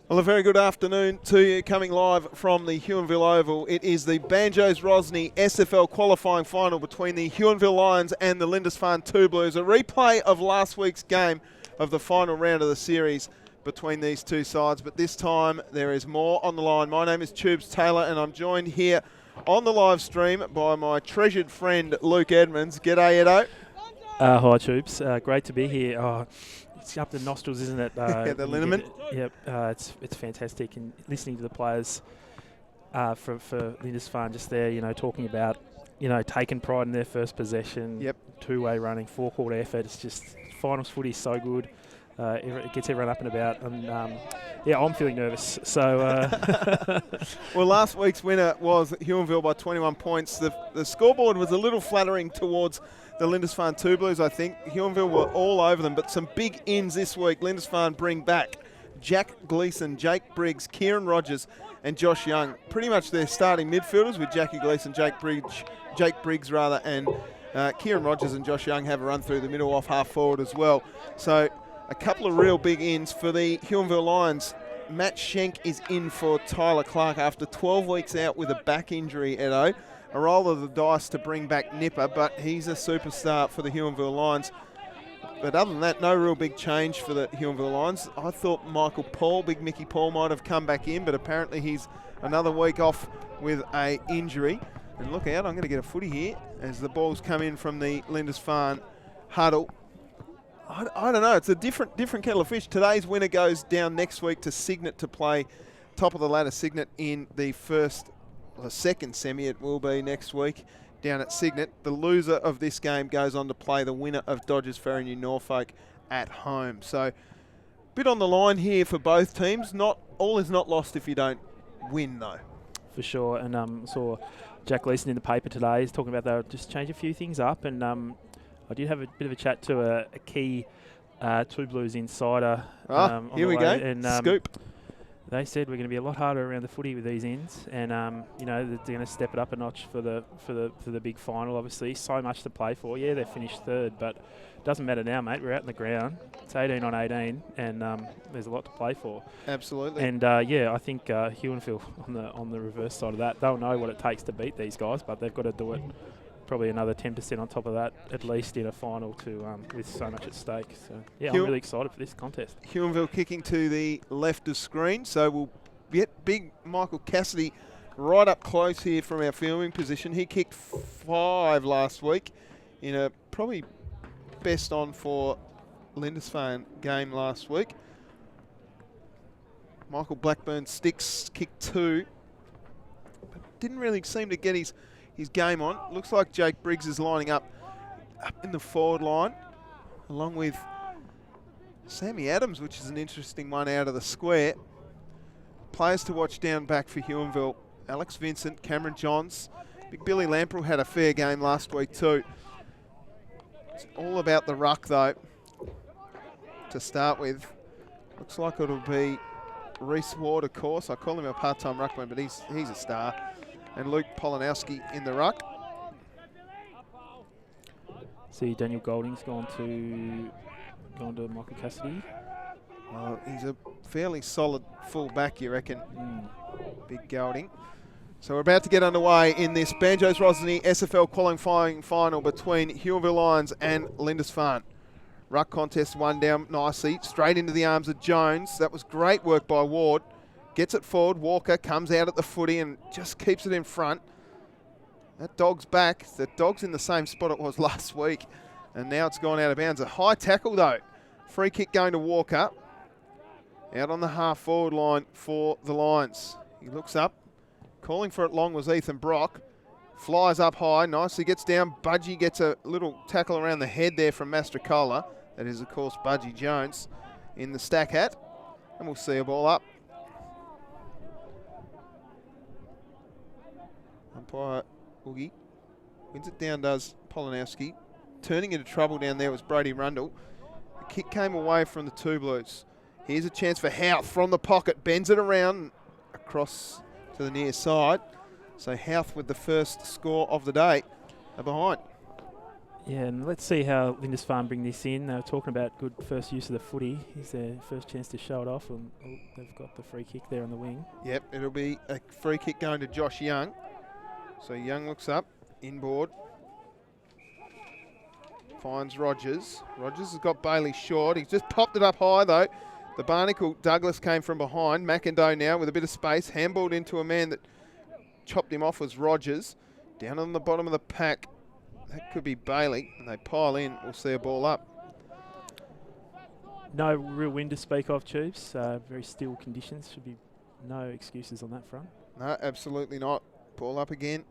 Well, a very good afternoon to you, coming live from the Huonville Oval. It is the Banjos-Rosny SFL qualifying final between the Huonville Lions and the Lindisfarne Two Blues. A replay of last week's game of the final round of the series between these two sides, but this time there is more on the line. My name is Tubes Taylor, and I'm joined here on the live stream by my treasured friend Luke Edmonds. G'day, Edo. Hi, Tubes. Great to be here. Oh, it's up the nostrils, isn't it? Yeah, the liniment. Yep, it's fantastic. And listening to the players for Lindisfarne just there, talking about, taking pride in their first possession. Yep. Two-way running, four-quarter effort. It's just, finals footy is so good. It gets everyone up and about. And, I'm feeling nervous. So, Well, last week's winner was Huonville by 21 points. The scoreboard was a little flattering towards the Lindisfarne Two Blues, I think. Huonville were all over them, but some big ins this week. Lindisfarne bring back Jack Gleeson, Jake Briggs, Kieran Rogers and Josh Young. Pretty much their starting midfielders with Jackie Gleeson, Jake Briggs, and Kieran Rogers and Josh Young have a run through the middle off half forward as well. So a couple of real big ins for the Huonville Lions. Matt Schenk is in for Tyler Clark after 12 weeks out with a back injury, Edo. A roll of the dice to bring back Nipper, but he's a superstar for the Huonville Lions. But other than that, no real big change for the Huonville Lions. I thought Michael Paul, Big Mickey Paul, might have come back in, but apparently he's another week off with a injury. And look out, I'm going to get a footy here as the balls come in from the Lindisfarne huddle. I don't know, it's a different kettle of fish. Today's winner goes down next week to Cygnet to play top of the ladder Cygnet in the second semi. It will be next week down at Cygnet. The loser of this game goes on to play the winner of Dodgers Ferry New Norfolk at home. So bit on the line here for both teams. All is not lost if you don't win though. for sure. And saw Jack Gleeson in the paper today. He's talking about they'll just change a few things up. And I did have a bit of a chat to a key Two Blues insider. Here we go. And, Scoop. They said we're going to be a lot harder around the footy with these ends, and they're going to step it up a notch for the big final. Obviously, so much to play for. Yeah, they finished third, but it doesn't matter now, mate. We're out in the ground. It's 18 on 18, and there's a lot to play for. Absolutely. And I think Huonville on the reverse side of that, they'll know what it takes to beat these guys, but they've got to do it. Probably another 10% on top of that, at least in a final with so much at stake. So, yeah, I'm really excited for this contest. Huonville kicking to the left of screen, so we'll get big Michael Cassidy right up close here from our filming position. He kicked 5 last week in a probably best on for Lindisfarne game last week. Michael Blackburn sticks kicked 2, but didn't really seem to get his game on. Looks like Jake Briggs is lining up in the forward line, along with Sammy Adams, which is an interesting one out of the square. Players to watch down back for Huonville: Alex Vincent, Cameron Johns. Big Billy Lamprell had a fair game last week too. It's all about the ruck though, to start with. Looks like it'll be Reece Ward, of course. I call him a part-time ruckman, but he's a star. And Luke Polanowski in the ruck. See, Daniel Golding's gone to Michael Cassidy. He's a fairly solid full back, you reckon? Big Golding. So we're about to get underway in this Banjos-Rosny SFL qualifying final between Huonville Lions and Lindisfarne. Ruck contest one down nicely, straight into the arms of Jones. That was great work by Ward. Gets it forward. Walker comes out at the footy and just keeps it in front. That dog's back. The dog's in the same spot it was last week. And now it's gone out of bounds. A high tackle though. Free kick going to Walker. Out on the half forward line for the Lions. He looks up. Calling for it long was Ethan Brock. Flies up high. Nicely gets down. Budgie gets a little tackle around the head there from Mastrocola. That is, of course, Budgie Jones in the stack hat. And we'll see a ball up. Umpire Oogie wins it down, does Polanowski. Turning into trouble down there was Brody Rundle. The kick came away from the Two Blues. Here's a chance for Houth from the pocket. Bends it around across to the near side. So Houth with the first score of the day are behind. Yeah, and let's see how Lindisfarne bring this in. They were talking about good first use of the footy. He's their first chance to show it off, and they've got the free kick there on the wing. Yep, it'll be a free kick going to Josh Young. So Young looks up, inboard. Finds Rogers. Rogers has got Bailey short. He's just popped it up high though. The Barnacle Douglas came from behind. McIndoe now with a bit of space. Handballed into a man that chopped him off was Rogers. Down on the bottom of the pack. That could be Bailey. And they pile in. We'll see a ball up. No real wind to speak of, Chiefs. Very still conditions. Should be no excuses on that front. No, absolutely not. Ball up again.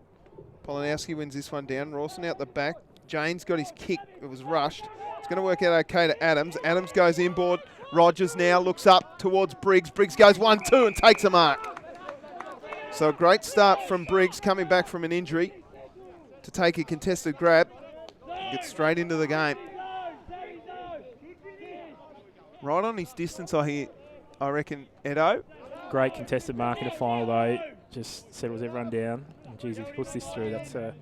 Polanowski wins this one down. Rawson out the back. Jane's got his kick. It was rushed. It's going to work out okay to Adams. Adams goes inboard. Rogers now looks up towards Briggs. Briggs goes 1-2 and takes a mark. So a great start from Briggs coming back from an injury to take a contested grab. Get straight into the game. Right on his distance, I reckon, Edo. Great contested mark in the final though. Just settles everyone down. And geez, if he puts this through, that's a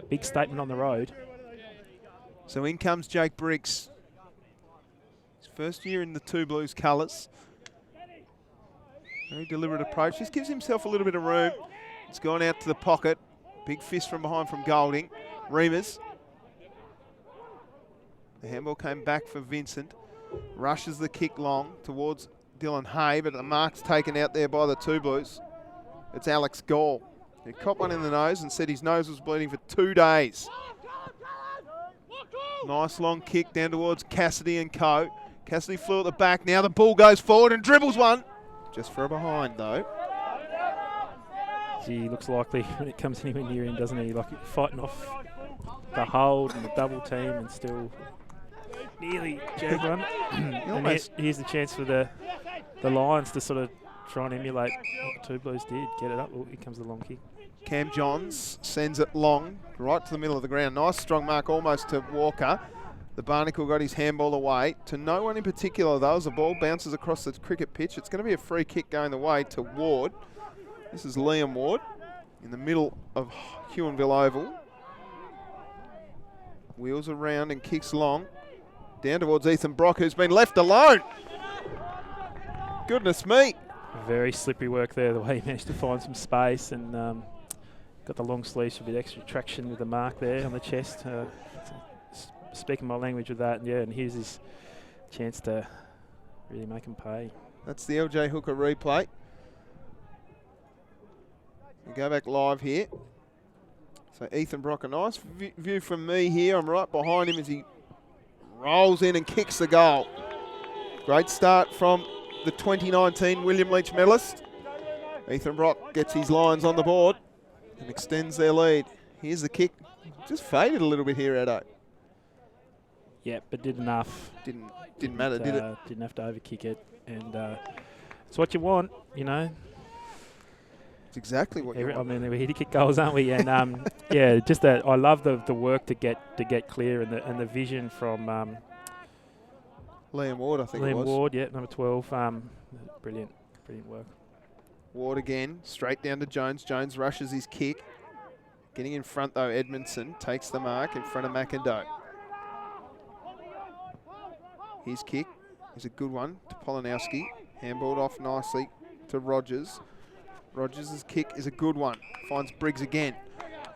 big statement on the road. So in comes Jake Briggs. His first year in the Two Blues colours. Very deliberate approach. Just gives himself a little bit of room. It's gone out to the pocket. Big fist from behind from Golding. Reamers. The handball came back for Vincent. Rushes the kick long towards Dylan Hay, but the mark's taken out there by the Two Blues. It's Alex Gall. He caught one in the nose and said his nose was bleeding for 2 days. Nice long kick down towards Cassidy and co. Cassidy flew at the back. Now the ball goes forward and dribbles one. Just for a behind though. He looks likely when it comes anywhere near him, doesn't he? Like fighting off the hold and the double team and still nearly jagged one. And here's the chance for the Lions to sort of try and emulate what the Two Blues did. Get it up. Oh, here comes the long kick. Cam Johns sends it long, right to the middle of the ground. Nice strong mark almost to Walker. The Barnacle got his handball away. To no one in particular though, as the ball bounces across the cricket pitch. It's going to be a free kick going the way to Ward. This is Liam Ward in the middle of Huonville Oval. Wheels around and kicks long. Down towards Ethan Brock, who's been left alone. Goodness me. Very slippery work there, the way he managed to find some space and got the long sleeves for a bit extra traction with the mark there on the chest. Speaking my language with that, and here's his chance to really make him pay. That's the LJ Hooker replay. We go back live here. So Ethan Brock, a nice view from me here. I'm right behind him as he rolls in and kicks the goal. Great start from the 2019 William Leach medalist. Ethan Brock gets his Lions on the board and extends their lead. Here's the kick. Just faded a little bit here, Edo. Yeah, but did enough. Didn't matter, did it? Didn't have to overkick it, and it's what you want, you know. It's exactly what you want. I mean, we're here to kick goals, aren't we? And yeah, just that. I love the work to get clear and the vision from Liam Ward, I think it was. Liam Ward, yeah, number 12. Brilliant work. Ward again, straight down to Jones. Jones rushes his kick. Getting in front though, Edmondson takes the mark in front of McIndoe. His kick is a good one to Polanowski. Handballed off nicely to Rogers. Rogers' kick is a good one. Finds Briggs again.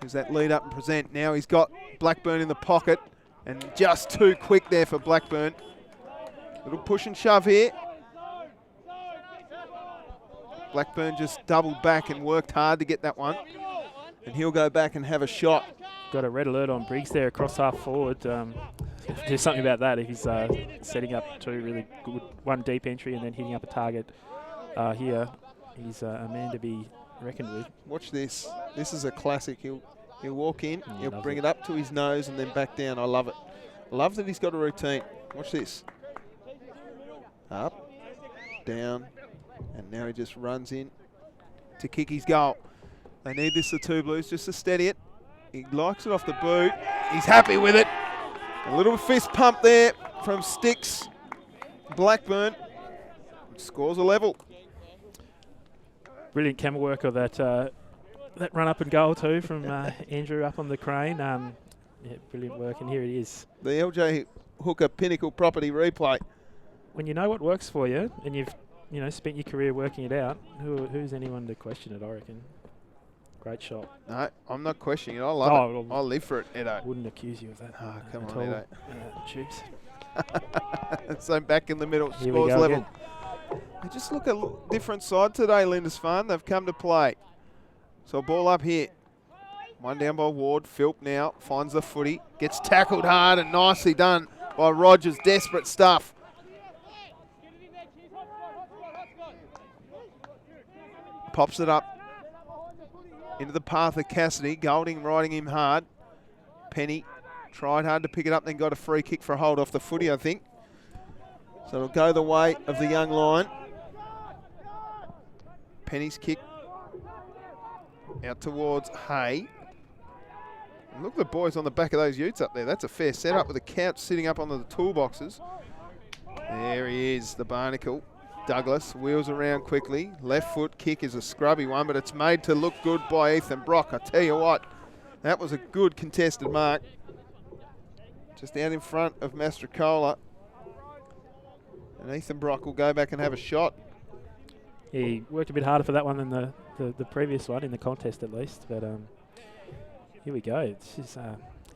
Gives that lead up and present. Now he's got Blackburn in the pocket and just too quick there for Blackburn. Little push and shove here. Blackburn just doubled back and worked hard to get that one. And he'll go back and have a shot. Got a red alert on Briggs there across half forward. Do something about that if he's setting up two really good, one deep entry and then hitting up a target here. He's a man to be reckoned with. Watch this. This is a classic. He'll walk in, he'll bring it up to his nose and then back down. I love it. I love that he's got a routine. Watch this. Up, down, and now he just runs in to kick his goal. They need this, the Two Blues, just to steady it. He likes it off the boot. He's happy with it. A little fist pump there from Sticks. Blackburn scores a level. Brilliant camera work of that run up and goal too from Andrew up on the crane. Yeah, brilliant work, and here it is. The LJ Hooker Pinnacle Property replay. When you know what works for you, and you've spent your career working it out, who's anyone to question it? I reckon. Great shot. No, I'm not questioning it. I love it. Well, I'll live for it, Edo. Wouldn't accuse you of that. Oh, come at on, all. Edo. Tubes. So back in the middle, Here we scores go level. again. They just look a different side today, Lindisfarne. They've come to play. So ball up here. One down by Ward. Philp now finds the footy. Gets tackled hard and nicely done by Rogers. Desperate stuff. Pops it up into the path of Cassidy. Golding riding him hard. Penny tried hard to pick it up, then got a free kick for a hold off the footy, I think. So it'll go the way of the young lion. Penny's kick out towards Hay. And look at the boys on the back of those utes up there. That's a fair setup with a couch sitting up on the toolboxes. There he is, the barnacle. Douglas wheels around quickly. Left foot kick is a scrubby one, but it's made to look good by Ethan Brock. I tell you what, that was a good contested mark. Just out in front of Mastrocola. And Ethan Brock will go back and have a shot. He worked a bit harder for that one than the previous one, in the contest at least. But here we go. It's just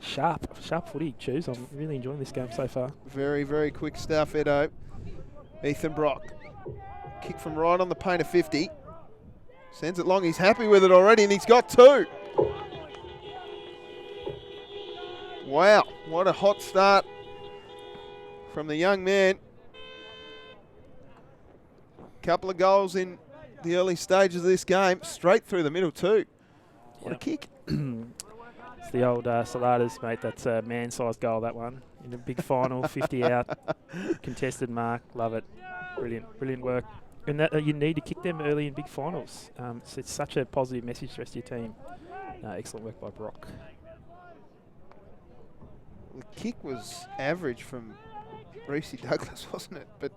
sharp footy, Choose. I'm really enjoying this game so far. Very, very quick stuff, Edo. Ethan Brock. Kick from right on the paint of 50. Sends it long. He's happy with it already, and he's got two. Wow, what a hot start from the young man. Couple of goals in the early stages of this game. Straight through the middle too. What a kick. It's the old Saladas, mate. That's a man-sized goal, that one. In a big final, 50 out, contested mark. Love it. Brilliant work. And that you need to kick them early in big finals. So it's such a positive message to the rest of your team. Excellent work by Brock. The kick was average from Reese Douglas, wasn't it? But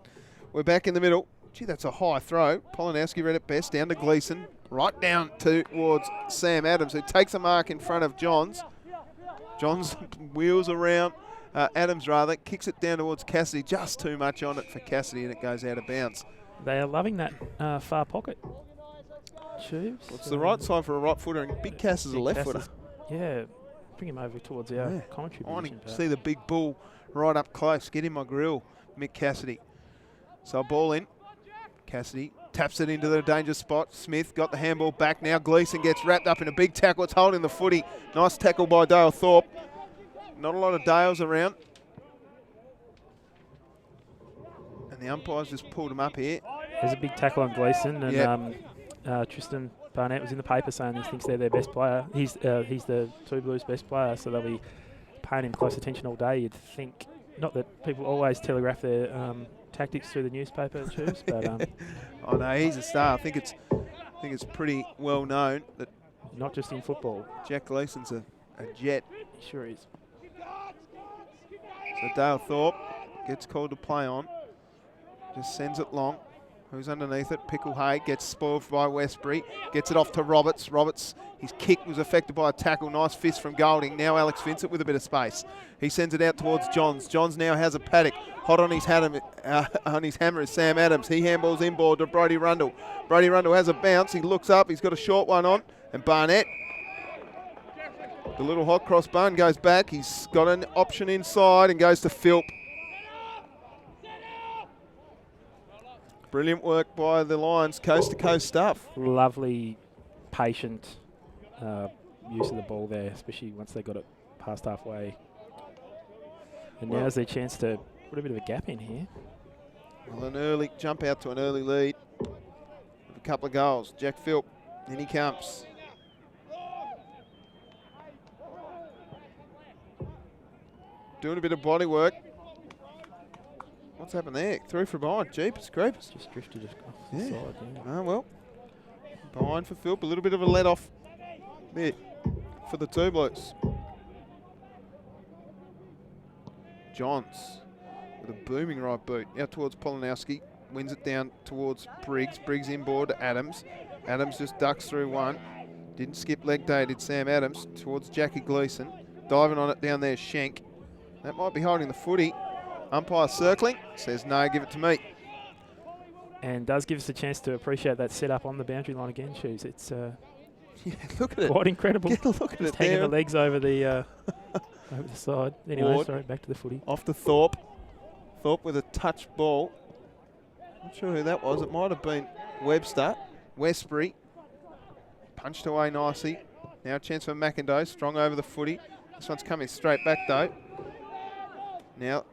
we're back in the middle. Gee, that's a high throw. Polanowski read it best, down to Gleeson. Right down towards Sam Adams, who takes a mark in front of Johns. Johns wheels around, Adams rather, kicks it down towards Cassidy. Just too much on it for Cassidy, and it goes out of bounds. They are loving that far pocket. Tubes. Well, it's the right side for a right footer, and Big Cass is a left footer. Yeah, bring him over towards our commentary I want to position. see the big bull right up close. Get in my grill, Mick Cassidy. So ball in. Cassidy taps it into the danger spot. Smith got the handball back now. Gleeson gets wrapped up in a big tackle. It's holding the footy. Nice tackle by Dale Thorpe. Not a lot of Dales around. And the umpires just pulled him up here. There's a big tackle on Gleeson, and Tristan Barnett was in the paper saying he thinks they're their best player. He's the Two Blues' best player, so they'll be paying him close attention all day, you'd think. Not that people always telegraph their tactics through the newspaper, Choose, but oh no, he's a star. I think it's pretty well known that not just in football. Jack Gleeson's a jet. He sure is. So Dale Thorpe gets called to play on. Just sends it long. Who's underneath it? Pickle Hay gets spoiled by Westbury. Gets it off to Roberts. Roberts, his kick was affected by a tackle. Nice fist from Golding. Now Alex Vincent with a bit of space. He sends it out towards Johns. Johns now has a paddock. Hot on his hammer is Sam Adams. He handballs inboard to Brody Rundle. Brody Rundle has a bounce. He looks up. He's got a short one on. And Barnett, the little hot cross bun, goes back. He's got an option inside and goes to Philp. Brilliant work by the Lions, coast-to-coast stuff. Lovely, patient use of the ball there, especially once they got it past halfway. And now's their chance to put a bit of a gap in here. Well, an early jump out to an early lead with a couple of goals. Jack Philp, in he comes. Doing a bit of body work. What's happened there? Through from behind. Jeepers creepers. Just drifted off the side. Yeah. Oh, well. Behind for Philp. A little bit of a let off there for the Two Blues. Johns with a booming right boot. Out towards Polanowski. Wins it down towards Briggs. Briggs inboard to Adams. Adams just ducks through one. Didn't skip leg day, did Sam Adams. Towards Jackie Gleeson. diving on it down there, Schenk. That might be holding the footy. Umpire circling, says no, give it to me. And does give us a chance to appreciate that setup on the boundary line again, Shoes. It's Yeah, look at it. quite incredible. Get a look at Just it hanging there. the legs over the over the side. Anyway, Ward. sorry, back to the footy. Off to Thorpe. Thorpe with a touch ball. Not sure who that was. It might have been Webster. Westbury. Punched away nicely. Now a chance for McIndoe. Strong over the footy. This one's coming straight back though. Now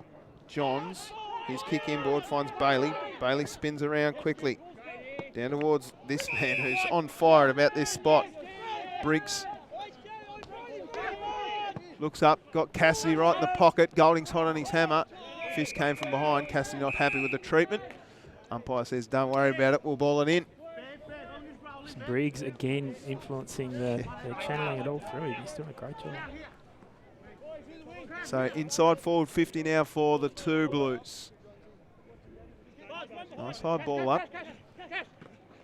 Johns. His kick inboard finds Bailey. Bailey spins around quickly. Down towards this man who's on fire at about this spot. Briggs. Looks up. Got Cassidy right in the pocket. Golding's hot on his hammer. Fist came from behind. Cassidy not happy with the treatment. Umpire says, don't worry about it. We'll ball it in. Briggs again influencing they're channeling it all through him. He's doing a great job. So inside forward 50 now for the two Blues. Nice high ball up.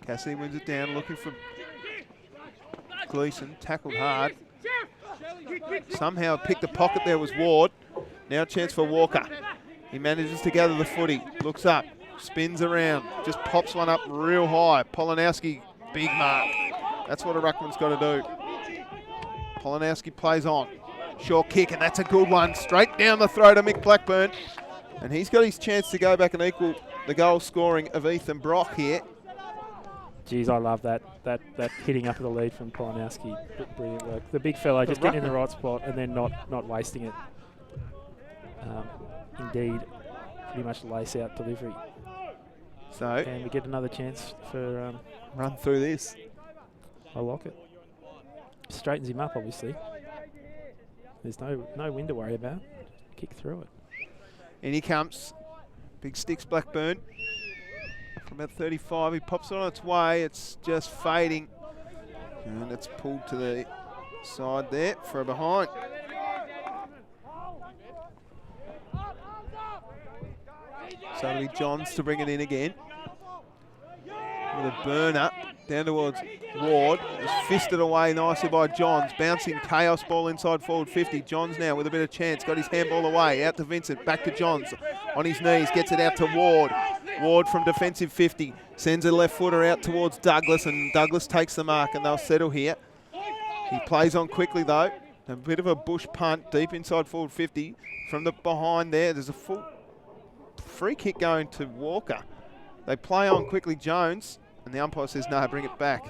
Cassidy wins it down, looking for Gleeson. Tackled hard. Somehow picked the pocket there was Ward. Now a chance for Walker. He manages to gather the footy. Looks up. Spins around. Just pops one up real high. Polanowski, big mark. That's what a ruckman's got to do. Polanowski plays on. Short kick, and that's a good one. Straight down the throat of Mick Blackburn. And he's got his chance to go back and equal the goal scoring of Ethan Brock here. Geez, I love that hitting up of the lead from Polanowski. Brilliant work. The big fella just getting in the right spot and then not wasting it. Indeed, pretty much lace out delivery. So, and we get another chance for run through this. I like it. Straightens him up, obviously. There's no wind to worry about. Kick through it. In he comes. Big sticks Blackburn. From about 35, he pops it on its way. It's just fading. And it's pulled to the side there for a behind. So it'll be Johns to bring it in again. With a burner down towards Ward. It's fisted away nicely by Johns. Bouncing chaos ball inside forward 50. Johns now with a bit of chance. Got his handball away. Out to Vincent. Back to Johns. On his knees. Gets it out to Ward. Ward from defensive 50. Sends a left footer out towards Douglas. And Douglas takes the mark and they'll settle here. He plays on quickly though. A bit of a bush punt deep inside forward 50. From the behind there. There's a full free kick going to Walker. They play on quickly Jones. And the umpire says, no, bring it back.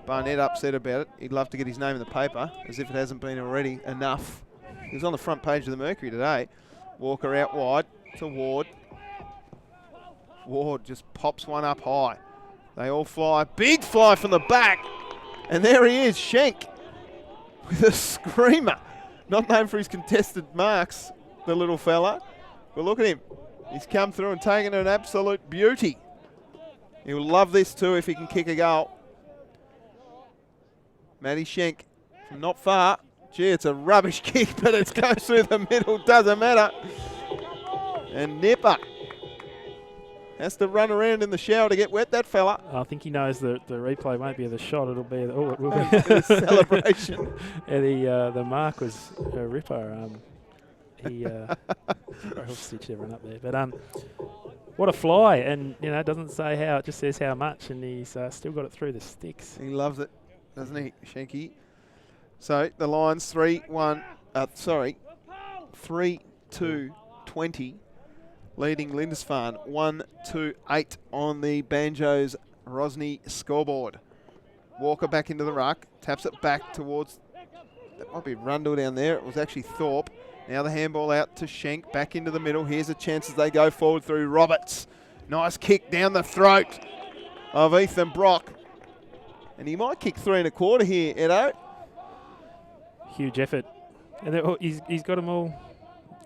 Barnett upset about it. He'd love to get his name in the paper, as if it hasn't been already enough. He was on the front page of the Mercury today. Walker out wide to Ward. Ward just pops one up high. They all fly. Big fly from the back. And there he is, Schenk, with a screamer. Not known for his contested marks, the little fella. But look at him. He's come through and taken an absolute beauty. He'll love this too if he can kick a goal. Matty Schenk from not far. Gee, it's a rubbish kick, but it goes through the middle. Doesn't matter. And Nipper has to run around in the shower to get wet, that fella. I think he knows the replay won't be of the shot. It'll be it will be the celebration. Yeah, the mark was a ripper. I'll stitch everyone up there. But what a fly, and it doesn't say how, it just says how much, and he's still got it through the sticks. He loves it, doesn't he, Schenky? So the Lions 3-2-20, leading Lindisfarne 1-8 on the Banjos Rosny scoreboard. Walker back into the ruck, taps it back towards, that might be Rundle down there, it was actually Thorpe. Now the handball out to Schenk, back into the middle. Here's a chance as they go forward through Roberts. Nice kick down the throat of Ethan Brock. And he might kick 3 1/4 here, Edo. Huge effort. And he's got them all.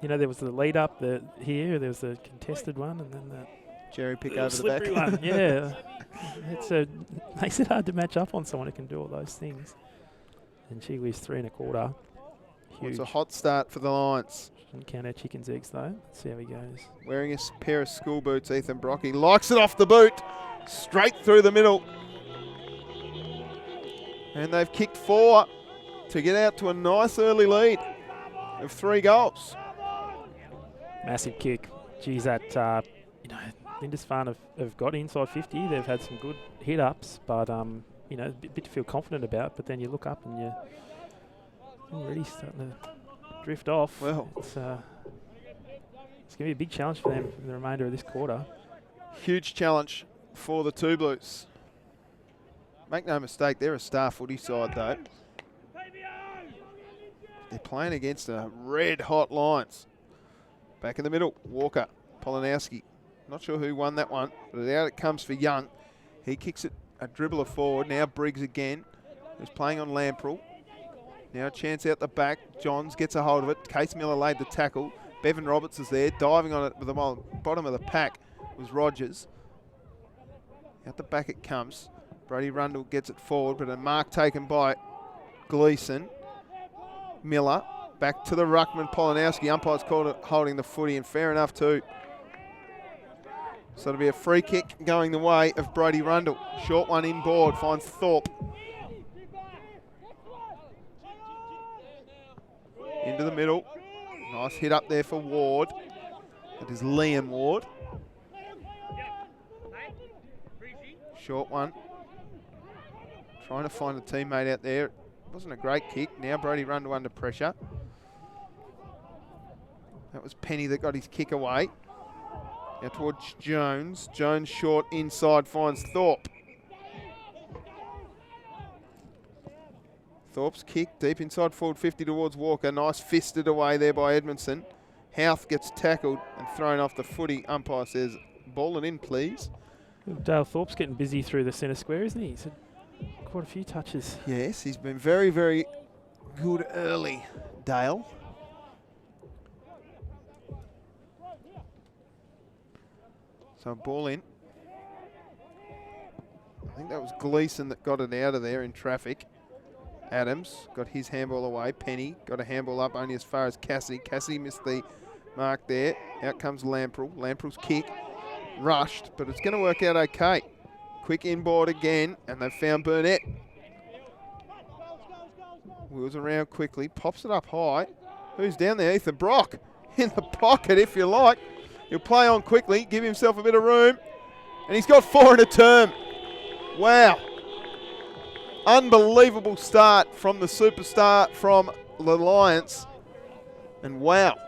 There was the lead up here, there was the contested one, and then the cherry pick over the back. One. Yeah. Makes it hard to match up on someone who can do all those things. And she was 3 1/4. Huge. It's a hot start for the Lions. Shouldn't count our chicken's eggs though. Let's see how he goes. Wearing a pair of school boots, Ethan Brock. He likes it off the boot. Straight through the middle. And they've kicked 4 to get out to a nice early lead. of 3 goals. Massive kick. Geez, that, Lindisfarne have got inside 50. They've had some good hit-ups, but, a bit to feel confident about. But then you look up and you're already starting to drift off. Well, it's going to be a big challenge for them in the remainder of this quarter. Huge challenge for the Two Blues. Make no mistake, they're a star footy side though. They're playing against a red-hot Lions. Back in the middle, Walker, Polanowski. Not sure who won that one, but out it comes for Young. He kicks it a dribbler forward. Now Briggs again, who's playing on Lamprell. Now a chance out the back. Johns gets a hold of it. Case Miller laid the tackle. Bevan Roberts is there, diving on it with the bottom of the pack was Rogers. Out the back it comes. Brody Rundle gets it forward, but a mark taken by Gleeson. Miller back to the ruckman, Polanowski. Umpire's called it holding the footy, and fair enough too. So it'll be a free kick going the way of Brody Rundle. Short one inboard, finds Thorpe. Into the middle. Nice hit up there for Ward. It is Liam Ward. Short one. Trying to find a teammate out there. Wasn't a great kick. Now Brody Rundle under pressure. That was Penny that got his kick away. Now towards Jones. Jones short inside finds Thorpe. Thorpe's kick deep inside forward 50 towards Walker. Nice fisted away there by Edmondson. Houth gets tackled and thrown off the footy. Umpire says, ball it in, please. Dale Thorpe's getting busy through the centre square, isn't he? He's had quite a few touches. Yes, he's been very, very good early, Dale. So ball in. I think that was Gleeson that got it out of there in traffic. Adams got his handball away. Penny got a handball up only as far as Cassidy. Cassidy missed the mark there. Out comes Lamprell. Lamprell's kick. Rushed, but it's going to work out okay. Quick inboard again, and they've found Burnett. Wheels around quickly, pops it up high. Who's down there? Ethan Brock in the pocket, if you like. He'll play on quickly, give himself a bit of room, and he's got 4 in a term. Wow. Unbelievable start from the superstar from the Lions. And wow,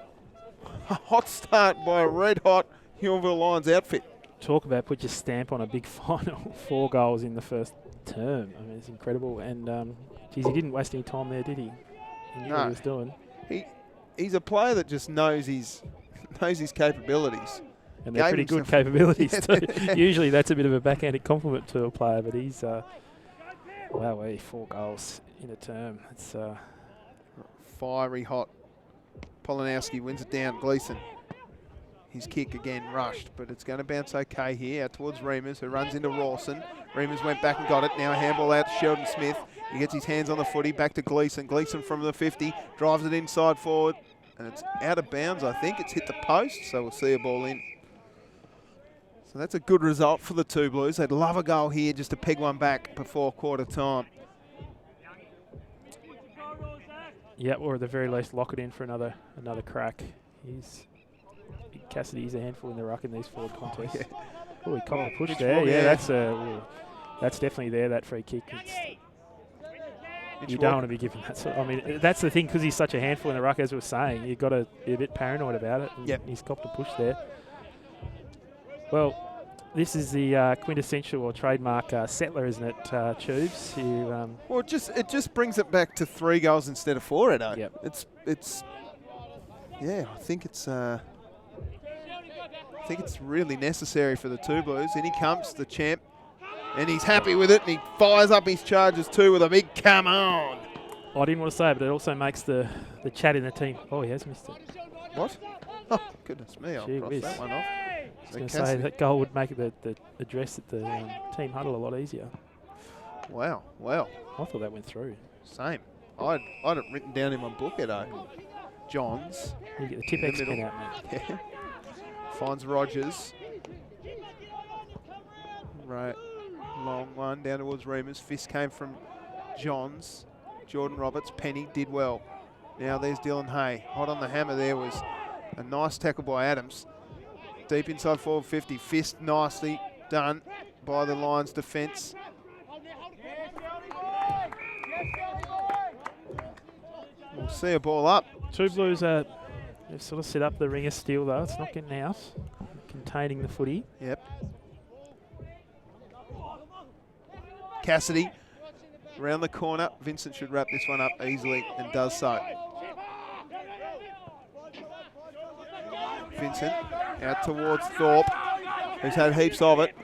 a hot start by a red-hot Huonville Lions outfit. Talk about put your stamp on a big final. 4 goals in the first term. I mean, it's incredible. And, geez, he didn't waste any time there, did he? He knew what he was doing. He's a player that just knows his capabilities. And they're pretty good capabilities too. Usually that's a bit of a backhanded compliment to a player, but he's, wow, 4 goals in a term. It's fiery hot. Polanowski wins it down. Gleeson. His kick again rushed, but it's going to bounce okay here. Out towards Reimers, who runs into Rawson. Reimers went back and got it. Now a handball out to Sheldon Smith. He gets his hands on the footy. Back to Gleeson. Gleeson from the 50. Drives it inside forward. And it's out of bounds, I think. It's hit the post, so we'll see a ball in. So that's a good result for the Two Blues. They'd love a goal here just to peg one back before quarter time. Yeah, or at the very least lock it in for another crack. Cassidy's a handful in the ruck in these forward contests. Yeah. Oh, he caught a push there. Yeah, that's definitely there, that free kick. You don't want to be giving that sort. I mean, that's the thing, because he's such a handful in the ruck, as we were saying. You've got to be a bit paranoid about it. Yep. He's copped a push there. Well, this is the quintessential or trademark settler, isn't it, Tubes? Well, it just brings it back to 3 goals instead of 4, Edo. Yep. I think it's really necessary for the Two Blues. In he comes, the champ, and he's happy with it, and he fires up his charges too with a big come on. I didn't want to say it, but it also makes the chat in the team. Oh, he has missed it. What? Oh, goodness me, I'll cross that one off. I was going to say that goal would make the address at the team huddle a lot easier. Wow, well. I thought that went through. Same. I'd it written down in my book, Edo. Johns. You get the Tip-X pen out, mate. Yeah. Finds Rogers. Right. Long one down towards Reimers. Fist came from Johns. Jordan Roberts. Penny did well. Now there's Dylan Hay. Hot on the hammer there was a nice tackle by Adams. Deep inside forward 50. Fist nicely done by the Lions defence. We'll see a ball up. Two Blues they've sort of set up the ring of steel though. It's not getting out. Containing the footy. Yep. Cassidy around the corner. Vincent should wrap this one up easily and does so. Vincent out towards Thorpe, who's had heaps of it.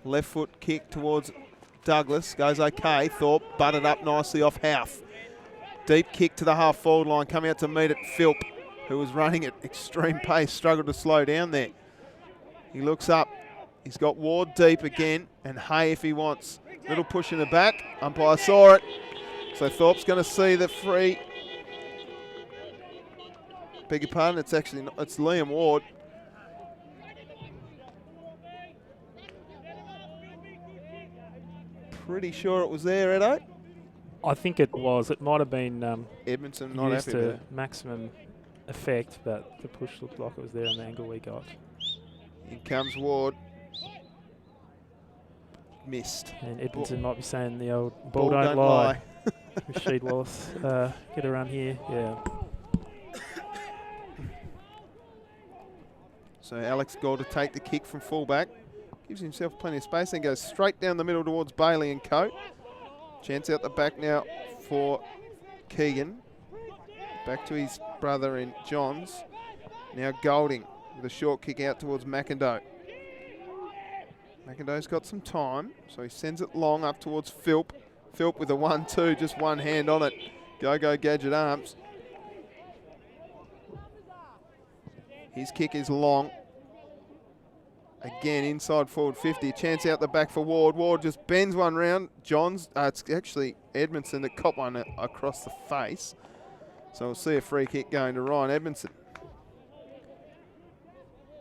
Left foot kick towards Douglas. Goes okay. Thorpe butted up nicely off Houth. Deep kick to the half-forward line. Coming out to meet it, Philp, who was running at extreme pace. Struggled to slow down there. He looks up. He's got Ward deep again, and Hay if he wants. Little push in the back. Umpire saw it. So Thorpe's going to see the free. Beg your pardon, it's Liam Ward. Pretty sure it was there, Edo. I think it was. It might have been Edmondson not used happy with to it. maximum effect, but the push looked like it was there on the angle we got. In comes Ward. Missed. And Edmondson might be saying the old ball don't lie. Rashid Wallace, get a run here. Yeah. So Alex Gould to take the kick from fullback. Gives himself plenty of space and goes straight down the middle towards Bailey and Co. Chance out the back now for Keegan. Back to his brother in Johns. Now Golding with a short kick out towards McIndoe. McIndoe's got some time, so he sends it long up towards Philp. Philp with a 1-2, just one hand on it. Go Gadget Arms. His kick is long. Again, inside forward 50. Chance out the back for Ward. Ward just bends one round. Johns, it's actually Edmondson that caught one across the face. So we'll see a free kick going to Ryan Edmondson.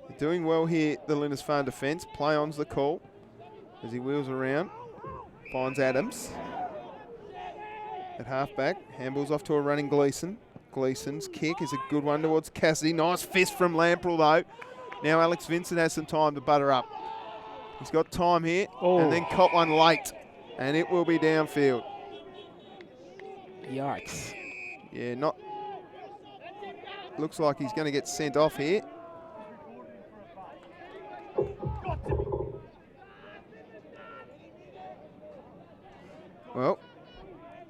They're doing well here, the Lindisfarne defence. Play on's the call as he wheels around. Finds Adams at halfback. Handballs off to a running Gleeson. Gleeson's kick is a good one towards Cassidy. Nice fist from Lamprell though. Now Alex Vincent has some time to butter up. He's got time here and then caught one late. And it will be downfield. Yikes. Yeah, looks like he's going to get sent off here. Well,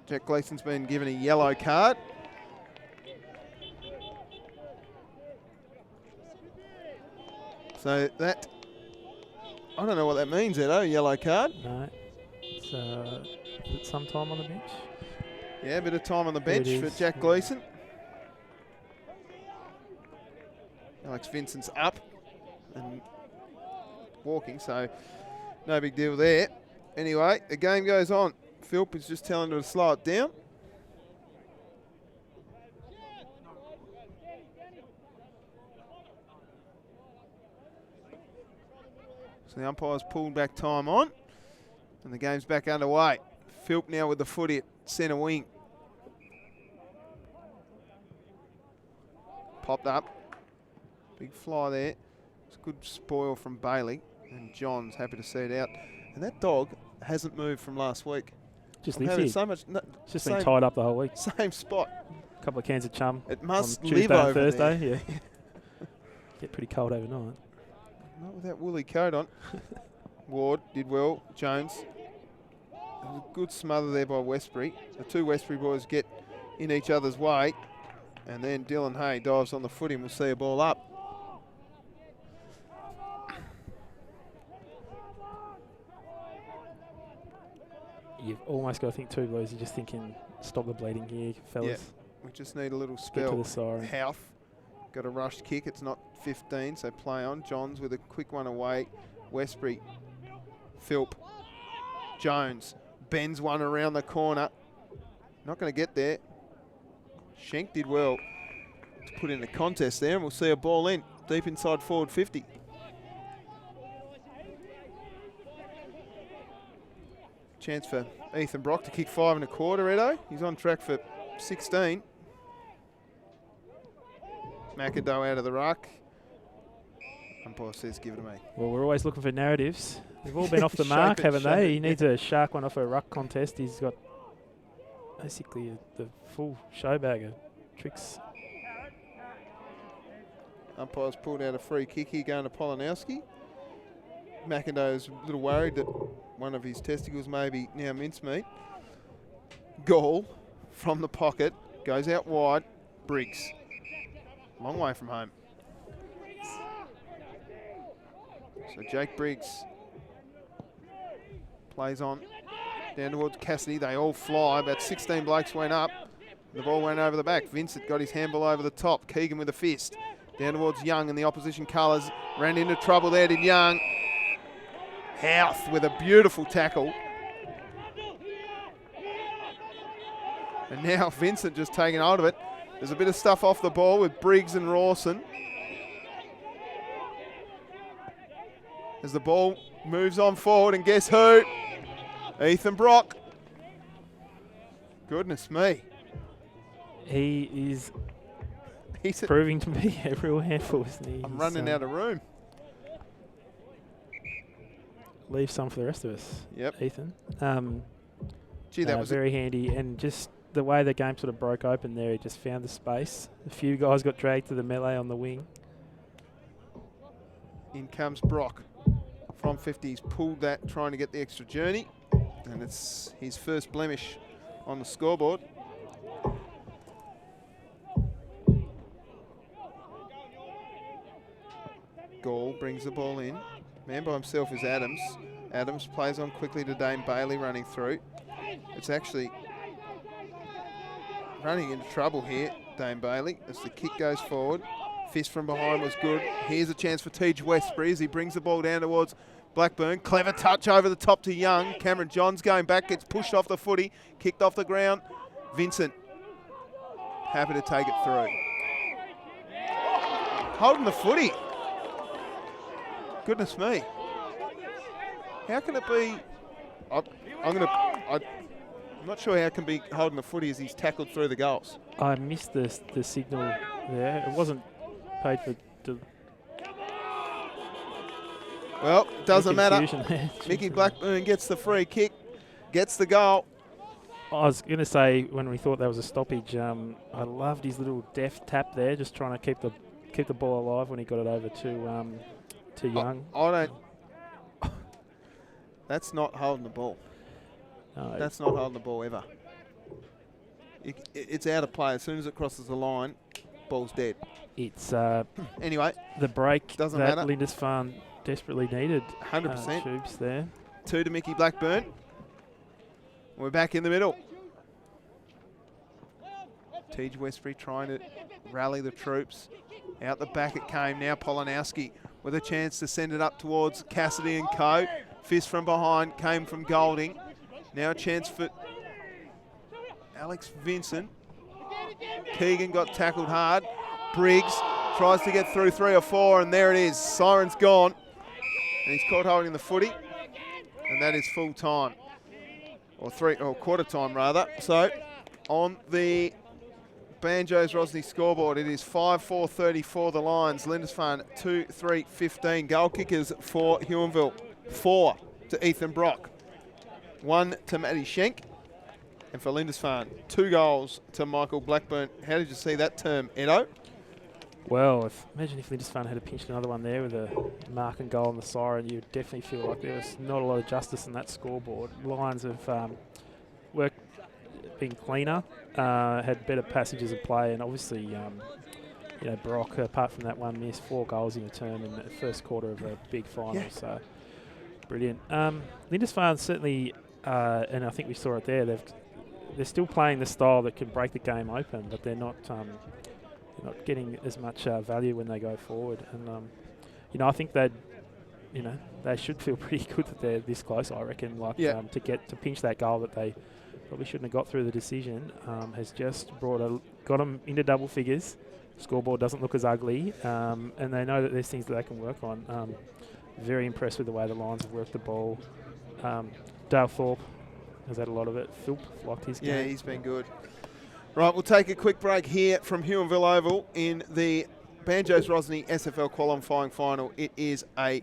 Jack Gleeson's been given a yellow card. So that, I don't know what that means, Edo, yellow card. No, it's some time on the bench. Yeah, a bit of time on the bench for Jack Gleeson. Alex Vincent's up and walking, so no big deal there. Anyway, the game goes on. Philp is just telling her to slow it down. So the umpire's pulled back time on, and the game's back underway. Philp now with the footy at centre wing. Popped up. Big fly there. It's a good spoil from Bailey, and John's happy to see it out. And that dog hasn't moved from last week. Just lives here. So much. It's just been tied up the whole week. Same spot. A couple of cans of chum. It must on live Tuesday over and Thursday. there. Yeah. Get pretty cold overnight. Not with that woolly coat on. Ward did well. Jones. There was a good smother there by Westbury. The two Westbury boys get in each other's way. And then Dylan Hay dives on the footy and we'll see a ball up. You've almost got to think two Blues. You're just thinking, stop the bleeding here, fellas. Yeah, we just need a little Get spell. to the siren. Houth got a rushed kick. It's not 15, so play on. Johns with a quick one away. Westbury. Philp. Jones bends one around the corner. Not going to get there. Schenk did well to put in the contest there, and we'll see a ball in deep inside forward 50. Chance for Ethan Brock to kick 5 1/4, Edo. He's on track for 16. McIndoe out of the ruck. Umpire says give it to me. Well, we're always looking for narratives. They've all been off the mark, haven't they? He needs a shark one off a ruck contest. He's got basically the full show bag of tricks. Umpire's pulled out a free kick here going to Polanowski. McIndoe's a little worried that one of his testicles may be now mincemeat. Goal from the pocket, goes out wide, Briggs. Long way from home. So Jake Briggs plays on down towards Cassidy. They all fly. About 16 blokes went up. The ball went over the back. Vincent got his handball over the top. Keegan with a fist. Down towards Young in the opposition colours. Ran into trouble there, did Young. Houth with a beautiful tackle. And now Vincent just taking hold of it. There's a bit of stuff off the ball with Briggs and Rawson. As the ball moves on forward, and guess who? Ethan Brock. Goodness me. He is proving to be a real handful, isn't he? I'm running out of room. Leave some for the rest of us. Yep. Ethan. Gee, that was very handy, and just the way the game sort of broke open there, he just found the space. A few guys got dragged to the melee on the wing. In comes Brock. From 50, he's pulled that, trying to get the extra journey. And it's his first blemish on the scoreboard. Gall brings the ball in. Man by himself is Adams. Adams plays on quickly to Dane Bailey running through. It's actually running into trouble here, Dane Bailey, as the kick goes forward. Fist from behind was good. Here's a chance for Tej Westbury as he brings the ball down towards Blackburn. Clever touch over the top to Young. Cameron Johns going back, gets pushed off the footy, kicked off the ground. Vincent happy to take it through. Holding the footy. Goodness me. How can it be? I'm not sure how it can be holding the footy as he's tackled through the goals. I missed the signal there. It wasn't paid for. Well, doesn't matter. Mickey Blackburn gets the free kick, gets the goal. I was going to say, when we thought that was a stoppage, I loved his little deft tap there, just trying to keep the ball alive when he got it over to Young. I don't. That's not holding the ball. No. That's not holding the ball ever. It's out of play as soon as it crosses the line. Ball's dead. It's anyway. The break doesn't that matter. Lindisfarne desperately needed. 100%. Tubes there. 2 to Mickey Blackburn. We're back in the middle. Tej Westbury trying to rally the troops. Out the back it came. Now Polanowski with a chance to send it up towards Cassidy and co. Fist from behind came from Golding. Now a chance for Alex Vincent. Keegan got tackled hard. Briggs tries to get through 3 or 4, and there it is. Siren's gone. And he's caught holding the footy. And that is full time. Or quarter time rather. So on the Banjos Rosny scoreboard, it is 5-4-34 the Lions. Lindisfarne 2-3-15. Goal kickers for Huonville. 4 to Ethan Brock. 1 to Matty Schenk. And for Lindisfarne, 2 goals to Michael Blackburn. How did you see that term, Edo? Well, imagine if Lindisfarne had pinched another one there with a mark and goal on the siren, you'd definitely feel like there was not a lot of justice in that scoreboard. Lions have been cleaner, had better passages of play, and obviously, Brock, apart from that one miss, 4 goals in a term in the first quarter of a big final, Yeah. so brilliant. Lindisfarne certainly, and I think we saw it there, they're still playing the style that can break the game open, but they're not getting as much value when they go forward. And I think they should feel pretty good that they're this close. I reckon, to pinch that goal that they probably shouldn't have got through the decision has just got them into double figures. Scoreboard doesn't look as ugly, and they know that there's things that they can work on. Very impressed with the way the Lions have worked the ball. Dale Thorpe has had a lot of it. Philp liked his game. Yeah, he's been good. Right, we'll take a quick break here from Huonville Oval in the Banjos Rosny SFL qualifying final. It is a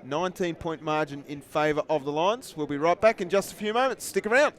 19-point margin in favour of the Lions. We'll be right back in just a few moments. Stick around.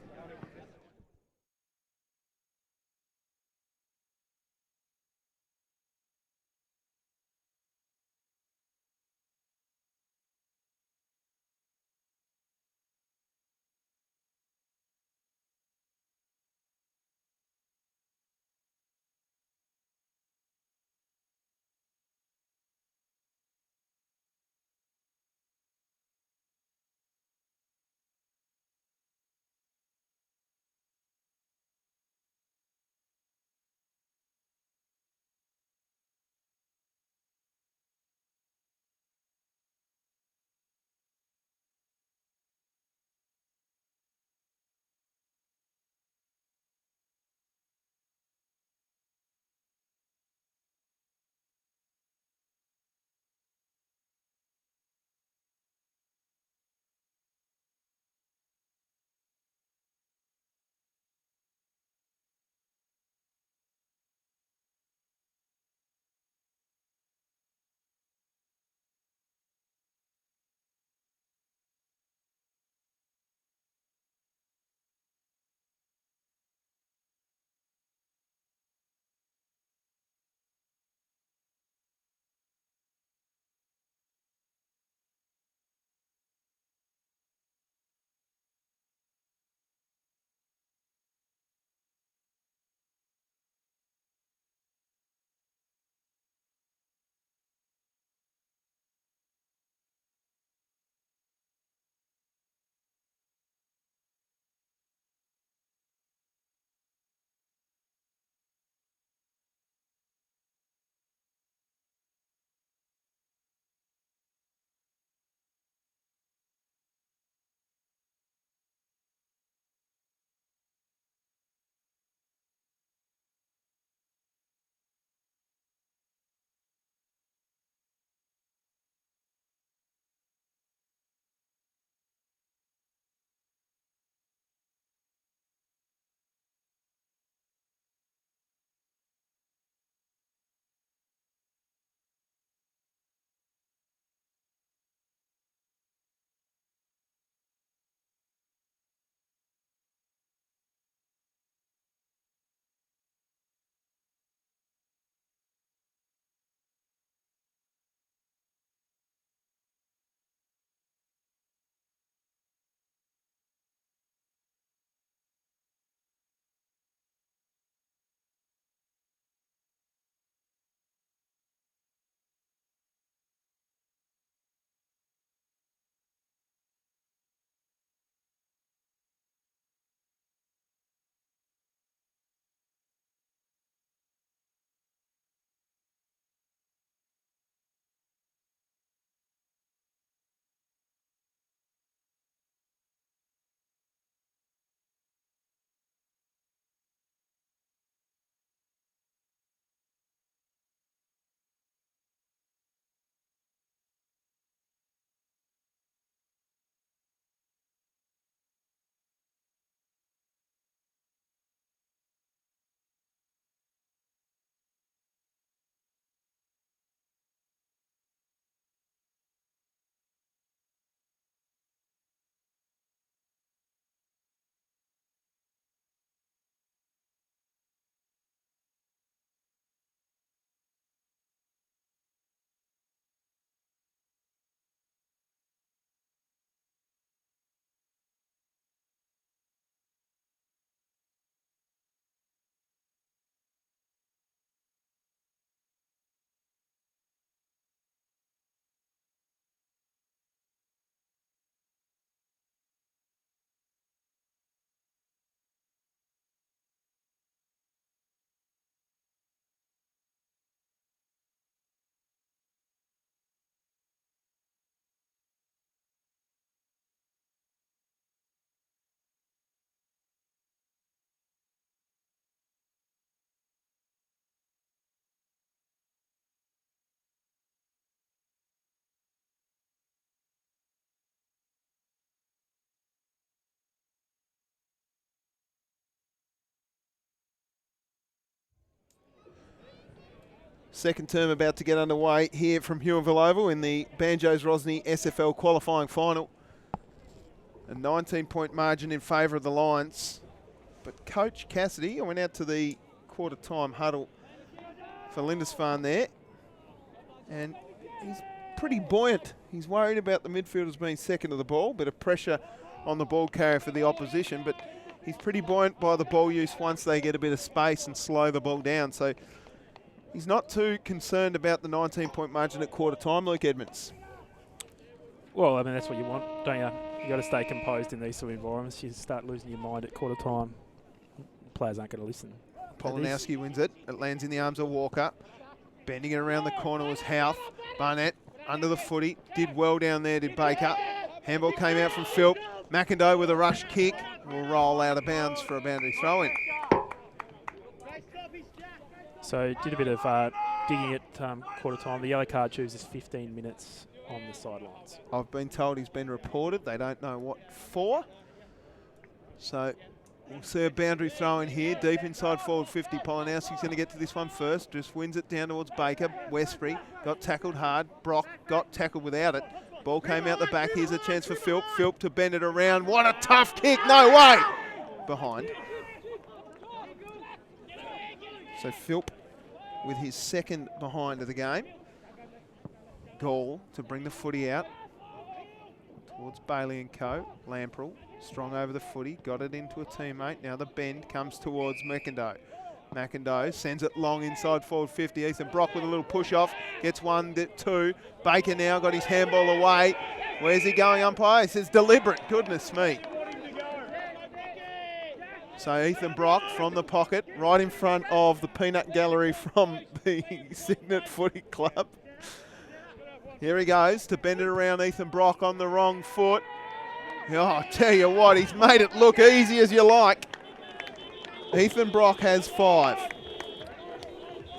Second term about to get underway here from Huonville Oval in the Banjos-Rosny SFL qualifying final. A 19-point margin in favour of the Lions. But Coach Cassidy, I went out to the quarter-time huddle for Lindisfarne there, and he's pretty buoyant. He's worried about the midfielders being second to the ball, bit of pressure on the ball carrier for the opposition, but he's pretty buoyant by the ball use once they get a bit of space and slow the ball down. So he's not too concerned about the 19-point margin at quarter time, Luke Edmonds. Well, I mean, that's what you want, don't you? You got to stay composed in these sort of environments. You start losing your mind at quarter time, players aren't going to listen. Polanowski wins it. It lands in the arms of Walker. Bending it around the corner was Houth. Barnett under the footy. Did well down there, did Baker. Handball came out from Philp. McIndoe with a rush kick. Will roll out of bounds for a boundary throw-in. So did a bit of digging at quarter time. The yellow card chooses 15 minutes on the sidelines. I've been told he's been reported. They don't know what for. So we'll see a boundary throw in here, deep inside forward 50. Polanowski's going to get to this one first. Just wins it down towards Baker. Westbury got tackled hard. Brock got tackled without it. Ball came out the back. Here's a chance for Philp. Philp to bend it around. What a tough kick. No way. Behind. So Philp with his second behind of the game. Goal to bring the footy out towards Bailey and co. Lamprell, strong over the footy, got it into a teammate. Now the bend comes towards McIndoe. McIndoe sends it long inside forward 50. Ethan Brock with a little push off, gets 1, 2. Baker now got his handball away. Where's he going, umpire? He says deliberate. Goodness me. So Ethan Brock from the pocket, right in front of the peanut gallery from the Signet Footy Club. Here he goes to bend it around. Ethan Brock on the wrong foot. Oh, I tell you what, he's made it look easy as you like. Ethan Brock has 5.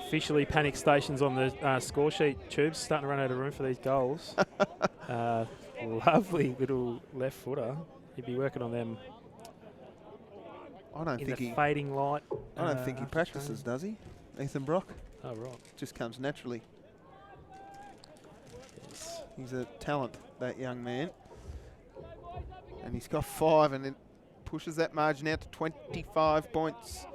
Officially panic stations on the score sheet, Tubes. Starting to run out of room for these goals. Lovely little left footer. He'd be working on them. I don't think he fading light. I don't think he practices, does he? Ethan Brock? Oh, right. Just comes naturally. He's a talent, that young man. And he's got 5, and it pushes that margin out to 25 points.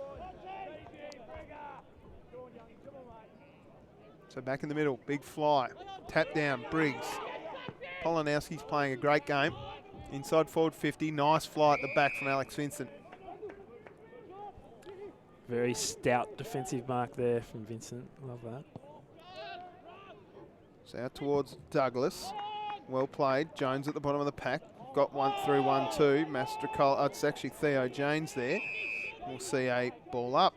So back in the middle, big fly. Tap down, Briggs. Polanowski's playing a great game. Inside forward 50, nice fly at the back from Alex Vincent. Very stout defensive mark there from Vincent. Love that. So out towards Douglas. Well played. Jones at the bottom of the pack. Got 1-3-1-2. Mastracol. It's actually Theo Janes there. We'll see a ball up.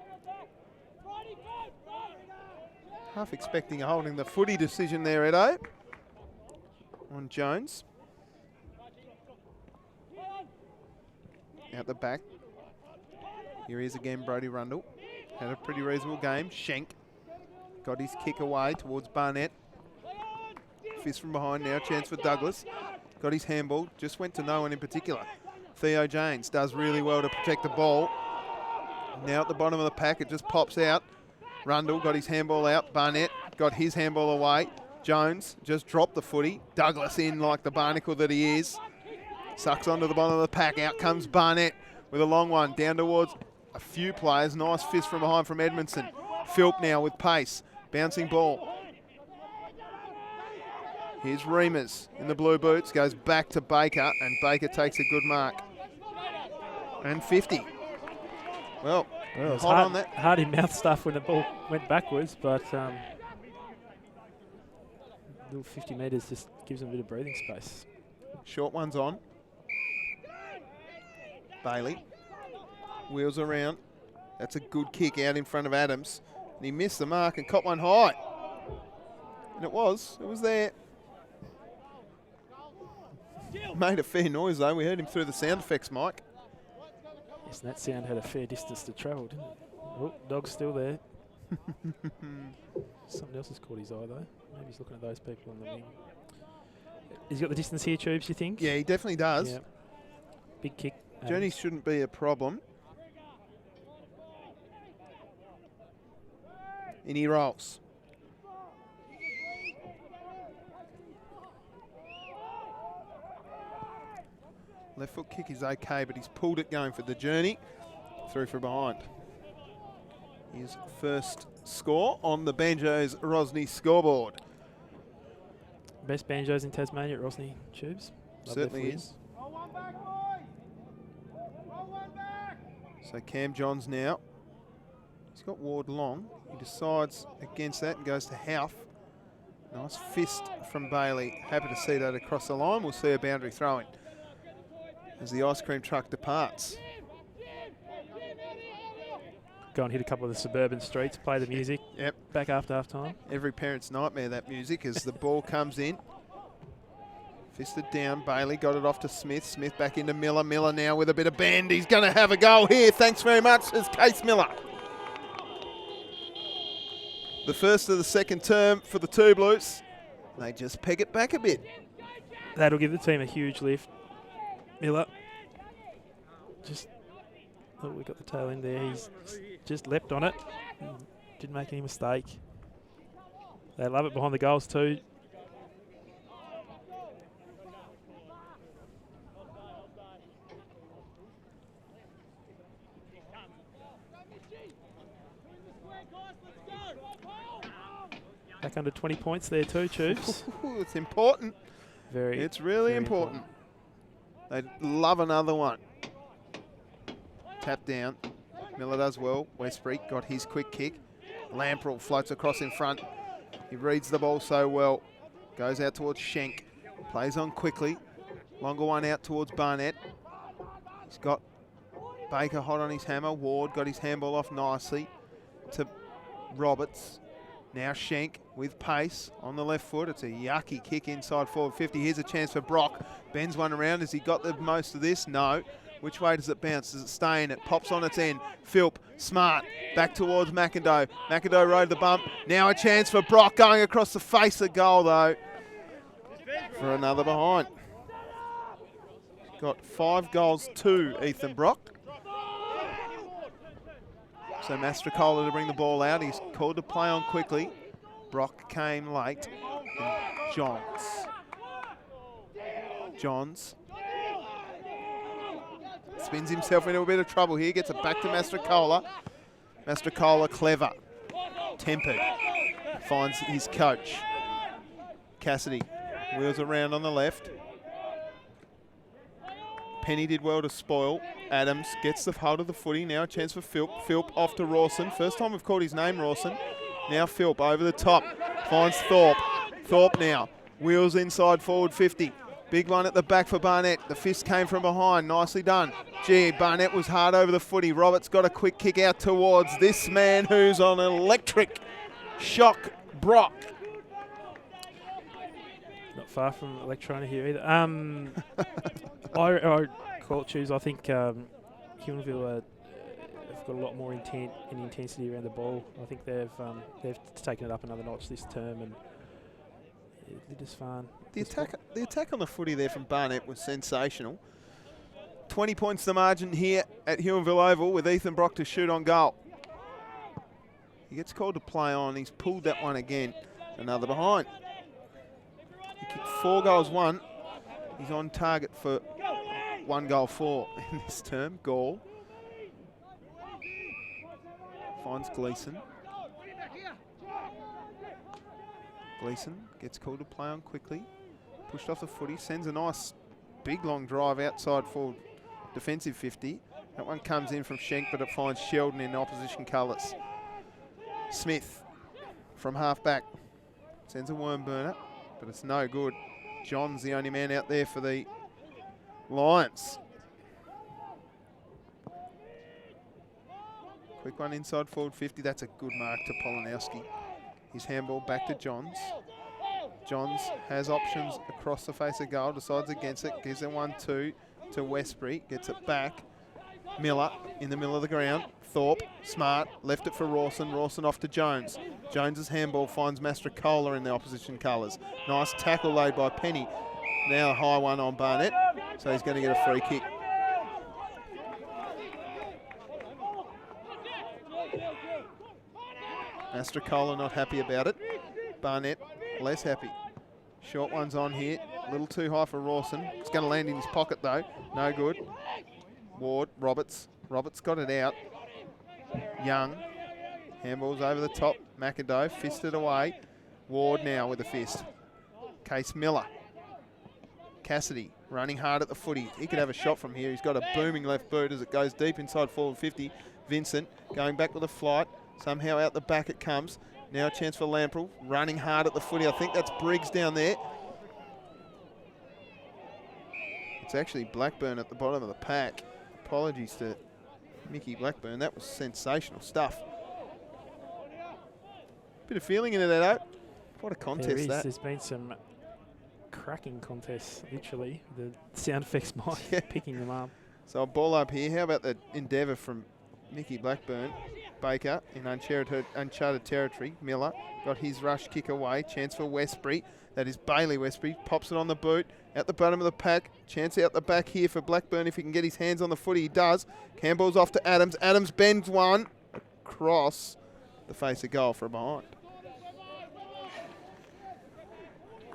Half expecting a holding the footy decision there, Edo. On Jones. Out the back. Here he is again, Brodie Rundle. Had a pretty reasonable game. Schenk got his kick away towards Barnett. Fist from behind now, chance for Douglas. Got his handball, just went to no one in particular. Theo Janes does really well to protect the ball. Now at the bottom of the pack, it just pops out. Rundle got his handball out. Barnett got his handball away. Jones just dropped the footy. Douglas in like the barnacle that he is. Sucks onto the bottom of the pack. Out comes Barnett with a long one down towards a few players. Nice fist from behind from Edmondson. Philp now with pace. Bouncing ball. Here's Reimers in the blue boots. Goes back to Baker, and Baker takes a good mark. And 50. Well it was hot on that. Hard in mouth stuff when the ball went backwards, but little 50 metres just gives them a bit of breathing space. Short one's on. Bailey wheels around. That's a good kick out in front of Adams. And he missed the mark and caught one high. And it was there. Made a fair noise though. We heard him through the sound effects, Mike. Yes, and that sound had a fair distance to travel, didn't it? Oh, dog's still there. Something else has caught his eye though. Maybe he's looking at those people on the wing. He's got the distance here, Tubes, you think? Yeah, he definitely does. Yeah. Big kick. Journey shouldn't be a problem. In he rolls. Left foot kick is okay, but he's pulled it going for the journey. Through from behind. His first score on the Banjos Rosny scoreboard. Best banjos in Tasmania at Rosny Tubes. Love Certainly is. So Cam Johns now. He's got Ward long. He decides against that and goes to Houth. Nice fist from Bailey. Happy to see that across the line. We'll see a boundary throw-in as the ice cream truck departs. Go and hit a couple of the suburban streets, play the music. Yep. Back after half time. Every parent's nightmare, that music, as the ball comes in. Fisted down. Bailey got it off to Smith. Smith back into Miller. Miller now with a bit of bend. He's going to have a goal here. Thanks very much, as Case Miller. The first of the second term for the Two Blues. They just peg it back a bit. That'll give the team a huge lift. Miller. Oh, we got the tail end there. He's just leapt on it. Didn't make any mistake. They love it behind the goals too. Back under 20 points there too, Tubes. It's important. It's really important. They love another one. Tap down. Miller does well. Westbury got his quick kick. Lamprell floats across in front. He reads the ball so well. Goes out towards Schenk. Plays on quickly. Longer one out towards Barnett. He's got Baker hot on his hammer. Ward got his handball off nicely to Roberts. Now Schenk with pace on the left foot. It's a yucky kick inside forward 50. Here's a chance for Brock. Bends one around. Has he got the most of this? No. Which way does it bounce? Does it stay in? It pops on its end. Philp, smart, back towards McIndoe. McIndoe rode the bump. Now a chance for Brock going across the face of goal though. For another behind. Got 5 goals to Ethan Brock. So Mastrocola to bring the ball out. He's called to play on quickly. Brock came late. And Johns spins himself into a bit of trouble here. Gets it back to Mastrocola. Mastrocola clever. Tempered. Finds his coach. Cassidy wheels around on the left. Penny did well to spoil. Adams gets the hold of the footy. Now a chance for Philp. Philp off to Rawson. First time we've called his name, Rawson. Now Philp over the top. Finds Thorpe. Thorpe now wheels inside forward 50. Big one at the back for Barnett. The fist came from behind. Nicely done. Gee, Barnett was hard over the footy. Roberts got a quick kick out towards this man who's on electric shock, Brock. Not far from Electrona here either. I call it choose. I think Huonville have got a lot more intent and intensity around the ball. I think they've taken it up another notch this term, and Lindisfarne. The attack on the footy there from Barnett was sensational. 20 points the margin here at Huonville Oval with Ethan Brock to shoot on goal. He gets called to play on. He's pulled that one again. Another behind. He kicked 4 goals, 1. He's on target for 1 goal 4 in this term. Gall finds Gleeson. Gleeson gets called to play on quickly. Pushed off the footy, sends a nice big long drive outside forward defensive 50. That one comes in from Schenk, but it finds Sheldon in opposition colours. Smith from half back sends a worm burner, but it's no good. John's the only man out there for the Lions. Quick one inside forward 50. That's a good mark to Polanowski. His handball back to Johns. Johns has options across the face of goal, decides against it, gives it 1-2 to Westbury, gets it back. Miller in the middle of the ground. Thorpe, smart, left it for Rawson. Rawson off to Jones. Jones's handball finds Mastrocola in the opposition colours. Nice tackle laid by Penny. Now a high one on Barnett, so he's going to get a free kick. Mastrocola not happy about it. Barnett less happy. Short one's on here. little too high for Rawson. It's going to land in his pocket though. No good. Ward, Roberts. Roberts got it out. Young. Handball's over the top. McIndoe fisted away. Ward now with a fist. Case Miller. Cassidy running hard at the footy. He could have a shot from here. He's got a booming left boot as it goes deep inside forward 50. Vincent going back with a flight. Somehow out the back it comes. Now a chance for Lamprell. Running hard at the footy. I think that's Briggs down there. It's actually Blackburn at the bottom of the pack. Apologies to Mickey Blackburn. That was sensational stuff. Bit of feeling in it, Edo. What a contest that. There's been some cracking contests, literally. The sound effects mic picking them up. So a ball up here. How about the endeavour from Mickey Blackburn? Baker in uncharted territory. Miller got his rush kick away. Chance for Westbury. That is Bailey Westbury. Pops it on the boot. At the bottom of the pack. Chance out the back here for Blackburn if he can get his hands on the footy. He does. Campbell's off to Adams. Adams bends one. Across the face of goal from behind.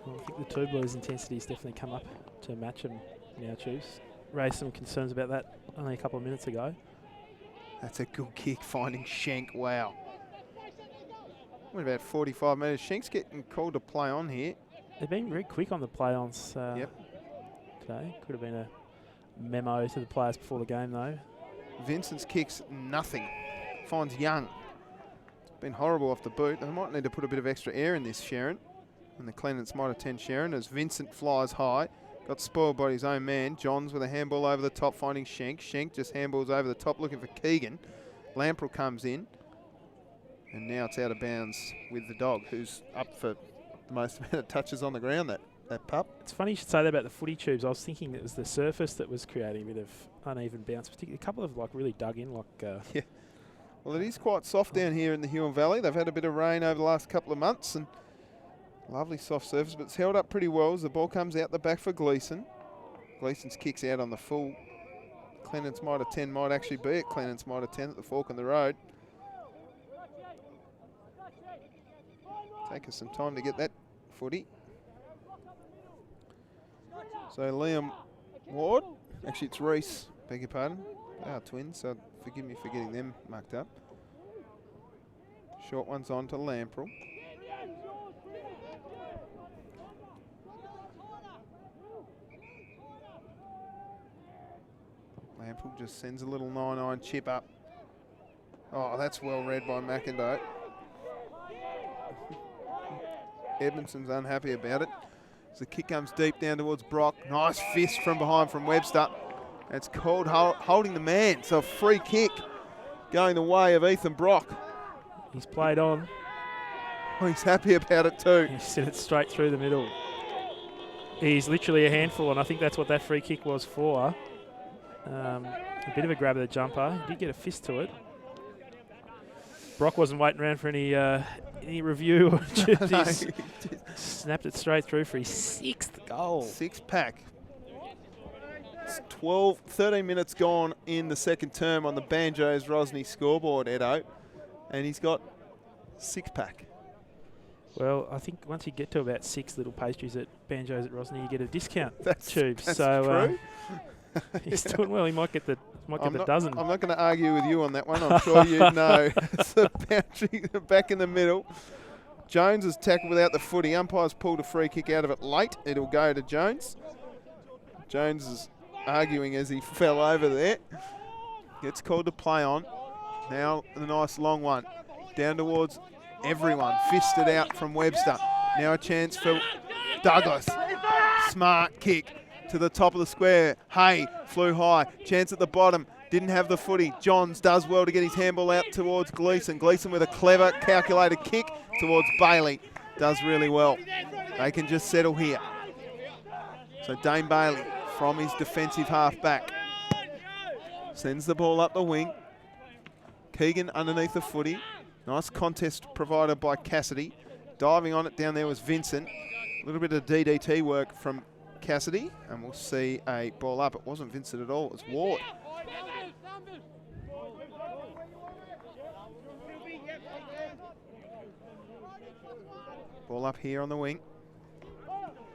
Well, I think the Two Blues' intensity's definitely come up to match them now, Chiefs. Raised some concerns about that only a couple of minutes ago. That's a good kick, finding Schenk. Wow. What about 45 metres? Schenk's getting called to play on here. They've been very quick on the play-ons Yep. today. Could have been a memo to the players before the game, though. Vincent's kicks, nothing. Finds Young. It's been horrible off the boot. They might need to put a bit of extra air in this, Sharon. And the Cleanants might attend Sharon as Vincent flies high. Got spoiled by his own man. Johns with a handball over the top, finding Schenk. Schenk just handballs over the top, looking for Keegan. Lamprell comes in. And now it's out of bounds with the dog, who's up for the most amount of touches on the ground, that pup. It's funny you should say that about the footy tubes. I was thinking it was the surface that was creating a bit of uneven bounce. Particularly a couple of really dug in. Yeah. Well, it is quite soft down here in the Huon Valley. They've had a bit of rain over the last couple of months, and lovely soft surface, but it's held up pretty well as the ball comes out the back for Gleeson. Gleeson's kicks out on the full. Clenants might have 10, might actually be at Clenants might have 10 at the fork in the road. Take us some time to get that footy. So Liam Ward, actually it's Reese, beg your pardon. They are twins, so forgive me for getting them mucked up. Short one's on to Lamprell. Lamprell just sends a little 9-9 chip up. Oh, that's well read by McIndoe. Edmondson's unhappy about it. As the kick comes deep down towards Brock. Nice fist from behind from Webster. It's called holding the man. So a free kick going the way of Ethan Brock. He's played on. Oh, he's happy about it too. He sent it straight through the middle. He's literally a handful, and I think that's what that free kick was for. A bit of a grab of the jumper. He did get a fist to it. Brock wasn't waiting around for any review. He snapped it straight through for his 6th goal. 6-pack. It's 13 minutes gone in the second term on the Banjos Rosny scoreboard, Edo. And he's got 6-pack. Well, I think once you get to about 6 little pastries at Banjos at Rosny, you get a discount. That's tube. That's so true. He's doing well. He might get the dozen. I'm not going to argue with you on that one. I'm sure you know. It's a boundary back in the middle. Jones is tackled without the footy. Umpire's pulled a free kick out of it late. It'll go to Jones. Jones is arguing as he fell over there. Gets called to play on. Now the nice long one. Down towards everyone. Fisted out from Webster. Now a chance for Douglas. Smart kick to the top of the square. Hay flew high. Chance at the bottom. Didn't have the footy. Johns does well to get his handball out towards Gleeson. Gleeson with a clever, calculated kick towards Bailey. Does really well. They can just settle here. So Dane Bailey from his defensive half back sends the ball up the wing. Keegan underneath the footy. Nice contest provided by Cassidy. Diving on it down there was Vincent. A little bit of DDT work from Cassidy, and we'll see a ball up. It wasn't Vincent at all, it was Ward. Ball up here on the wing.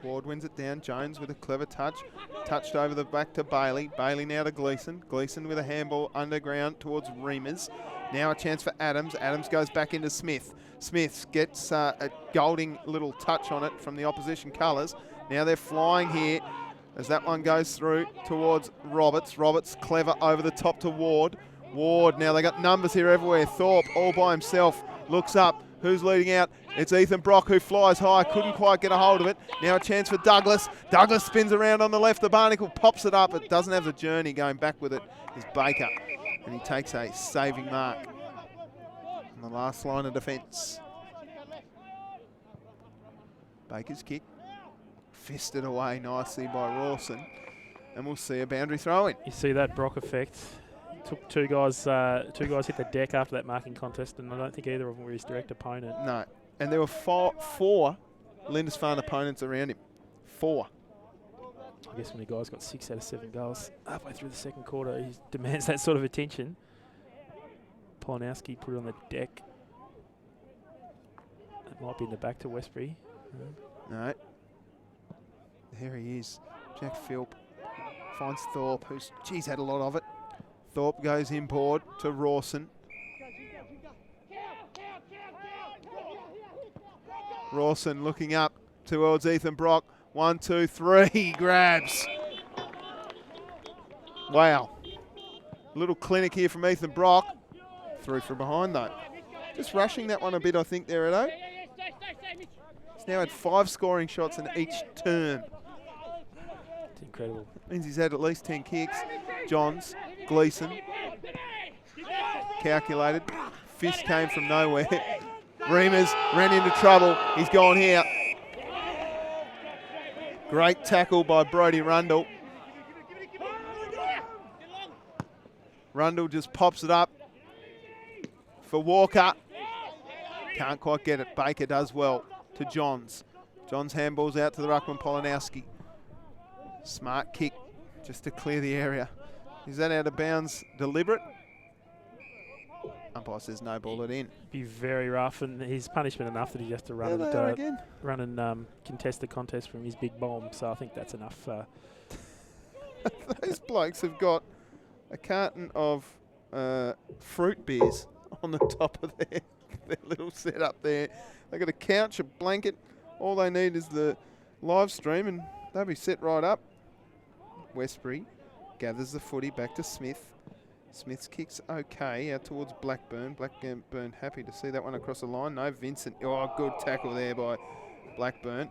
Ward wins it down. Jones with a clever touch. Touched over the back to Bailey. Bailey now to Gleeson. Gleeson with a handball underground towards Reamers. Now a chance for Adams. Adams goes back into Smith. Smith gets a Golding little touch on it from the opposition colours. Now they're flying here as that one goes through towards Roberts. Roberts clever over the top to Ward. Ward, now they got numbers here everywhere. Thorpe all by himself, looks up. Who's leading out? It's Ethan Brock who flies high, couldn't quite get a hold of it. Now a chance for Douglas. Douglas spins around on the left. The Barnacle pops it up. It doesn't have the journey. Going back with it is Baker. And he takes a saving mark on the last line of defence. Baker's kick. Fisted away nicely by Rawson. And we'll see a boundary throw in. You see that Brock effect? Took two guys hit the deck after that marking contest, and I don't think either of them were his direct opponent. No. And there were four Lindisfarne opponents around him. 4. I guess when the guy's got 6 out of 7 goals halfway through the second quarter, he demands that sort of attention. Polanowski put it on the deck. It might be in the back to Westbury. No. There he is. Jack Philp finds Thorpe, who's, had a lot of it. Thorpe goes inboard to Rawson. Rawson looking up towards Ethan Brock. 1, 2, 3, grabs. Wow. Little clinic here from Ethan Brock. Through from behind though. Just rushing that one a bit, I think, there, Edo. He's now had 5 scoring shots in each turn. It's incredible. Means he's had at least 10 kicks. Johns, Gleeson, calculated. Fist came from nowhere. Reamers ran into trouble. He's gone here. Great tackle by Brodie Rundle. Rundle just pops it up for Walker. Can't quite get it. Baker does well to Johns. Johns handballs out to the ruckman Polanowski. Smart kick just to clear the area. Is that out of bounds deliberate? Umpire says no, ball it in. Be very rough, and his punishment enough that he has to run and contest the contest from his big bomb. So I think that's enough. Those blokes have got a carton of fruit beers on the top of their little setup there. They've got a couch, a blanket. All they need is the live stream, and they'll be set right up. Westbury gathers the footy back to Smith. Smith's kick's okay out towards Blackburn. Blackburn happy to see that one across the line. No, Vincent. Oh, good tackle there by Blackburn.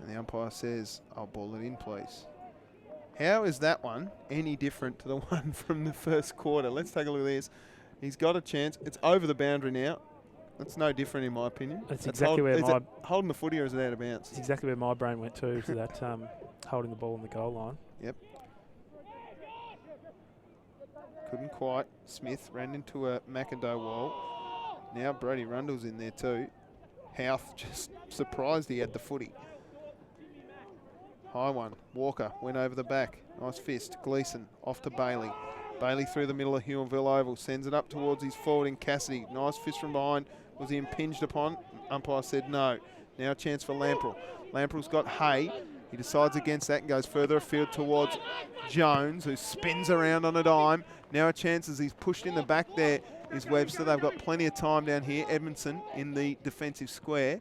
And the umpire says, I'll ball it in, please. How is that one any different to the one from the first quarter? Let's take a look at this. He's got a chance. It's over the boundary now. That's no different in my opinion. That's exactly where my... holding the footy or is it out of bounds? It's exactly where my brain went to that holding the ball on the goal line. Yep. Couldn't quite. Smith ran into a McIndoe wall. Now Brodie Rundle's in there too. Houth just surprised he had the footy. High one. Walker went over the back. Nice fist. Gleeson off to Bailey. Bailey through the middle of Huonville Oval. Sends it up towards his forwarding Cassidy. Nice fist from behind. Was he impinged upon? Umpire said no. Now a chance for Lamprell. Lamprell's got Hay. He decides against that and goes further afield towards Jones, who spins around on a dime. Now a chance as he's pushed in the back there is Webster. They've got plenty of time down here. Edmondson in the defensive square.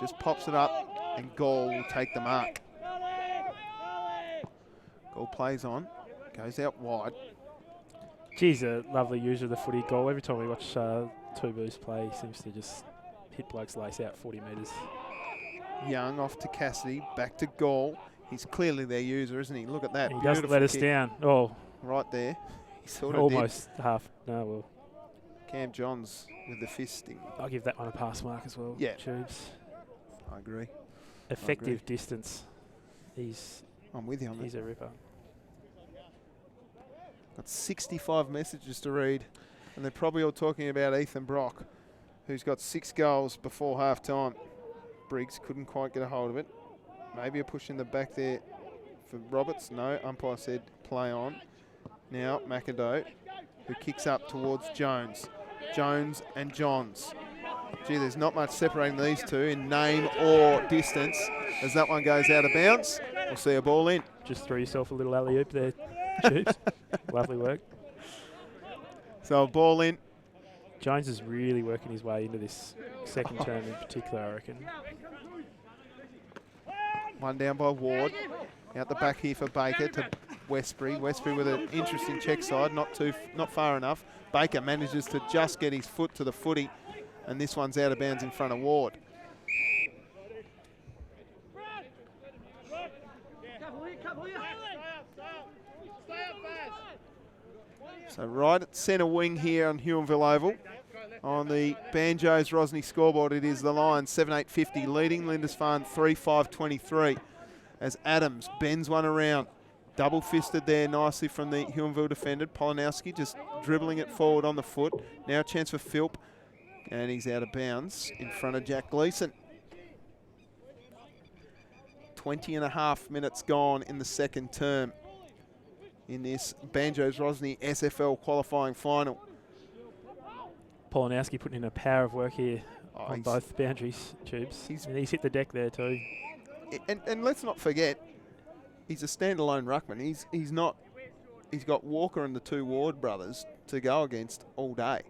Just pops it up and Gall will take the mark. Gall plays on. Goes out wide. Geez, a lovely user of the footy. Goal. Every time we watch Two Blues play, he seems to just hit blokes lace out 40 metres. Young off to Cassidy, back to Gall. He's clearly their user, isn't he? Look at that. He doesn't let us down. Oh, right there. He sort of almost did. Half. No, well. Cam Johns with the fisting. I'll give that one a pass mark as well. Yeah. Tubes. I agree. Effective distance. I'm with you on that. He's a ripper. Got 65 messages to read, and they're probably all talking about Ethan Brock, who's got 6 goals before half time. Briggs couldn't quite get a hold of it. Maybe a push in the back there for Roberts. No, umpire said play on. Now McIndoe, who kicks up towards Jones. Jones and Johns. Gee, there's not much separating these two in name or distance. As that one goes out of bounds, we'll see a ball in. Just threw yourself a little alley-oop there, Tubes. Lovely work. So a ball in. Jones is really working his way into this second term in particular, I reckon. One down by Ward. Out the back here for Baker to Westbury. Westbury with an interesting check side, not far enough. Baker manages to just get his foot to the footy, and this one's out of bounds in front of Ward. So right at centre wing here on Huonville Oval. On the Banjos Rosny scoreboard, it is the Lions 7-8-50 leading Lindisfarne 3-5-23 as Adams bends one around. Double fisted there nicely from the Huonville defender. Polanowski just dribbling it forward on the foot. Now a chance for Philp, and he's out of bounds in front of Jack Gleeson. 20.5 minutes gone in the second term in this Banjos Rosny SFL qualifying final. Polanowski putting in a power of work here on He's both boundaries, Tubes. And he's hit the deck there too. And let's not forget, he's a standalone ruckman. He's got Walker and the two Ward brothers to go against all day.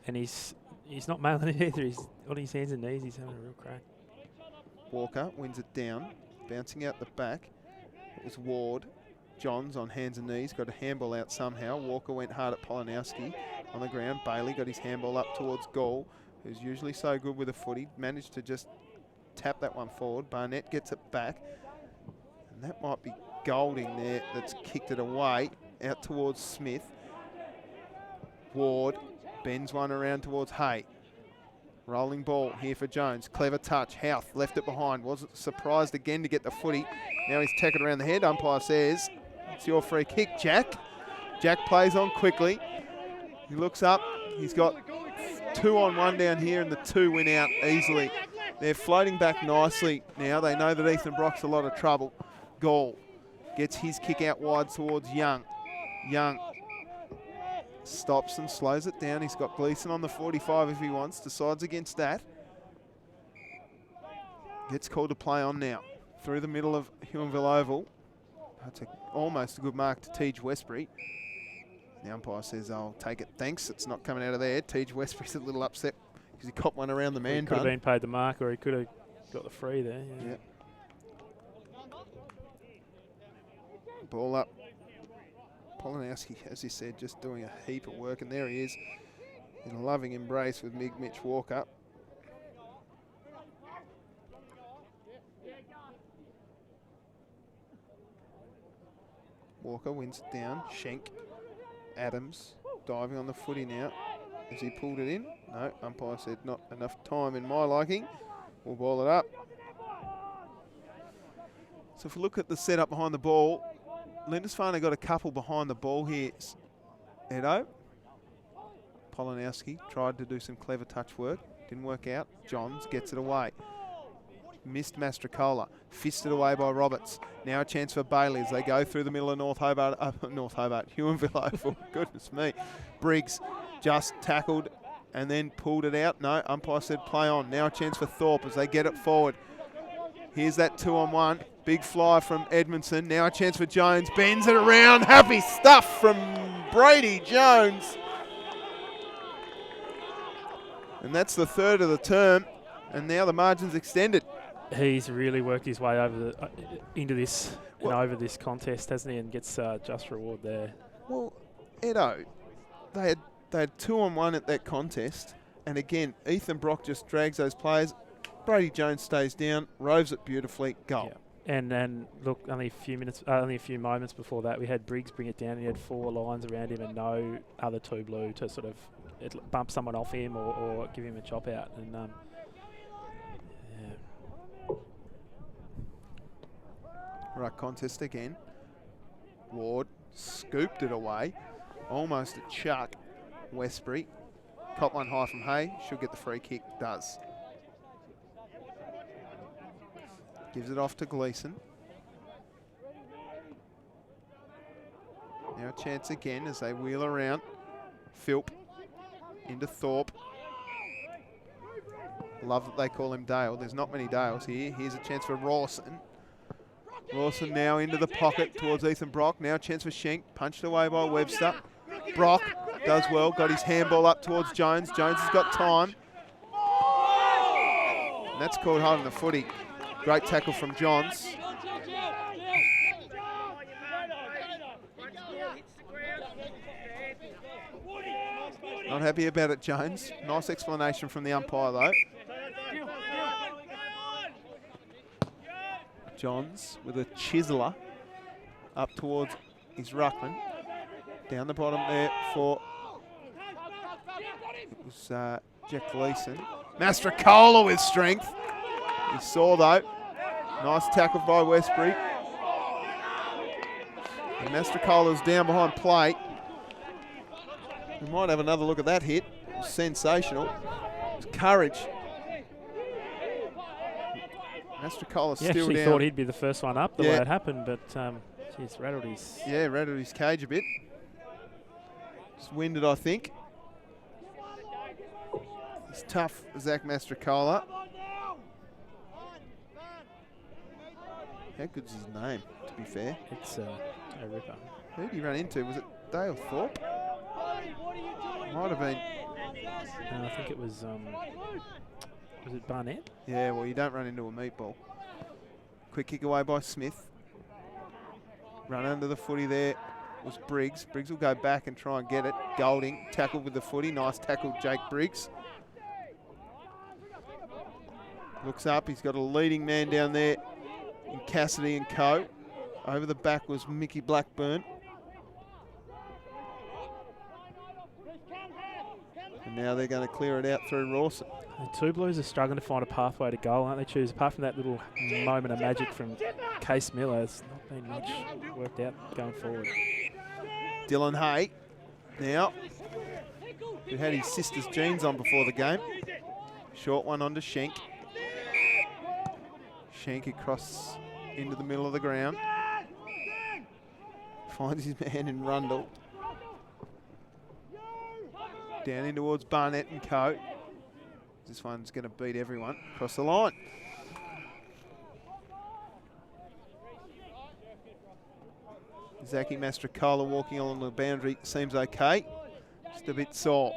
And he's not mailing it either. He's on his hands and knees. He's having a real crack. Walker wins it down, bouncing out the back. It was Ward. Johns on hands and knees, got a handball out somehow. Walker went hard at Polanowski on the ground. Bailey got his handball up towards goal, who's usually so good with a footy. Managed to just tap that one forward. Barnett gets it back. And that might be Golding there that's kicked it away out towards Smith. Ward bends one around towards Hay. Rolling ball here for Jones. Clever touch. Houth left it behind. Wasn't surprised again to get the footy. Now he's tackled around the head. Umpire says, it's your free kick, Jack. Jack plays on quickly. He looks up. He's got 2-on-1 down here, and the two win out easily. They're floating back nicely now. They know that Ethan Brock's a lot of trouble. Gall gets his kick out wide towards Young. Young stops and slows it down. He's got Gleeson on the 45 if he wants. Decides against that. Gets called to play on now. Through the middle of Huonville Oval. That's almost a good mark to Tej Westbury. The umpire says, I'll take it, thanks. It's not coming out of there. Tej Westbury's a little upset because he caught one around the man. He could have been paid the mark, or he could have got the free there. Yeah. Ball up. Polanowski, as he said, just doing a heap of work, and there he is in a loving embrace with Mitch Walker. Walker wins it down. Schenk. Adams diving on the footy now. Has he pulled it in? No, umpire said not enough time in my liking. We'll ball it up. So if we look at the setup behind the ball, Lindisfarne got a couple behind the ball here. Edo. Polanowski tried to do some clever touch work. Didn't work out. Johns gets it away. Missed Mastrocola. Fisted away by Roberts. Now a chance for Bailey as they go through the middle of Huonville Oval. Goodness me. Briggs just tackled and then pulled it out. No, umpire said play on. Now a chance for Thorpe as they get it forward. Here's that 2-on-1. Big fly from Edmondson. Now a chance for Jones. Bends it around. Happy stuff from Brady Jones. And that's the third of the term. And now the margin's extended. He's really worked his way over into this and over this contest, hasn't he? And gets just reward there. Well, Edo, they had 2-on-1 at that contest. And again, Ethan Brock just drags those players. Brady Jones stays down, roves it beautifully, goal. Yeah. And then look, only a few moments before that, we had Briggs bring it down. He had 4 lines around him and no other two blue to sort of bump someone off him or give him a chop out. And Right, contest again. Ward scooped it away, almost a chuck. Westbury caught one high from Hay. Should get the free kick. Does. Gives it off to Gleeson. Now a chance again as they wheel around. Philp into Thorpe. Love that they call him Dale. There's not many Dales here. Here's a chance for Rawson. Rawson now into the pocket towards Ethan Brock. Now a chance for Schenk. Punched away by Webster. Brock does well. Got his handball up towards Jones. Jones has got time. And that's called holding the footy. Great tackle from Johns. Not happy about it, Jones. Nice explanation from the umpire, though. Johns with a chiseler up towards his ruckman. Down the bottom there for it was Jack Gleeson. Mastrocola with strength. He saw though. Nice tackle by Westbury. And Mastrocola's down behind plate. We might have another look at that hit. It was sensational. It was courage. Mastrocola's still down. Actually thought he'd be the first one up the way it happened, but geez, rattled his... Yeah, rattled his cage a bit. Just winded, I think. He's tough, Zach Mastrocola. How good's his name, to be fair? It's a ripper. Who did he run into? Was it Dale Thorpe? Might have been. No, I think it was it Barnett? Yeah, well, you don't run into a meatball. Quick kick away by Smith. Run under the footy there was Briggs. Briggs will go back and try and get it. Golding tackled with the footy. Nice tackle, Jake Briggs. Looks up. He's got a leading man down there in Cassidy and co. Over the back was Mickey Blackburn. And now they're going to clear it out through Rawson. The two Blues are struggling to find a pathway to goal, aren't they, Choose? Apart from that little moment of magic from Case Miller, it's not been much worked out going forward. Dylan Hay now, who had his sister's jeans on before the game. Short one onto Schenk. Schenk across into the middle of the ground. Finds his man in Rundle. Down in towards Barnett and co. This one's going to beat everyone across the line. Zaki Mastrocola walking along the boundary seems okay. Just a bit sore.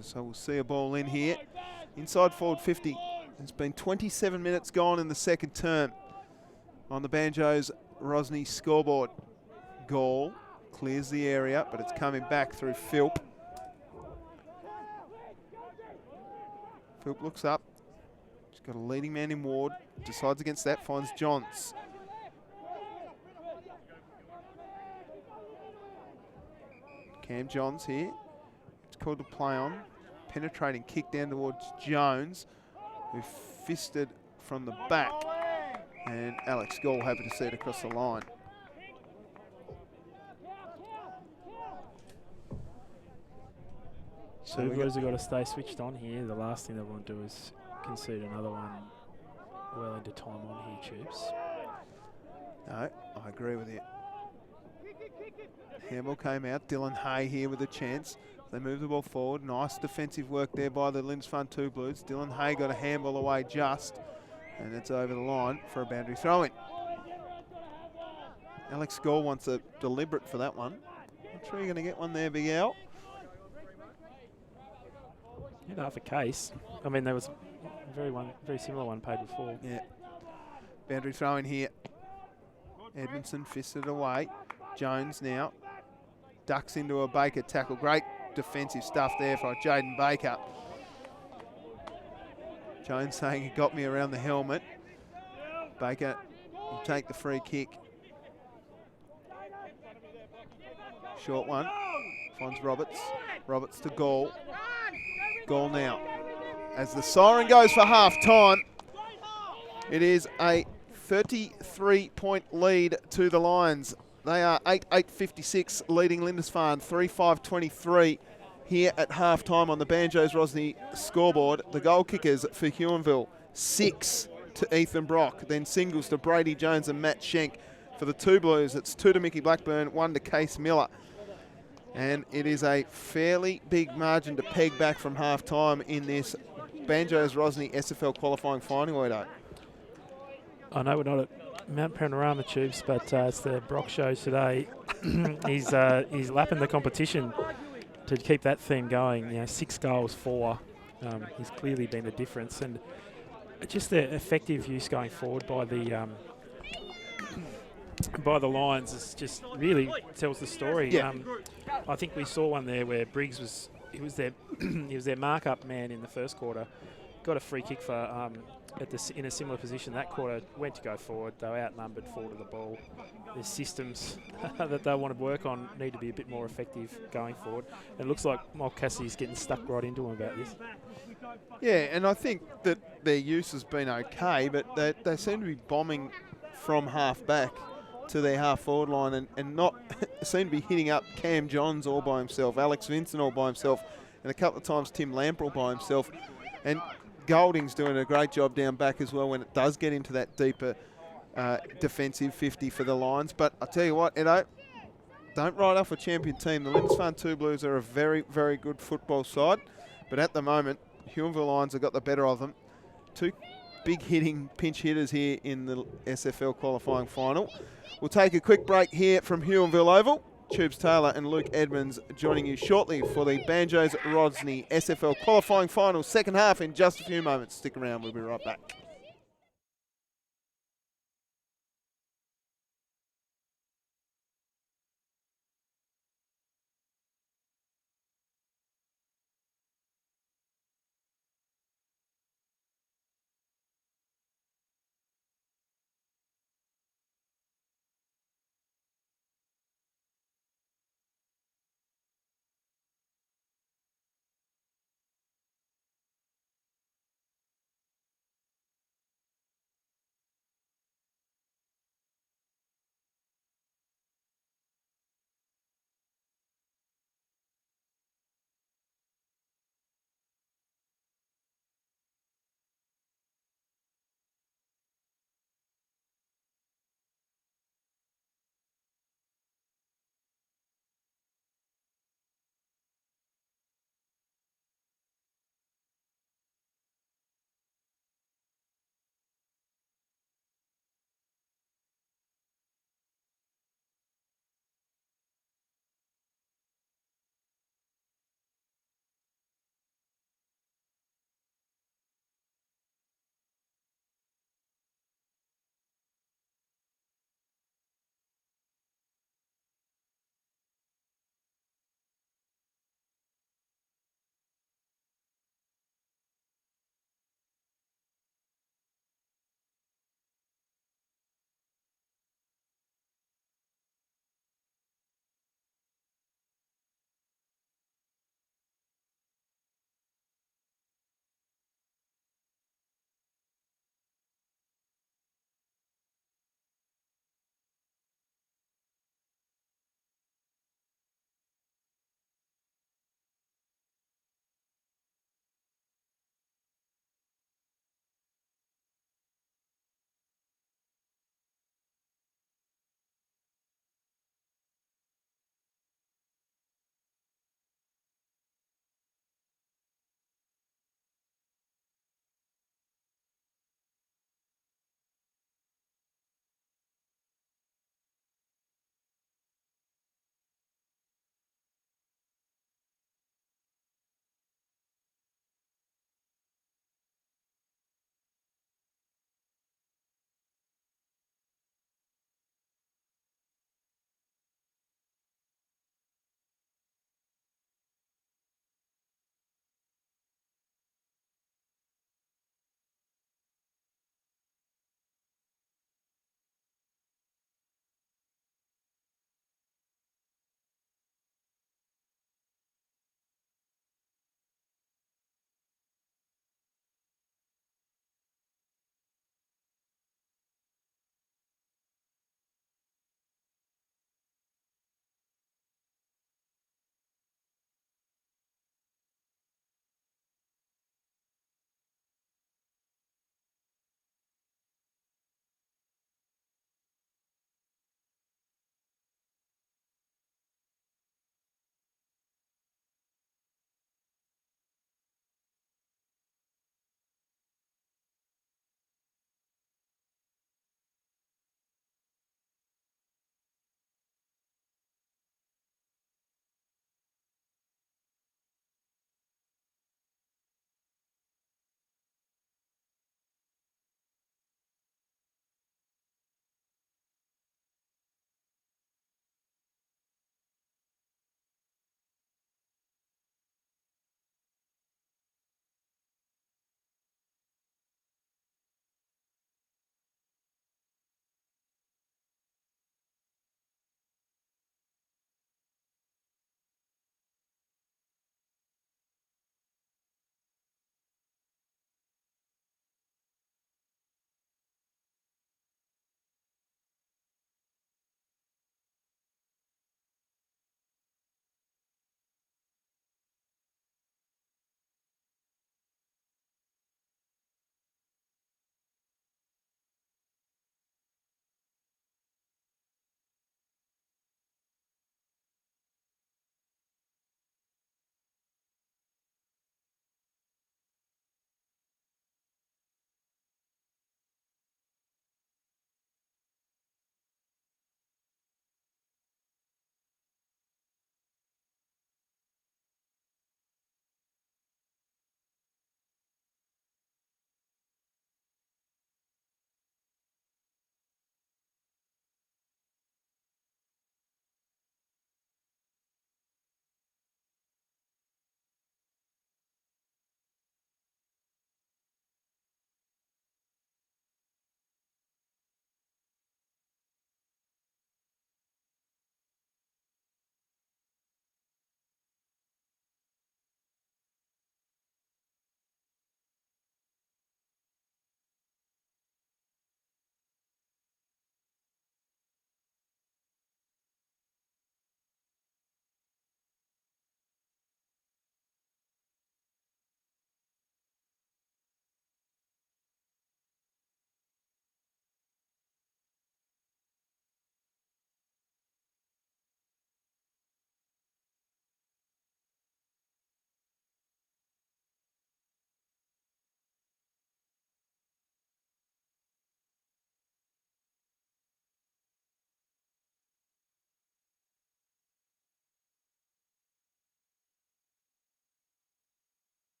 So we'll see a ball in here. Inside forward 50. It's been 27 minutes gone in the second term on the Banjos Rosny scoreboard. Goal clears the area, but it's coming back through Philp. Philp looks up. He's got a leading man in Ward. Decides against that, finds Johns. Cam Johns here. It's called to play on. Penetrating kick down towards Jones, who fisted from the back. And Alex Gall happy to see it across the line. So the Blues have got to stay switched on here. The last thing they want to do is concede another one well into time on here, Tubes. No, I agree with you. Handball came out. Dylan Hay here with a chance. They move the ball forward. Nice defensive work there by the Lindisfarne Two Blues. Dylan Hay got a handball away just, and it's over the line for a boundary throw-in. Alex Gall wants a deliberate for that one. Not sure you're going to get one there, Big Al. Yeah, half a case. I mean, there was a very similar one paid before. Yeah. Boundary throw in here. Edmondson fisted away. Jones now ducks into a Baker tackle. Great defensive stuff there for Jaden Baker. Jones saying he got me around the helmet. Baker will take the free kick. Short one. Finds Roberts. Roberts to Gall. Gall now. As the siren goes for half time, it is a 33-point lead to the Lions. They are 8-8-56 leading Lindisfarne 3-5-23 here at half time on the Banjos Rosny scoreboard. The goal kickers for Huonville, 6 to Ethan Brock, then singles to Brady Jones and Matt Schenk. For the Two Blues, it's 2 to Mickey Blackburn, 1 to Case Miller. And it is a fairly big margin to peg back from half-time in this Banjos-Rosny SFL qualifying final, Edo. I know we're not at Mount Panorama Tubes, but it's the Brock show today. He's lapping the competition to keep that theme going. 6 goals, 4. He's clearly been the difference, and just the effective use going forward by the Lions is just really tells the story. Yeah. I think we saw one there where Briggs was their mark-up man in the first quarter. Got a free kick for in a similar position that quarter. Went to go forward. They were outnumbered, forward to the ball. There's systems that they want to work on need to be a bit more effective going forward. And it looks like Mike Cassidy's getting stuck right into him about this. Yeah, and I think that their use has been okay, but they seem to be bombing from half back to their half forward line and not seem to be hitting up Cam Johns all by himself, Alex Vincent all by himself, and a couple of times Tim Lamprell by himself. And Golding's doing a great job down back as well when it does get into that deeper defensive 50 for the Lions. But I tell you what, Edo, don't write off a champion team. The Lindisfarne Two Blues are a very, very good football side, but at the moment, Huonville Lions have got the better of them. 2 big hitting pinch hitters here in the SFL qualifying final. We'll take a quick break here from Huonville Oval. Tubes Taylor and Luke Edmonds joining you shortly for the Banjos-Rosny SFL qualifying final, second half in just a few moments. Stick around, we'll be right back.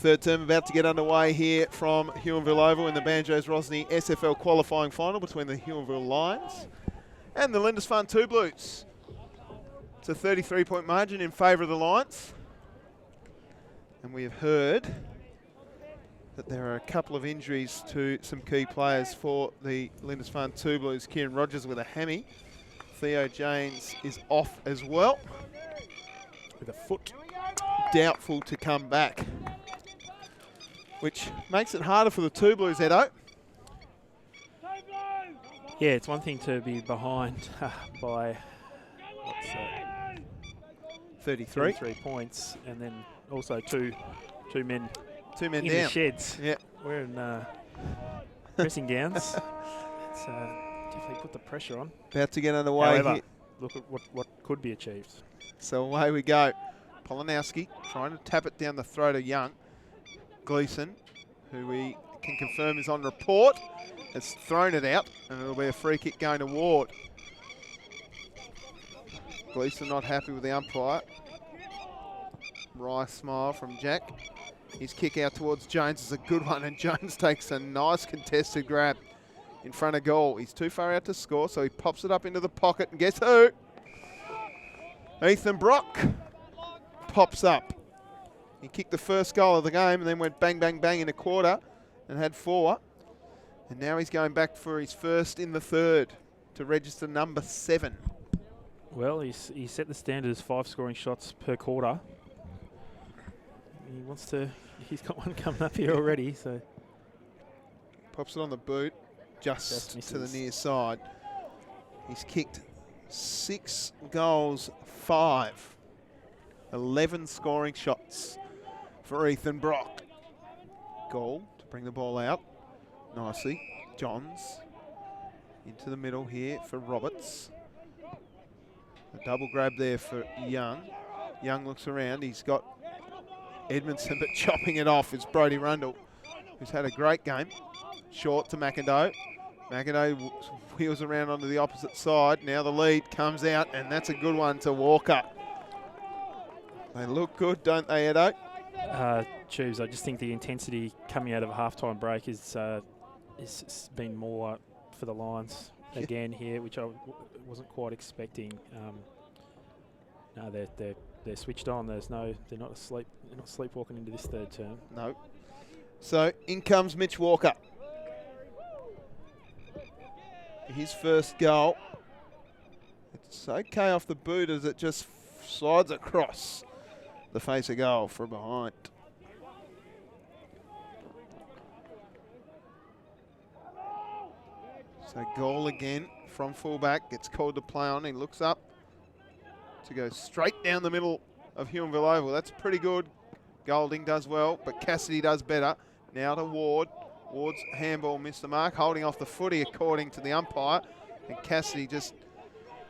Third term about to get underway here from Huonville Oval in the Banjos Rosny SFL qualifying final between the Huonville Lions and the Lindisfarne Two Blues. It's a 33-point margin in favour of the Lions. And we have heard that there are a couple of injuries to some key players for the Lindisfarne Two Blues. Kieran Rogers with a hammy. Theo Janes is off as well with a foot. Doubtful to come back, which makes it harder for the Two Blues, Edo. Yeah, it's one thing to be behind by 33 points, and then also two men in down. The sheds. Yeah, wearing dressing gowns. It's definitely put the pressure on. About to get underway. However, here. Look at what could be achieved. So away we go. Polanowski trying to tap it down the throat of Young. Gleeson, who we can confirm is on report, has thrown it out, and it'll be a free kick going to Ward. Gleeson not happy with the umpire. Wry smile from Jack. His kick out towards Jones is a good one, and Jones takes a nice contested grab in front of goal. He's too far out to score, so he pops it up into the pocket, and guess who? Ethan Brock pops up. He kicked the first goal of the game and then went bang, bang, bang in a quarter and had 4. And now he's going back for his first in the third to register number 7. Well, he set the standard as 5 scoring shots per quarter. He's got one coming up here already, so. Pops it on the boot, just to the near side. He's kicked 6 goals, 5. 11 scoring shots for Ethan Brock. Goal to bring the ball out nicely. Johns into the middle here for Roberts. A double grab there for Young. Young looks around. He's got Edmondson, but chopping it off is Brodie Rundle, who's had a great game. Short to McIndoe. McIndoe wheels around onto the opposite side. Now the lead comes out, and that's a good one to Walker. They look good, don't they, Edo? Tubes, I just think the intensity coming out of a half-time break is been more for the Lions again here, which I wasn't quite expecting. No, they're switched on. They're not asleep. They're not sleepwalking into this third term. No. So in comes Mitch Walker. His first goal. It's okay off the boot as it just slides across the face of goal from behind. So goal again from fullback. Gets called to play on. He looks up to go straight down the middle of Huonville Oval. That's pretty good. Golding does well, but Cassidy does better. Now to Ward. Ward's handball missed the mark, holding off the footy according to the umpire. And Cassidy just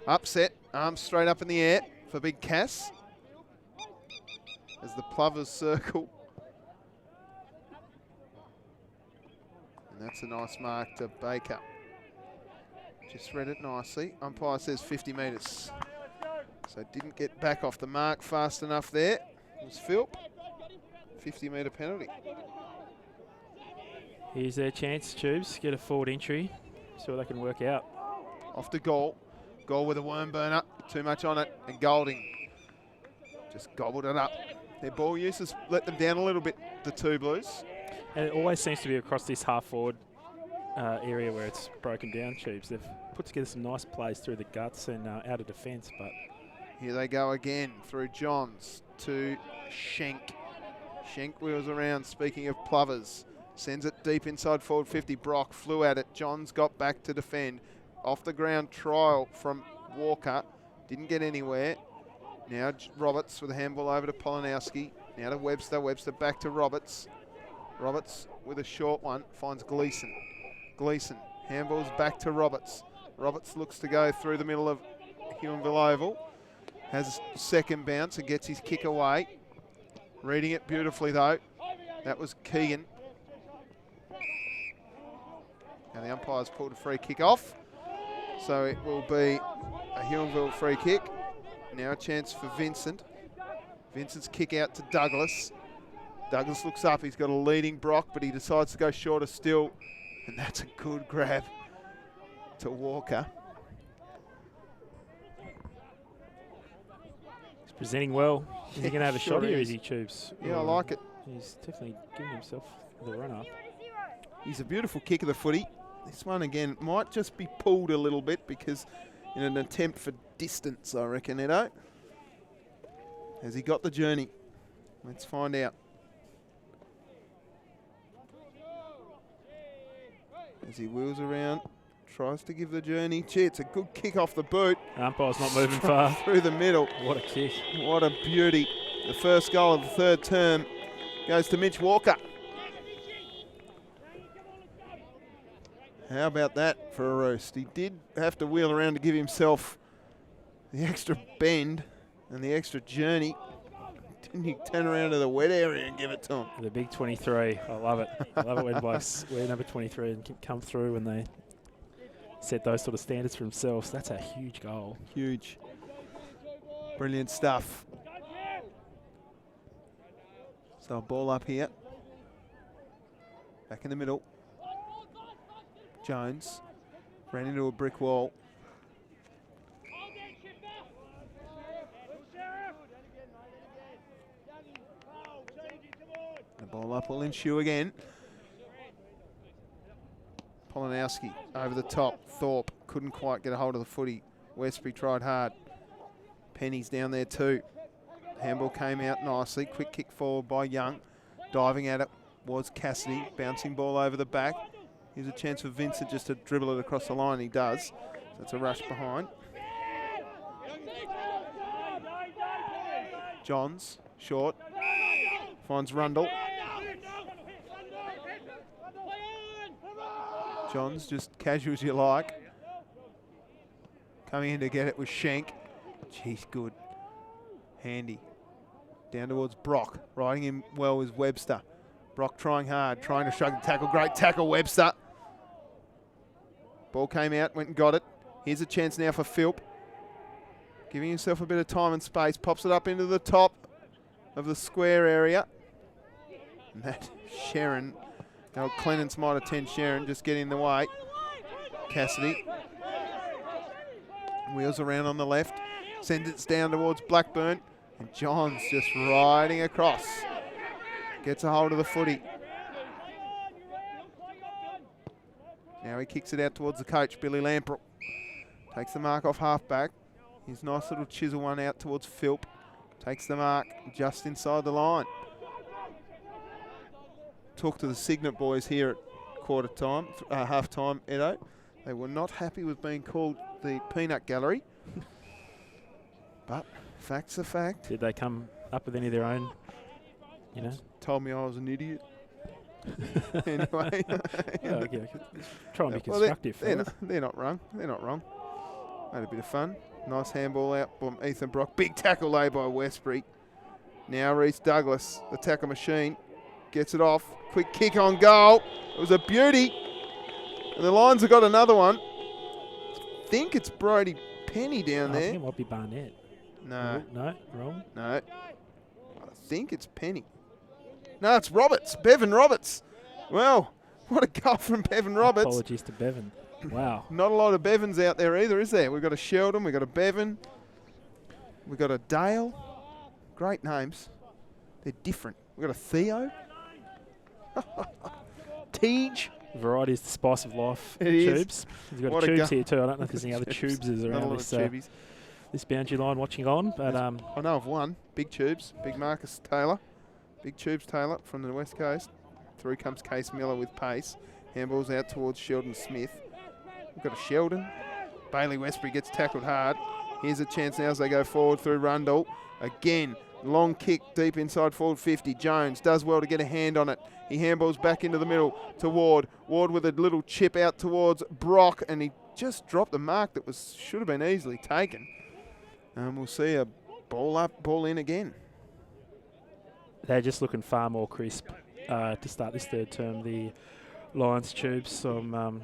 upset, arms straight up in the air for Big Cass as the Plovers circle. And that's a nice mark to Baker. Just read it nicely. Umpire says 50 metres. So didn't get back off the mark fast enough there. It was Philp. 50-metre penalty. Here's their chance, Tubes. Get a forward entry. See what they can work out. Off to goal. Goal with a worm burner. Too much on it. And Golding just gobbled it up. Their ball use has let them down a little bit, the Two Blues. And it always seems to be across this half-forward area where it's broken down, Tubes. They've put together some nice plays through the guts and out of defence, but... Here they go again through Johns to Schenk. Schenk wheels around, speaking of Plovers. Sends it deep inside forward 50. Brock flew at it. Johns got back to defend. Off the ground trial from Walker. Didn't get anywhere. Now Roberts with a handball over to Polanowski. Now to Webster. Webster back to Roberts. Roberts with a short one. Finds Gleeson. Gleeson. Handballs back to Roberts. Roberts looks to go through the middle of Huonville Oval. Has a second bounce and gets his kick away. Reading it beautifully though. That was Keegan. Now the umpire's pulled a free kick off. So it will be a Huonville free kick. Now a chance for Vincent. Vincent's kick out to Douglas. Douglas looks up. He's got a leading Brock, but he decides to go shorter still. And that's a good grab to Walker. He's presenting well. Is he going to have a Sure shot here? is. Is he Tubes? Yeah, I like it. He's definitely giving himself the run up. He's a beautiful kick of the footy. This one, again, might just be pulled a little bit because in an attempt for distance, I reckon, Edo. Has he got the journey? Let's find out. As he wheels around, tries to give the journey. Gee, it's a good kick off the boot. Umpire's not moving far. Through the middle. What a kick. What a beauty. The first goal of the third term goes to Mitch Walker. How about that for a roast? He did have to wheel around to give himself the extra bend and the extra journey. Didn't he turn around to the wet area and give it to him? The big 23. I love it. I love it when blokes wear number 23 and can come through when they set those sort of standards for themselves. That's a huge goal. Huge. Brilliant stuff. So ball up here. Back in the middle. Jones ran into a brick wall. The ball up will ensue again. Polanowski over the top. Thorpe couldn't quite get a hold of the footy. Westbury tried hard. Penny's down there too. Handball came out nicely. Quick kick forward by Young. Diving at it was Cassidy. Bouncing ball over the back. Here's a chance for Vincent just to dribble it across the line. He does. So it's a rush behind. Johns, short. Finds Rundle. Johns, just casual as you like. Coming in to get it was Schenk. Jeez, good. Handy. Down towards Brock. Riding him well is Webster. Brock trying hard, trying to shrug the tackle. Great tackle, Webster. Ball came out, went and got it. Here's a chance now for Philp. Giving himself a bit of time and space. Pops it up into the top of the square area. And that Sharon, Clements might attend Sharon, just get in the way. Cassidy. Wheels around on the left. Sends it down towards Blackburn. And Johns just riding across. Gets a hold of the footy. Now he kicks it out towards the coach, Billy Lamprell. Takes the mark off halfback. His nice little chisel one out towards Philp. Takes the mark just inside the line. Talk to the Signet boys here at half time, Edo. They were not happy with being called the peanut gallery. But fact's a fact. Did they come up with any of their own, Told me I was an idiot. Anyway. Try and be constructive. They're not wrong. They're not wrong. Had a bit of fun. Nice handball out from Ethan Brock. Big tackle laid by Westbury. Now Reece Douglas, the tackle machine, gets it off. Quick kick on goal. It was a beauty. And the Lions have got another one. I think it's Brody Penny down there. I think it might be Barnett. No. No, wrong. No. I think it's Penny. No, it's Roberts. Bevan Roberts. Well, what a goal from Bevan Roberts. Apologies to Bevan. Wow. Not a lot of Bevans out there either, is there? We've got a Sheldon, we've got a Bevan, we've got a Dale. Great names. They're different. We've got a Theo. Teej. Variety is the spice of life. It is. Tubes. You've got tubes here too. I don't know if there's any other tubeses around this boundary line watching on. But I know of one. Big Tubes. Big Marcus Taylor. Big Tubes Taylor from the West Coast. Through comes Case Miller with pace. Handballs out towards Sheldon Smith. We've got a Sheldon. Bailey Westbury gets tackled hard. Here's a chance now as they go forward through Rundle. Again, long kick deep inside forward 50. Jones does well to get a hand on it. He handballs back into the middle to Ward. Ward with a little chip out towards Brock, and he just dropped the mark that should have been easily taken. And we'll see a ball up, ball in again. They're just looking far more crisp to start this third term. The Lions Tubes. So I'm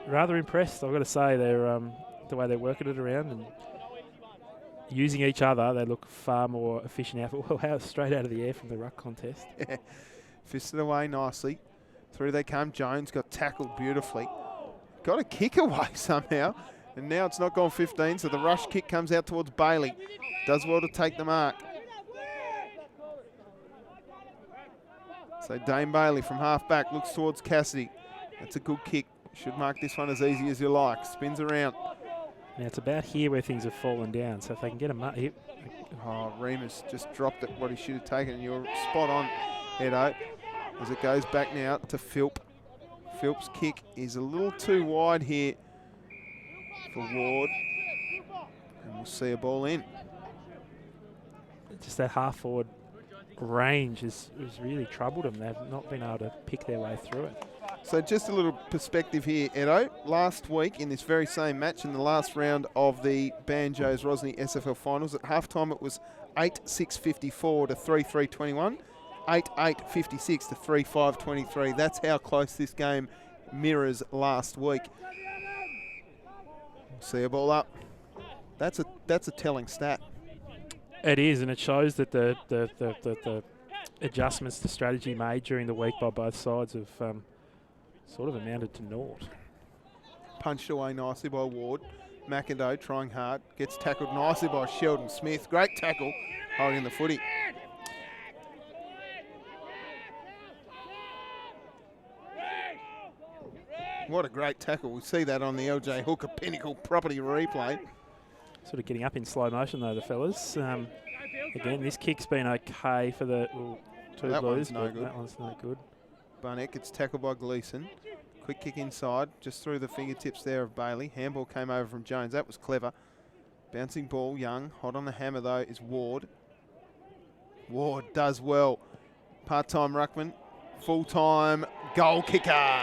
rather impressed, I've got to say. They're the way they're working it around, and using each other, they look far more efficient out. Well, straight out of the air from the ruck contest. Yeah. Fisted away nicely. Through they come. Jones got tackled beautifully. Got a kick away somehow. And now it's not gone 15, so the rush kick comes out towards Bailey. Does well to take the mark. So Dane Bailey from half back looks towards Cassidy. That's a good kick. Should mark this one as easy as you like. Spins around. Now it's about here where things have fallen down. So if they can get a here. Oh, Remus just dropped it what he should have taken. And you're spot on, Edo. As it goes back now to Philp. Philp's kick is a little too wide here for Ward. And we'll see a ball in. Just that half forward range has really troubled them. They've not been able to pick their way through it. So just a little perspective here, Edo. Last week in this very same match in the last round of the Banjos Rosny SFL finals, at halftime it was 8-6-54 to 3-3-21, 8-8-56 to 3-5-23. That's how close this game mirrors last week. See a ball up. That's a telling stat. It is, and it shows that the adjustments to strategy made during the week by both sides have sort of amounted to naught. Punched away nicely by Ward. McIndoe trying hard. Gets tackled nicely by Sheldon Smith. Great tackle, holding the footy. What a great tackle. We see that on the LJ Hooker Pinnacle property replay. Sort of getting up in slow motion though, the fellas. Again, this kick's been okay for the two that Blues, one's no but good. that one's no good. Barnett gets tackled by Gleeson. Quick kick inside, just through the fingertips there of Bailey. Handball came over from Jones. That was clever. Bouncing ball, Young. Hot on the hammer, though, is Ward. Ward does well. Part-time ruckman, full-time goal kicker.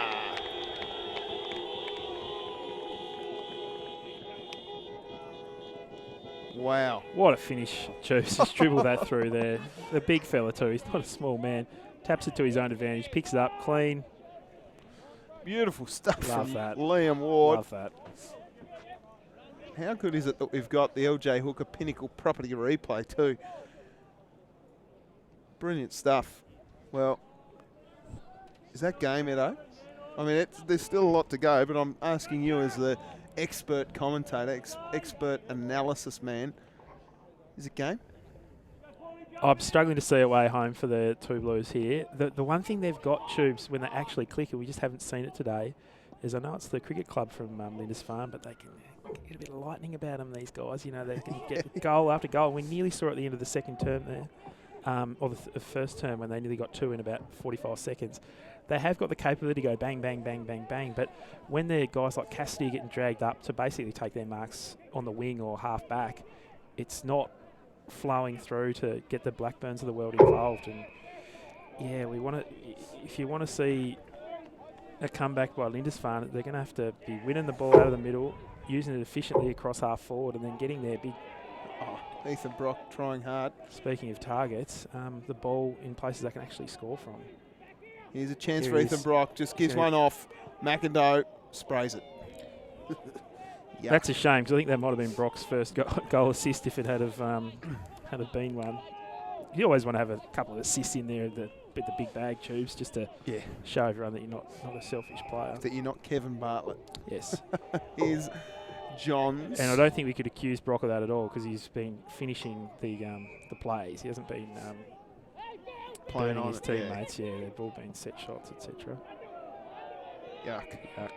Wow. What a finish, Choose. Just dribbled that through there. The big fella too, he's not a small man. Taps it to his own advantage, picks it up, clean. Beautiful stuff Love from that. Liam Ward. Love that. How good is it that we've got the LJ Hooker Pinnacle property replay too? Brilliant stuff. Well, is that game, Edo? I mean, there's still a lot to go, but I'm asking you as the expert commentator, expert analysis man, is it game? I'm struggling to see a way home for the two Blues here. The one thing they've got, Tubes, when they actually click it, we just haven't seen it today, is I know it's the cricket club from Lindisfarne, but they can get a bit of lightning about them, these guys. You know, they can get goal after goal. We nearly saw it at the end of the second term there, or the first term when they nearly got two in about 45 seconds. They have got the capability to go bang, bang, bang, bang, bang, but when they're guys like Cassidy are getting dragged up to basically take their marks on the wing or half back, it's not flowing through to get the Blackburns of the world involved. And yeah, we want to. If you want to see a comeback by Lindisfarne, they're going to have to be winning the ball out of the middle, using it efficiently across half forward, and then getting their big. Oh, Ethan Brock trying hard. Speaking of targets, the ball in places they can actually score from. Here's a chance Here for it Ethan is. Brock. Just gives one off. McIndoe sprays it. Yuck. That's a shame, because I think that might have been Brock's first goal assist if it had have been one. You always want to have a couple of assists in there with the big bag, Tubes, just to show everyone that you're not a selfish player. That you're not Kevin Bartlett. Yes. Here's Johns. And I don't think we could accuse Brock of that at all, because he's been finishing the plays. He hasn't been playing burning on his it, teammates. Yeah, they've all been set shots, etc. Yuck. Yuck.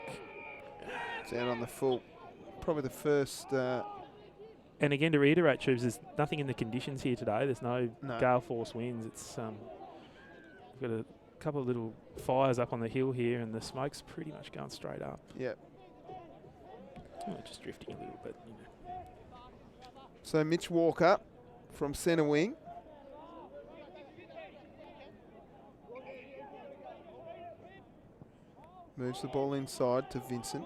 It's out on the full. Probably the first. And again, to reiterate, Tubes, there's nothing in the conditions here today. There's no gale force winds. It's we've got a couple of little fires up on the hill here, and the smoke's pretty much going straight up. Yep. Just drifting a little bit, you know. So Mitch Walker from centre wing. Moves the ball inside to Vincent.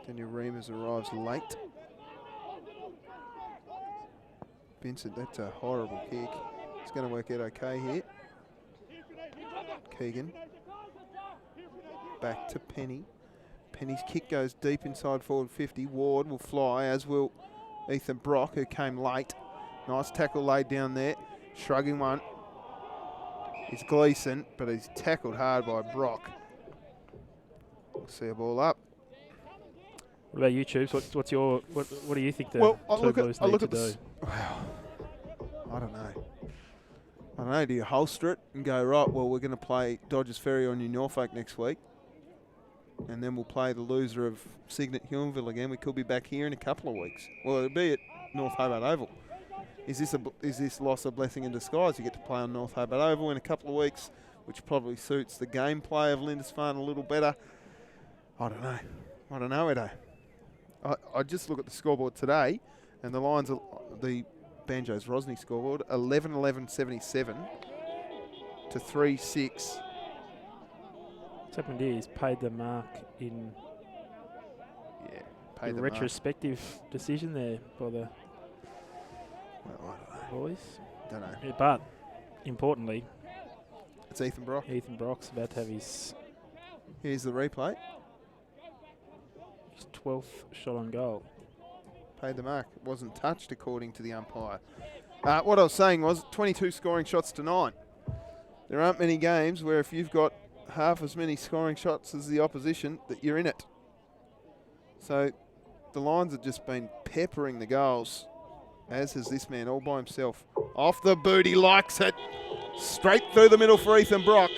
Daniel Reimers arrives late. Vincent, that's a horrible kick. It's going to work out okay here. Keegan. Back to Penny. Penny's kick goes deep inside forward 50. Ward will fly, as will Ethan Brock, who came late. Nice tackle laid down there. Shrugging one. It's Gleeson, but he's tackled hard by Brock. See a ball up. What about you, Tubes? What do you think the two Blues need to do? Wow. I don't know. Do you holster it and go, right, well, we're going to play Dodgers Ferry on New Norfolk next week, and then we'll play the loser of Signet Huonville again. We could be back here in a couple of weeks. Well, it'll be at North Hobart Oval. Is this loss a blessing in disguise? You get to play on North Hobart Oval in a couple of weeks, which probably suits the gameplay of Lindisfarne a little better. I don't know, Edo. I just look at the scoreboard today, and the Lions, the Banjos Rosny scoreboard, 11-11-77 to 3-6. What's happened here? He's paid the mark in the retrospective decision there by the boys. Don't know. Yeah, but importantly, it's Ethan Brock. Ethan Brock's about to have his Here's the replay. 12th shot on goal. Paid the mark. It wasn't touched according to the umpire. What I was saying was 22 scoring shots to 9. There aren't many games where if you've got half as many scoring shots as the opposition that you're in it. So the Lions have just been peppering the goals, as has this man all by himself. Off the boot, he likes it. Straight through the middle for Ethan Brock.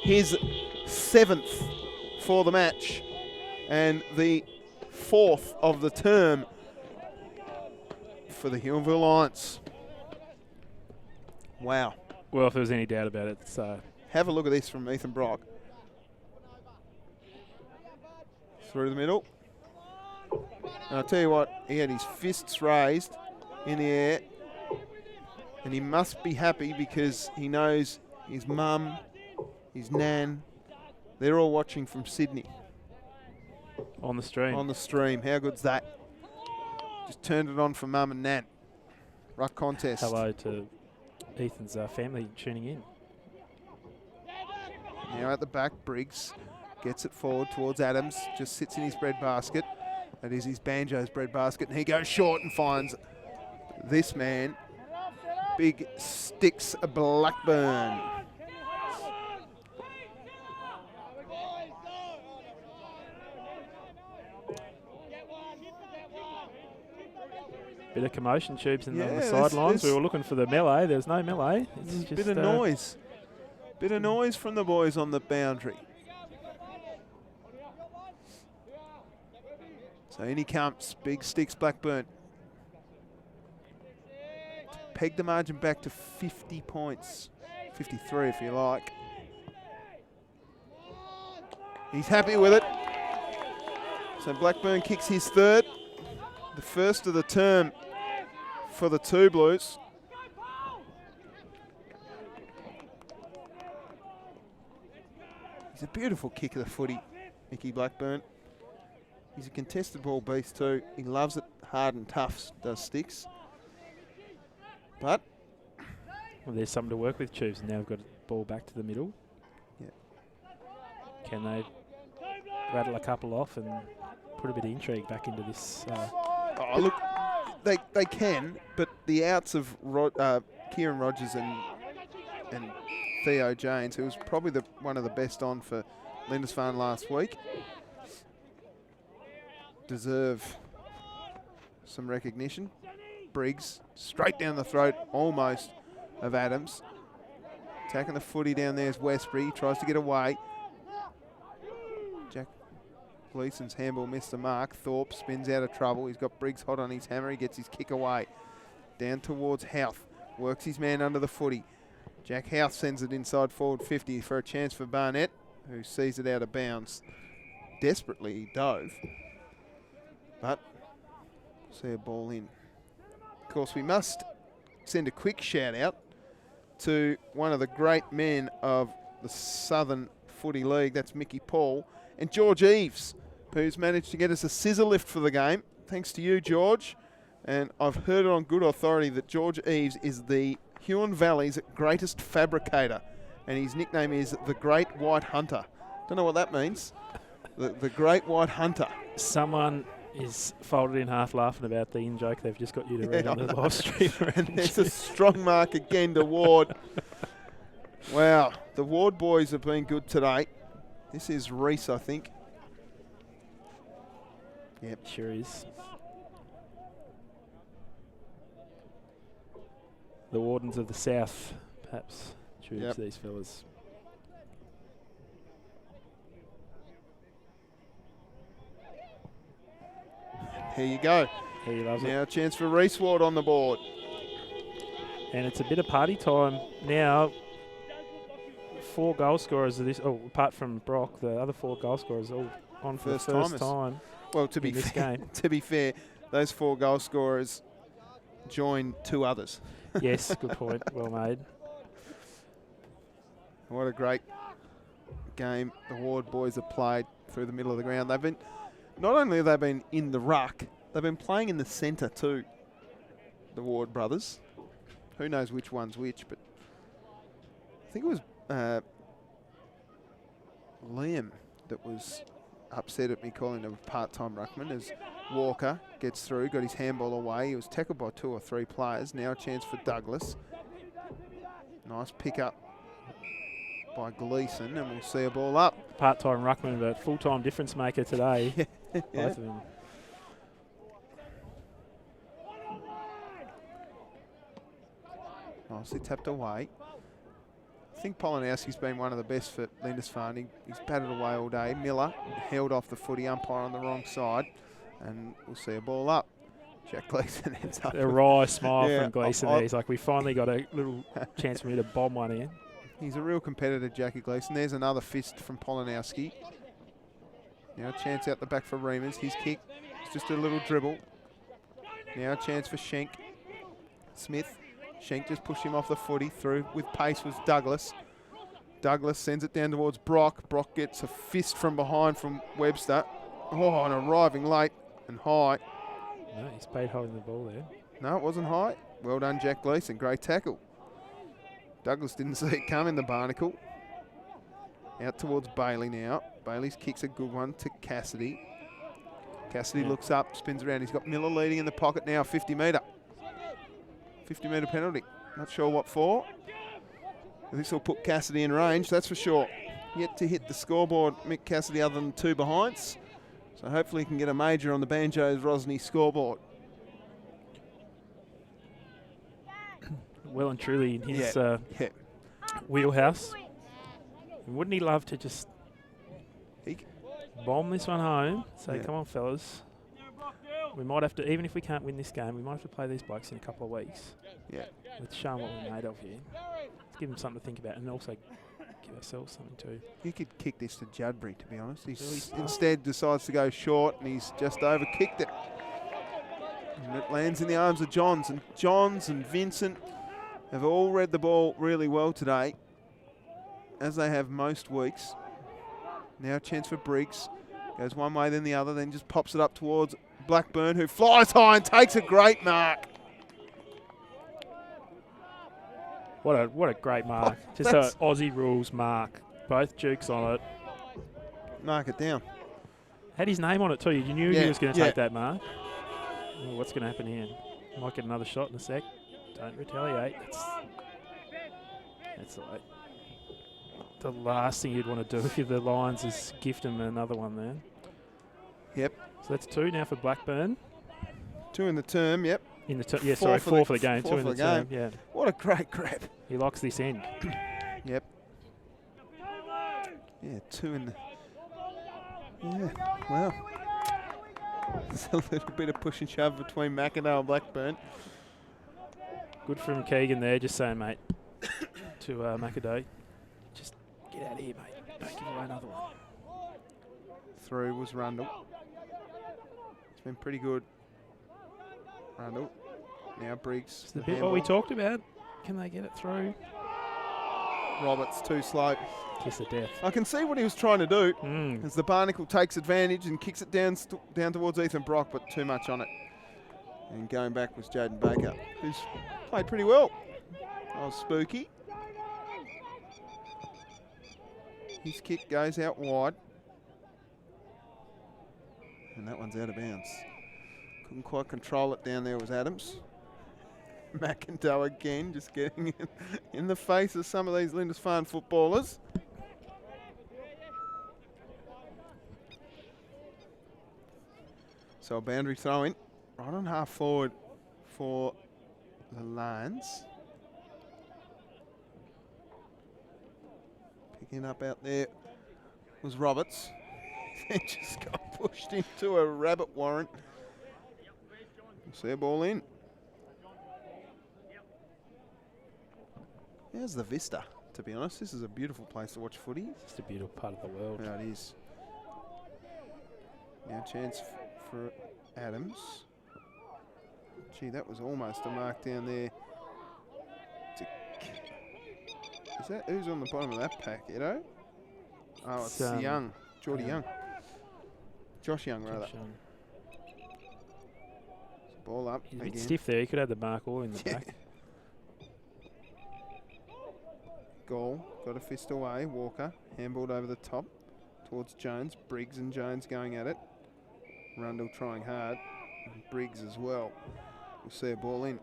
His 7th for the match and the 4th of the term for the Huonville Lions. Wow. Well, if there was any doubt about it, have a look at this from Ethan Brock. Through the middle. And I'll tell you what, he had his fists raised in the air. And he must be happy because he knows his mum, his nan, they're all watching from Sydney. On the stream. On the stream. How good's that? Just turned it on for mum and nan. Ruck contest. Hello to Ethan's family tuning in. Now at the back, Briggs gets it forward towards Adams. Just sits in his bread basket. That is his Banjo's bread basket. And he goes short and finds this man. Big Sticks Blackburn. Bit of commotion, Tubes, on the sidelines. We were looking for the melee. There's no melee. It's just bit of noise. Bit of noise from the boys on the boundary. So in he comes. Big Sticks Blackburn. To peg the margin back to 50 points. 53 if you like. He's happy with it. So Blackburn kicks his 3rd. The 1st of the term for the two Blues. He's a beautiful kick of the footy, Mickey Blackburn. He's a contested ball beast too. He loves it hard and tough, does Sticks. But well, there's something to work with, Tubes. And now we've got a ball back to the middle. Yeah. Can they rattle a couple off and put a bit of intrigue back into this? Oh, look, they can, but the outs of Kieran Rogers and Theo James, who was probably one of the best on for Lindisfarne last week, deserve some recognition. Briggs, straight down the throat, almost, of Adams. Attacking the footy down there is Westbury. He tries to get away. Jack Gleeson's handball missed the mark. Thorpe spins out of trouble. He's got Briggs hot on his hammer. He gets his kick away. Down towards Houth. Works his man under the footy. Jack Houth sends it inside forward 50 for a chance for Barnett, who sees it out of bounds. Desperately he dove. But see a ball in. Of course, we must send a quick shout out to one of the great men of the Southern Footy League. That's Mickey Paul and George Eves, who's managed to get us a scissor lift for the game. Thanks to you, George. And I've heard it on good authority that George Eves is the Huon Valley's greatest fabricator, and his nickname is the Great White Hunter. Don't know what that means. The Great White Hunter. Someone is folded in half laughing about the in-joke they've just got you to read on the live stream. And there's a strong mark again to Ward. Wow, the Ward boys have been good today. This is Reese, I think. Yep. Sure is. The Wardens of the South, perhaps, choose these fellas. Here you go. He loves Now a chance for Reese Ward on the board. And it's a bit of party time now. 4 goal scorers of this. Oh, apart from Brock, the other 4 goal scorers all on for the first time. Well, to be fair, to be fair, those 4 goal scorers join 2 others. Yes, good point. Well made. What a great game the Ward boys have played through the middle of the ground. They've been, not only have they been in the ruck, they've been playing in the centre too, the Ward brothers. Who knows which one's which, but I think it was Liam that was upset at me calling him a part-time ruckman as Walker gets through, got his handball away. He was tackled by 2 or 3 players. Now a chance for Douglas. Nice pick up by Gleeson, and we'll see a ball up. Part-time ruckman, but full-time difference maker today. Yeah. Both of them. Nicely tapped away. I think Polanowski's been one of the best for Lindisfarne. He's batted away all day. Miller held off the footy, umpire on the wrong side, and we'll see a ball up. Jack Gleeson ends up. A wry smile from Gleeson there. He's like, we finally got a little chance for me to bomb one in. He's a real competitor, Jackie Gleeson. There's another fist from Polanowski. Now a chance out the back for Reemers. His kick, it's just a little dribble. Now a chance for Schenk. Smith. Schenk just pushed him off the footy. Through with pace was Douglas. Douglas sends it down towards Brock. Brock gets a fist from behind from Webster. Oh, and arriving late and high. No, he's paid holding the ball there. No, it wasn't high. Well done, Jack Gleeson. Great tackle. Douglas didn't see it coming, the barnacle. Out towards Bailey now. Bailey's kick's a good one to Cassidy. Cassidy looks up, spins around. He's got Miller leading in the pocket now, 50 metre. 50 metre penalty. Not sure what for. This will put Cassidy in range, that's for sure. Yet to hit the scoreboard, Mick Cassidy, other than 2 behinds. So hopefully he can get a major on the Banjos Rosny scoreboard. Well and truly in his wheelhouse. And wouldn't he love to just bomb this one home? Say, come on, fellas. We might have to, even if we can't win this game, we might have to play these blokes in a couple of weeks. Yeah. Let's show them what we're made of here. Let's give them something to think about, and also give ourselves something too. You could kick this to Judbury, to be honest. He instead decides to go short, and he's just overkicked it. And it lands in the arms of Johns, and Vincent have all read the ball really well today, as they have most weeks. Now a chance for Briggs. Goes one way, then the other, then just pops it up towards Blackburn, who flies high and takes a great mark. What a great mark. Just an Aussie rules mark. Both Dukes on it. Mark it down. Had his name on it too. You knew he was going to take that mark. Oh, what's going to happen here? Might get another shot in a sec. Don't retaliate. That's like the last thing you'd want to do if you're the Lions is gift them another one there. Yep. So that's 2 now for Blackburn. 2 in the term, yep. In the yeah, sorry, 4 for the game. 2 in the term, yeah. What a great grab. He locks this in. Yep. Yeah, 2 in the... Yeah, well. There's a little bit of push and shove between McIntyre and Blackburn. Good from Keegan there, just saying, mate, to McAdoo, just get out of here, mate. Don't give away another one. Through was Rundle. It's been pretty good. Rundle. Now Briggs. It's the bit what we talked about. Can they get it through? Roberts too slow. Kiss of death. I can see what he was trying to do as the Barnacle takes advantage and kicks it down towards Ethan Brock, but too much on it. And going back was Jaden Baker, who's played pretty well. That was spooky. His kick goes out wide. And that one's out of bounds. Couldn't quite control it down there was Adams. McIndoe again, just getting in the face of some of these Lindisfarne footballers. So a boundary throw in, right on half forward for the Lions. Picking up out there was Roberts. He just got pushed into a rabbit warren. See a ball in. How's the vista, to be honest? This is a beautiful place to watch footy. It's just a beautiful part of the world. Yeah, it is. Now chance for Adams. Gee, that was almost a mark down there. Is that who's on the bottom of that pack, Edo? Oh, it's Young. Geordie Young. Josh Young, rather. Young. Ball up He's a again. bit stiff there. He could have the mark all in the back. Goal. Got a fist away. Walker. Handballed over the top towards Jones. Briggs and Jones going at it. Rundle trying hard. And Briggs as well. We'll see a ball in.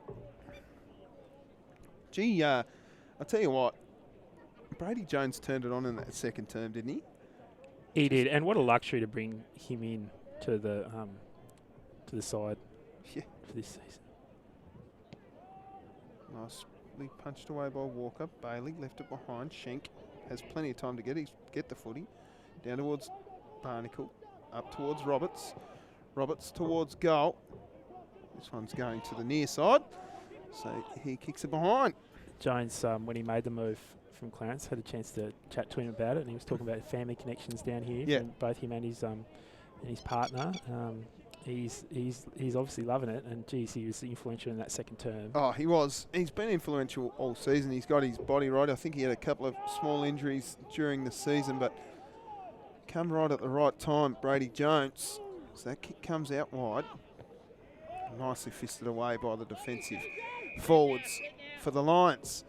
Gee, I'll tell you what. Brady Jones turned it on in that second term, didn't he? He did, and what a luxury to bring him in to the side for this season. Nicely punched away by Walker. Bailey left it behind. Schenk has plenty of time to get the footy. Down towards Barnacle. Up towards Roberts. Roberts towards goal. This one's going to the near side. So he kicks it behind. Jones, when he made the move from Clarence, had a chance to chat to him about it, and he was talking about family connections down here. Yeah. From both him and his partner. He's obviously loving it, and geez, he was influential in that second term. Oh, he was. He's been influential all season. He's got his body right. I think he had a couple of small injuries during the season, but come right at the right time, Brady Jones. So that kick comes out wide. Nicely fisted away by the defensive forwards for the Lions.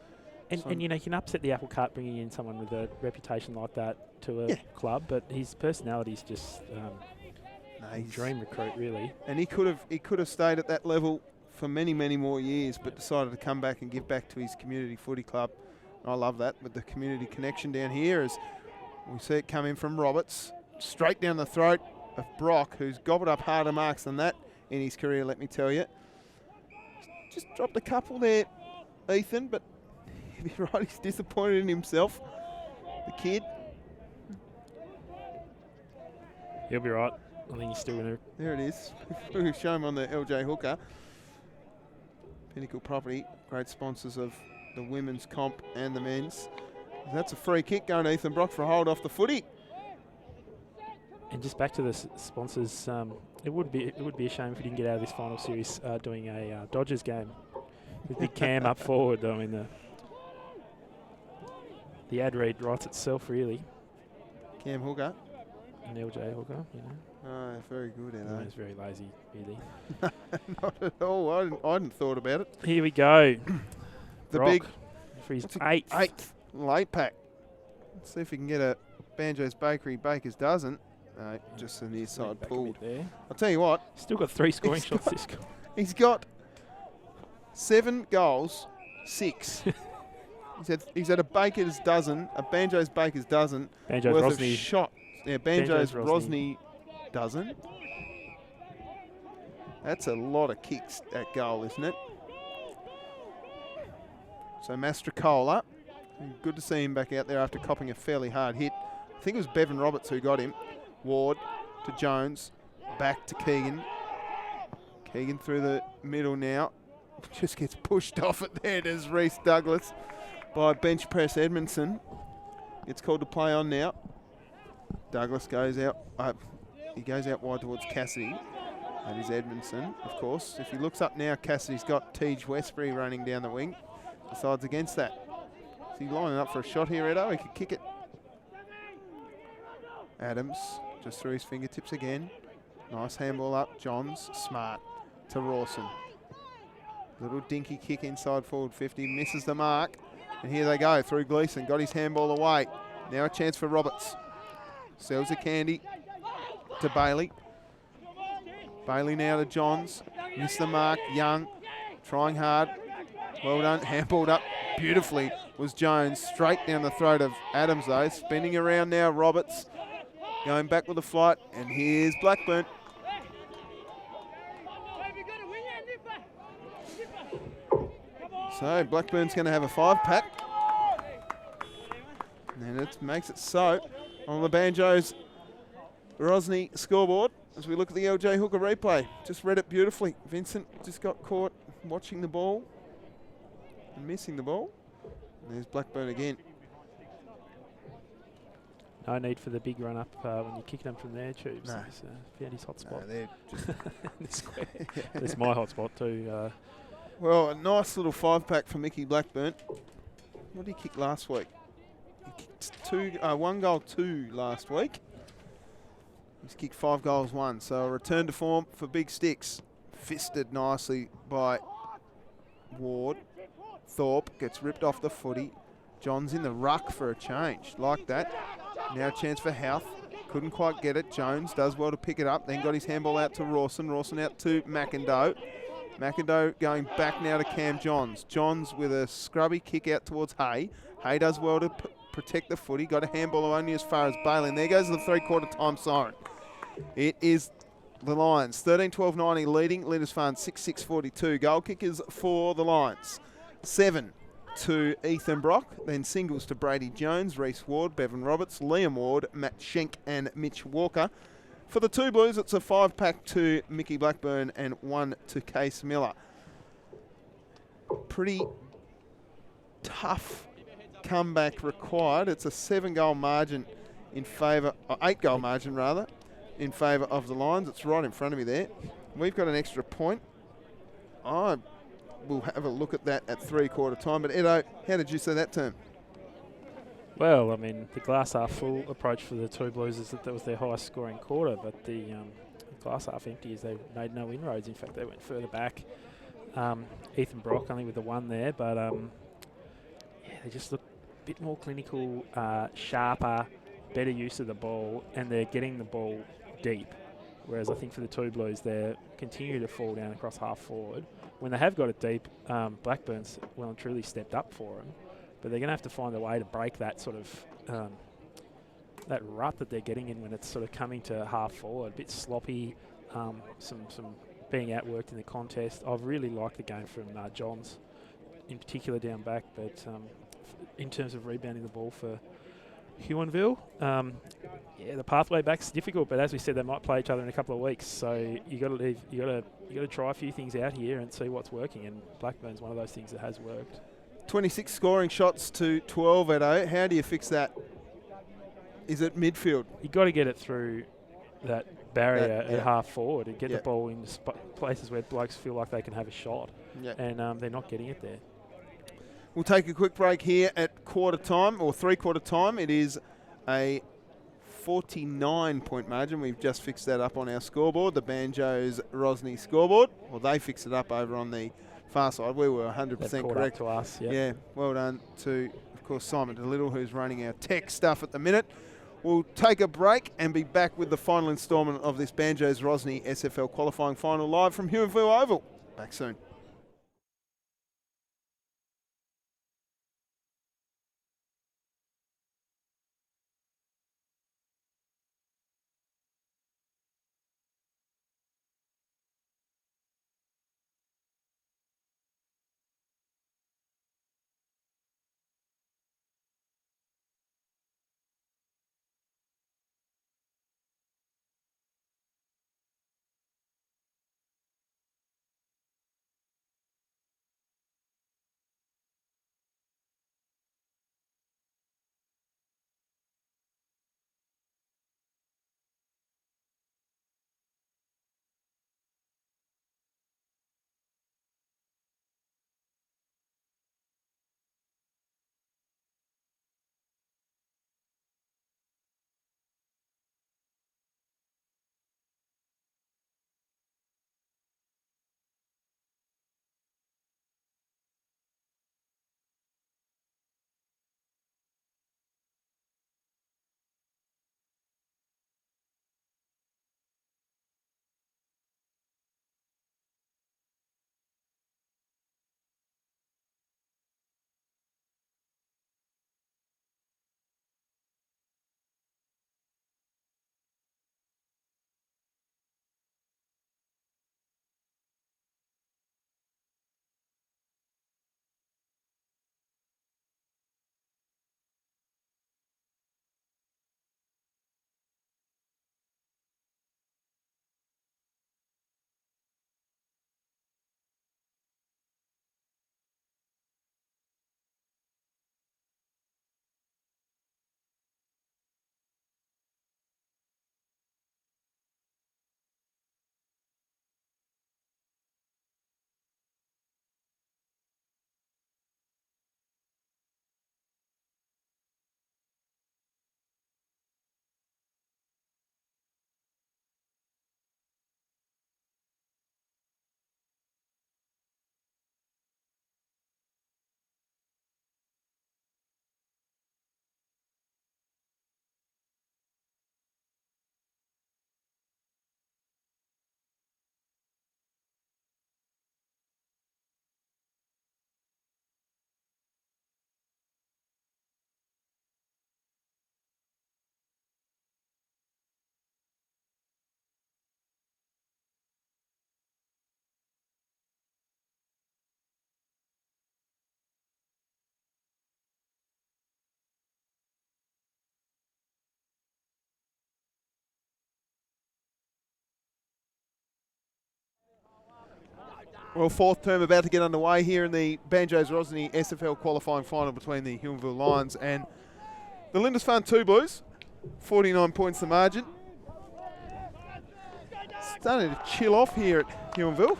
And you know, you can upset the apple cart bringing in someone with a reputation like that to a club, but his personality is just a dream recruit, really. And he could have stayed at that level for many, many more years, but decided to come back and give back to his community footy club. I love that with the community connection down here as we see it come in from Roberts, straight down the throat of Brock, who's gobbled up harder marks than that in his career, let me tell you. Just dropped a couple there, Ethan, but you're right, he's disappointed in himself, the kid. He'll be right. I think he's still going to. There it is. We'll show him on the LJ Hooker. Pinnacle Property, great sponsors of the women's comp and the men's. That's a free kick going to Ethan Brock for a hold off the footy. And just back to the sponsors, it would be a shame if we didn't get out of this final series doing a Dodgers game with Big Cam up forward. I mean, the ad read writes itself, really. Cam Hooker. And LJ Hooker, you know. Oh, very good, Edo. He's very lazy, really. Not at all. I hadn't thought about it. Here we go. The Brock big for his eighth late pack. Let's see if we can get a Banjo's Bakery Baker's dozen. No, just the near side pulled. There. I'll tell you what. Still got 3 scoring shots this goal. He's got 7 goals, 6. He's had a Baker's dozen, a Banjo's Baker's dozen Banjo's worth Rosny. of shot. Yeah, Banjo's Rosny dozen. That's a lot of kicks at goal, isn't it? So Mastrocola, good to see him back out there after copping a fairly hard hit. I think it was Bevan Roberts who got him. Ward to Jones, back to Keegan. Keegan through the middle now. Just gets pushed off it there. Does Reece Douglas by bench press Edmondson. Gets called to play on now. Douglas goes out. He goes out wide towards Cassidy. That is Edmondson, of course. If he looks up now, Cassidy's got Tej Westbury running down the wing. Decides against that. Is he lining up for a shot here, Edo? He could kick it. Adams just through his fingertips again. Nice handball up. Johns, smart to Rawson. Little dinky kick inside forward 50. Misses the mark. And here they go through Gleeson. Got his handball away. Now a chance for Roberts. Sells a candy to Bailey. Bailey now to Johns. Missed the mark. Young trying hard. Well done. Handballed up beautifully was Jones. Straight down the throat of Adams though. Spinning around now. Roberts going back with the flight. And here's Blackburn. So Blackburn's going to have a 5-pack. And it makes it so on the Banjos Rosny scoreboard as we look at the LJ Hooker replay. Just read it beautifully. Vincent just got caught watching the ball and missing the ball. And there's Blackburn again. No need for the big run up when you're kicking them from there, Tubes. No. He's found his hot spot. No, they're just This square. It's my hot spot too. well, a nice little 5-pack for Mickey Blackburn. What did he kick last week? He kicked 1 goal, 2 last week. He's kicked 5 goals, 1. So a return to form for Big Sticks. Fisted nicely by Ward. Thorpe gets ripped off the footy. John's in the ruck for a change. Like that. Now a chance for Houth. Couldn't quite get it. Jones does well to pick it up. Then got his handball out to Rawson. Rawson out to McIndoe. McIndoe going back now to Cam Johns. Johns with a scrubby kick out towards Hay. Hay does well to protect the footy. Got a handball only as far as Bailey. And there goes the 3/4 time siren. It is the Lions. 13-12-90 leading. Lindisfarne 6-6-42. Goal kickers for the Lions. 7 to Ethan Brock. Then singles to Brady Jones, Reece Ward, Bevan Roberts, Liam Ward, Matt Schenk and Mitch Walker. For the two Blues, it's a 5-pack to Mickey Blackburn and 1 to Case Miller. Pretty tough comeback required. It's a 7-goal margin in favour, 8-goal margin rather, in favour of the Lions. It's right in front of me there. We've got an extra point. I will have a look at that at 3/4 time. But Edo, how did you see that term? Well, I mean, the glass half full approach for the two Blues is that was their highest scoring quarter, but the glass half empty is they made no inroads. In fact, they went further back. Ethan Brock only with the 1 there, but yeah, they just look a bit more clinical, sharper, better use of the ball, and they're getting the ball deep. Whereas I think for the two Blues, they continue to fall down across half forward. When they have got it deep, Blackburn's well and truly stepped up for them. But they're going to have to find a way to break that sort of that rut that they're getting in when it's sort of coming to half forward. A bit sloppy, some being outworked in the contest. I've really liked the game from Johns, in particular down back. But in terms of rebounding the ball for Huonville, yeah, the pathway back's difficult. But as we said, they might play each other in a couple of weeks. So you got to try a few things out here and see what's working. And Blackburn's one of those things that has worked. 26 scoring shots to 12, Edo. How do you fix that? Is it midfield? You've got to get it through that barrier Yeah. at half forward and get the ball in places where blokes feel like they can have a shot. Yeah. And they're not getting it there. We'll take a quick break here at 1/4 time or 3/4 time. It is a 49-point margin. We've just fixed that up on our scoreboard, the Banjos Rosny scoreboard. Well, they fixed it up over on the far side. We were 100% correct. To us, yep. Yeah, well done to, of course, Simon DeLittle, who's running our tech stuff at the minute. We'll take a break and be back with the final instalment of this Banjos Rosny SFL qualifying final live from Huonville Oval. Back soon. Well, fourth term about to get underway here in the Banjos-Rosny SFL qualifying final between the Huonville Lions and the Lindisfarne Two Blues. 49 points the margin. Starting to chill off here at Huonville.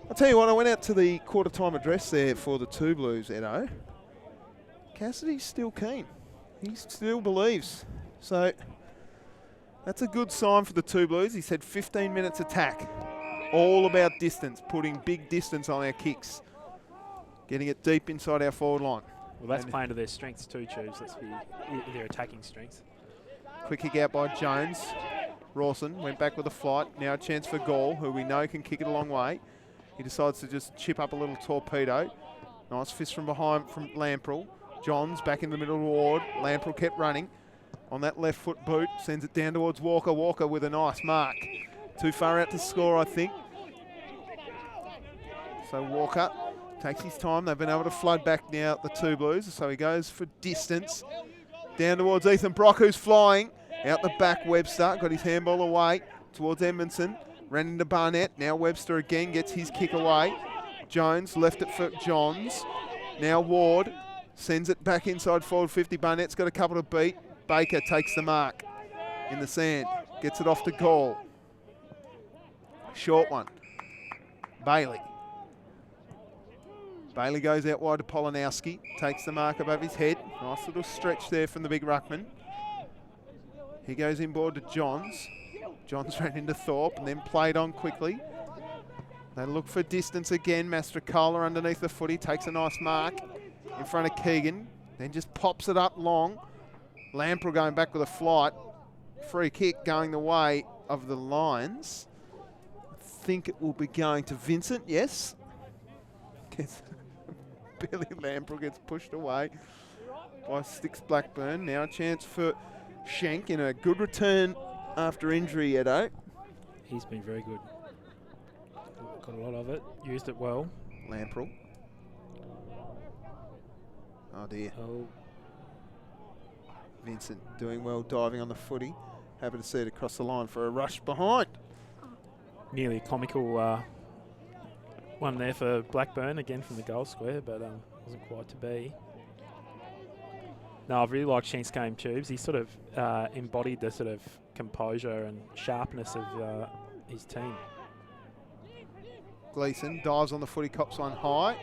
I'll tell you what, I went out to the quarter-time address there for the Two Blues, Edo. Cassidy's still keen. He still believes. So that's a good sign for the Two Blues. He said 15 minutes attack. All about distance, putting big distance on our kicks. Getting it deep inside our forward line. Well, that's playing to their strengths too, Tubes. That's their attacking strengths. Quick kick out by Jones. Rawson went back with a flight. Now a chance for Gall, who we know can kick it a long way. He decides to just chip up a little torpedo. Nice fist from behind from Lamprell. Johns back in the middle of the ward. Lamprell kept running. On that left foot boot, sends it down towards Walker. Walker with a nice mark. Too far out to score, I think. So Walker takes his time. They've been able to flood back now, the Two Blues. So he goes for distance. Down towards Ethan Brock, who's flying. Out the back, Webster. Got his handball away towards Edmondson. Ran into Barnett. Now Webster again gets his kick away. Jones left it for Johns. Now Ward sends it back inside forward 50. Barnett's got a couple to beat. Baker takes the mark in the sand. Gets it off to Gall. Short one. Bailey. Bailey goes out wide to Polanowski. Takes the mark above his head. Nice little stretch there from the big ruckman. He goes inboard to Johns. Johns ran into Thorpe and then played on quickly. They look for distance again. Mastrocola underneath the footy. Takes a nice mark in front of Keegan. Then just pops it up long. Lamprell going back with a flight. Free kick going the way of the Lions. I think it will be going to Vincent, yes. Billy Lamprell gets pushed away by Sticks Blackburn. Now a chance for Schenk in a good return after injury, Edo. He's been very good. Got a lot of it. Used it well. Lamprell. Oh dear. Oh. Vincent doing well, diving on the footy. Happy to see it across the line for a rush behind. Nearly a comical one there for Blackburn, again from the goal square, but wasn't quite to be. No, I've really liked Schenk's game, Tubes. He sort of embodied the sort of composure and sharpness of his team. Gleeson dives on the footy, cops one high.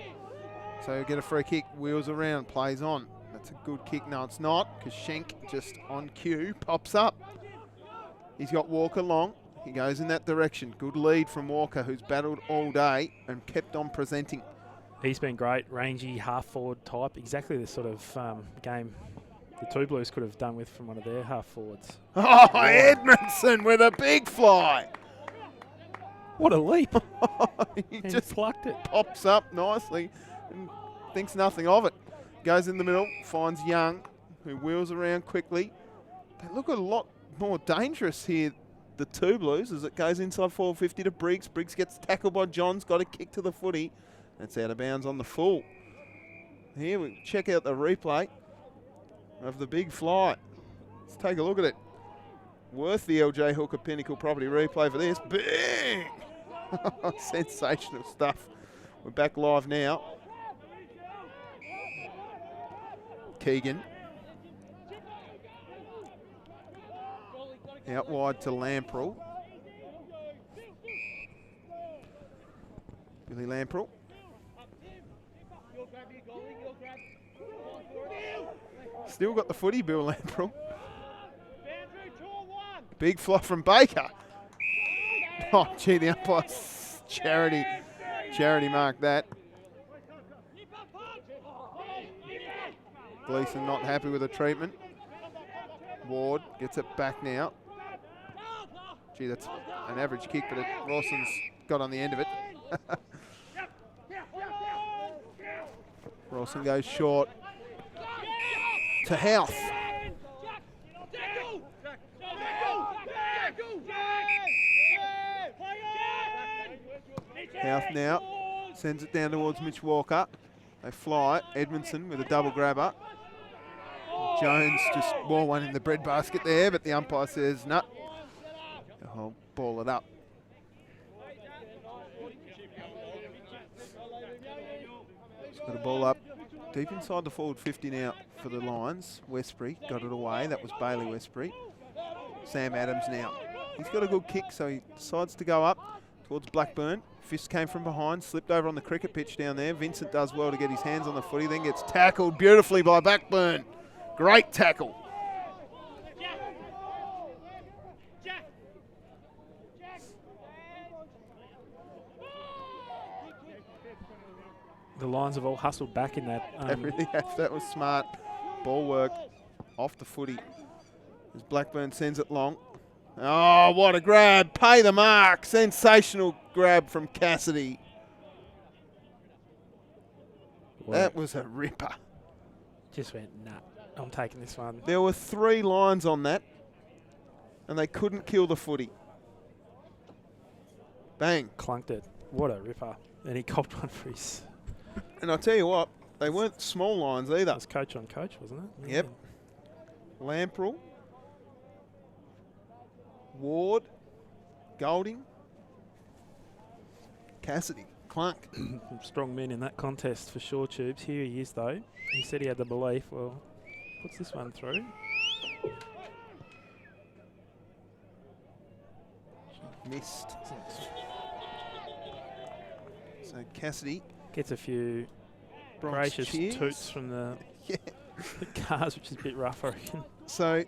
So he'll get a free kick, wheels around, plays on. That's a good kick. No, it's not, because Schenk just on cue pops up. He's got Walker long. He goes in that direction. Good lead from Walker, who's battled all day and kept on presenting. He's been great, rangy, half-forward type. Exactly the sort of game the Two Blues could have done with from one of their half-forwards. Oh, Edmondson with a big fly. What a leap. He and just plucked it. Pops up nicely and thinks nothing of it. Goes in the middle, finds Young, who wheels around quickly. They look a lot more dangerous here, the Two Blues, as it goes inside 450 to Briggs. Briggs gets tackled by Johns, got a kick to the footy. That's out of bounds on the full. Here we check out the replay of the big fly. Let's take a look at it. Worth the LJ Hooker Pinnacle Property replay for this. Bang! Sensational stuff. We're back live now. Keegan. Out wide to Lamprell. Billy Lamprell. Still got the footy, Bill Lamprell. Big fly from Baker. Oh, gee, the umpire's charity marked that. Gleeson not happy with the treatment. Ward gets it back now. Gee, that's an average kick, but Rawson's got on the end of it. Rawson goes short to Houth. Houth now sends it down towards Mitch Walker. They fly. Edmondson with a double grabber. Jones just wore one in the breadbasket there, but the umpire says, no. I'll ball it up. Got a ball up deep inside the forward 50 now for the Lions. Westbury got it away. That was Bailey Westbury. Sam Adams now. He's got a good kick, so he decides to go up towards Blackburn. Fist came from behind, slipped over on the cricket pitch down there. Vincent does well to get his hands on the footy, then gets tackled beautifully by Blackburn. Great tackle. The Lions have all hustled back in that. They really have. That was smart ball work off the footy as Blackburn sends it long. Oh, what a grab. Pay the mark. Sensational grab from Cassidy. That was a ripper. Just went, nah, I'm taking this one. There were 3 lines on that, and they couldn't kill the footy. Bang. Clunked it. What a ripper. And he copped one for his... And I'll tell you what, they weren't small lines either. It was coach on coach, wasn't it? Yep. Lamprell, Ward, Golding, Cassidy, Clunk. Strong men in that contest for sure, Tubes. Here he is, though. He said he had the belief. Well, puts this one through. Missed. So Cassidy gets a few Bronx gracious cheers. toots from the, the cars, which is a bit rough, I reckon. So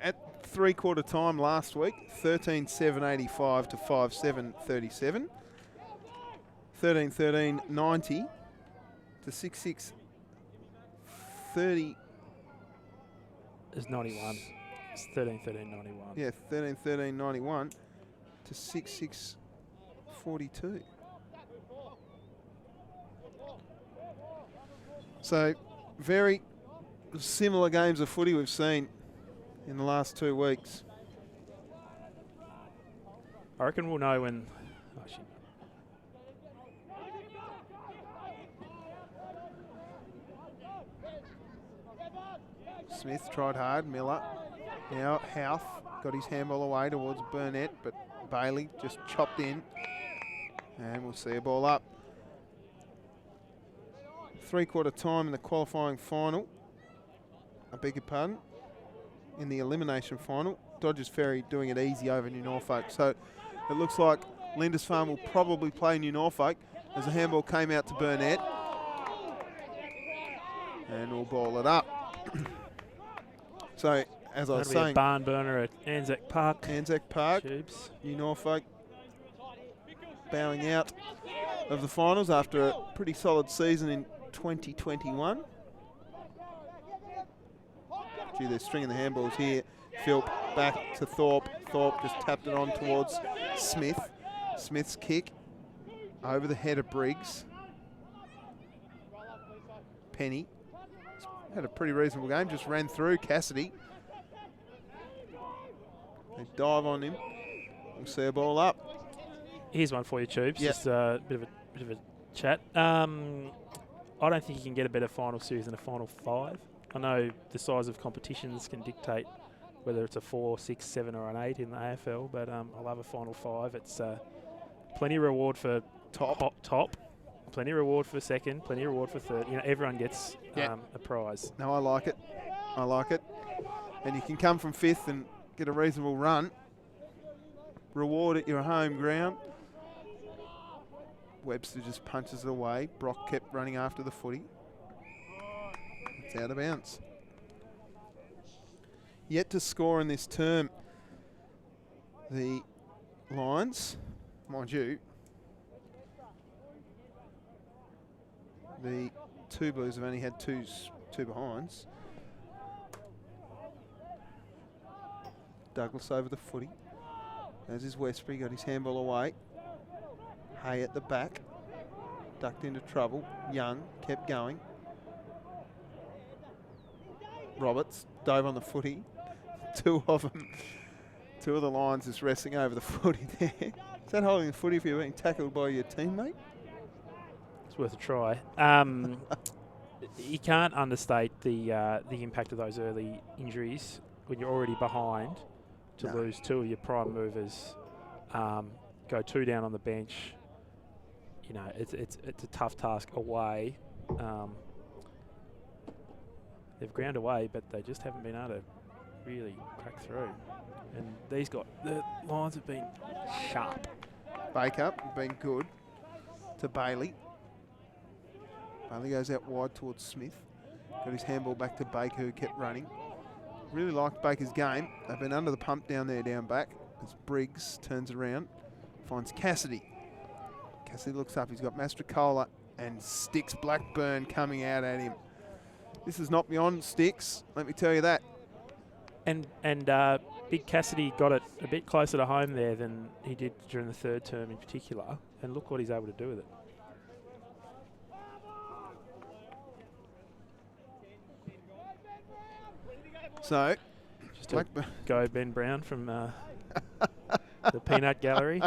at 3/4 time last week, 13-7-85 to 5-7-37. 13-13-90 to 6-6-30. It's 91. It's 13-13-91. Yeah, 13-13-91 to 6-6-42. So very similar games of footy we've seen in the last 2 weeks. I reckon we'll know when... Oh, shit. Smith tried hard, Miller. Now Houth got his handball away towards Burnett, but Bailey just chopped in. And we'll see a ball up. 3/4 time in the qualifying final. I beg your pardon. In the elimination final. Dodgers Ferry doing it easy over New Norfolk. So it looks like Lindisfarne will probably play New Norfolk as the handball came out to Burnett. And we'll ball it up. So, as I was That'll be saying, a barn burner at Anzac Park. Anzac Park, Tubes. New Norfolk bowing out of the finals after a pretty solid season in 2021. Gee, they're stringing the handballs here. Philp back to Thorpe. Thorpe just tapped it on towards Smith. Smith's kick over the head of Briggs. Penny had a pretty reasonable game, just ran through Cassidy. They dive on him. We'll see a ball up. Here's one for you, Tubes. Yep. Just a bit of a chat. I don't think you can get a better final series than a final 5. I know the size of competitions can dictate whether it's a 4, 6, 7 or an 8 in the AFL, but I love a final 5. It's plenty of reward for top, plenty of reward for second, plenty of reward for third. You know, everyone gets a prize. No, I like it. I like it. And you can come from 5th and get a reasonable run. Reward at your home ground. Webster just punches it away. Brock kept running after the footy. It's out of bounds. Yet to score in this term, the Lions, mind you, the two Blues have only had two behinds. Douglas over the footy. As is Westbury, got his handball away. Hay at the back. Ducked into trouble. Young kept going. Roberts dove on the footy. Two of them. Two of the Lions is wrestling over the footy there. Is that holding the footy if you're being tackled by your teammate? It's worth a try. You can't understate the impact of those early injuries when you're already behind. To lose 2 of your prime movers, go 2 down on the bench. You know, it's a tough task away They've ground away, but they just haven't been able to really crack through. And the lines have been sharp. Baker been good to Bailey. Bailey goes out wide towards Smith. Got his handball back to Baker, who kept running. Really liked Baker's game. They've been under the pump down there, down back. As Briggs turns around, finds Cassidy. Cassidy looks up. He's got Mastrocola and Sticks Blackburn coming out at him. This is not beyond Sticks, let me tell you that. And Big Cassidy got it a bit closer to home there than he did during the third term in particular. And look what he's able to do with it. So, just a go Ben Brown from the Peanut Gallery.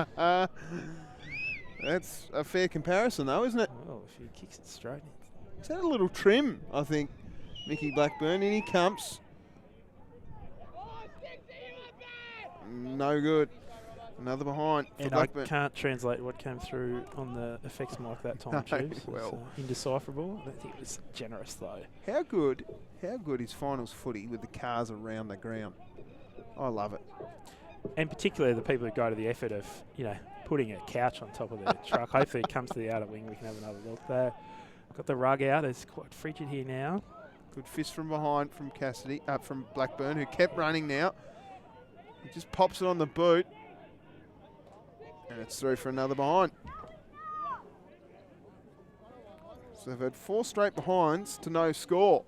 That's a fair comparison though, isn't it? Well, if he kicks it straight in. He's had a little trim, I think, Mickey Blackburn. In he comes. No good. Another behind for and Blackburn. I can't translate what came through on the effects mic that time, Chiefs. Well. It's indecipherable. I don't think it was generous, though. How good is finals footy with the cars around the ground? I love it. And particularly the people who go to the effort of, putting a couch on top of the truck. Hopefully it comes to the outer wing. We can have another look there. Got the rug out. It's quite frigid here now. Good fist from behind from Cassidy, from Blackburn, who kept running now. He just pops it on the boot. And it's through for another behind. So they've had 4 straight behinds to no score.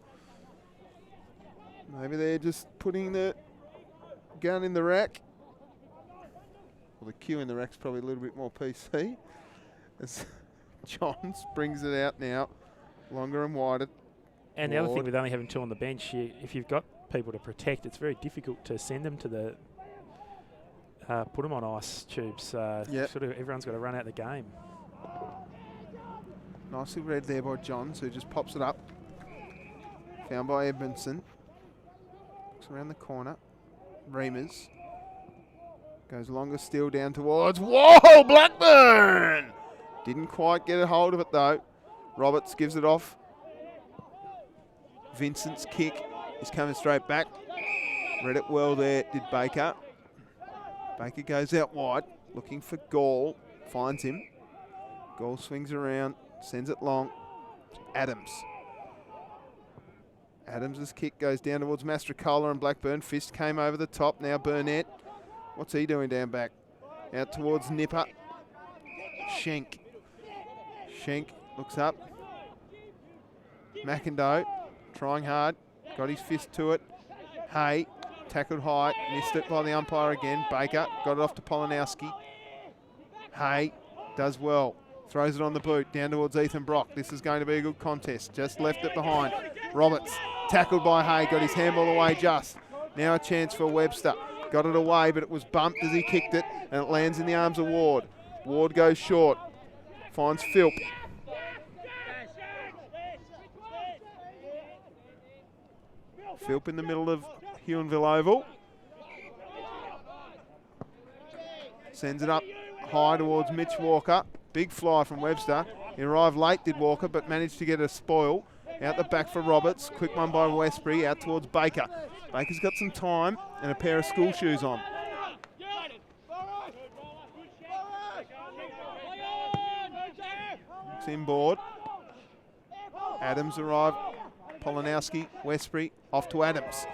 Maybe they're just putting the gun in the rack. Well, the cue in the rack's probably a little bit more PC. As Johns brings it out now, longer and wider. And the other thing with only having 2 on the bench, if you've got people to protect, it's very difficult to send them to the put them on ice tubes. Yep. Sort of everyone's got to run out the game. Nicely read there by Johns, who just pops it up. Found by Edmondson. Looks around the corner. Reamers. Goes longer still down towards. Whoa, Blackburn! Didn't quite get a hold of it though. Roberts gives it off. Vincent's kick is coming straight back. Read it well there, did Baker. Baker goes out wide, looking for Gall. Finds him. Gall swings around, sends it long. Adams. Adams' kick goes down towards Mastrocola and Blackburn. Fist came over the top. Now Burnett. What's he doing down back? Out towards Nipper. Schenk. Schenk looks up. McIndoe trying hard. Got his fist to it. Hay tackled high. Missed it by the umpire again. Baker got it off to Polanowski. Hay does well. Throws it on the boot down towards Ethan Brock. This is going to be a good contest. Just left it behind. Roberts tackled by Hay. Got his handball away just. Now a chance for Webster. Got it away, but it was bumped as he kicked it, and it lands in the arms of Ward. Ward goes short. Finds Philp. Philp in the middle of Huonville Oval. Sends it up high towards Mitch Walker. Big fly from Webster. He arrived late, did Walker, but managed to get a spoil. Out the back for Roberts. Quick one by Westbury. Out towards Baker. Baker's got some time and a pair of school shoes on. It's inboard. Adams arrived. Polanowski, Westbury, off to Adams.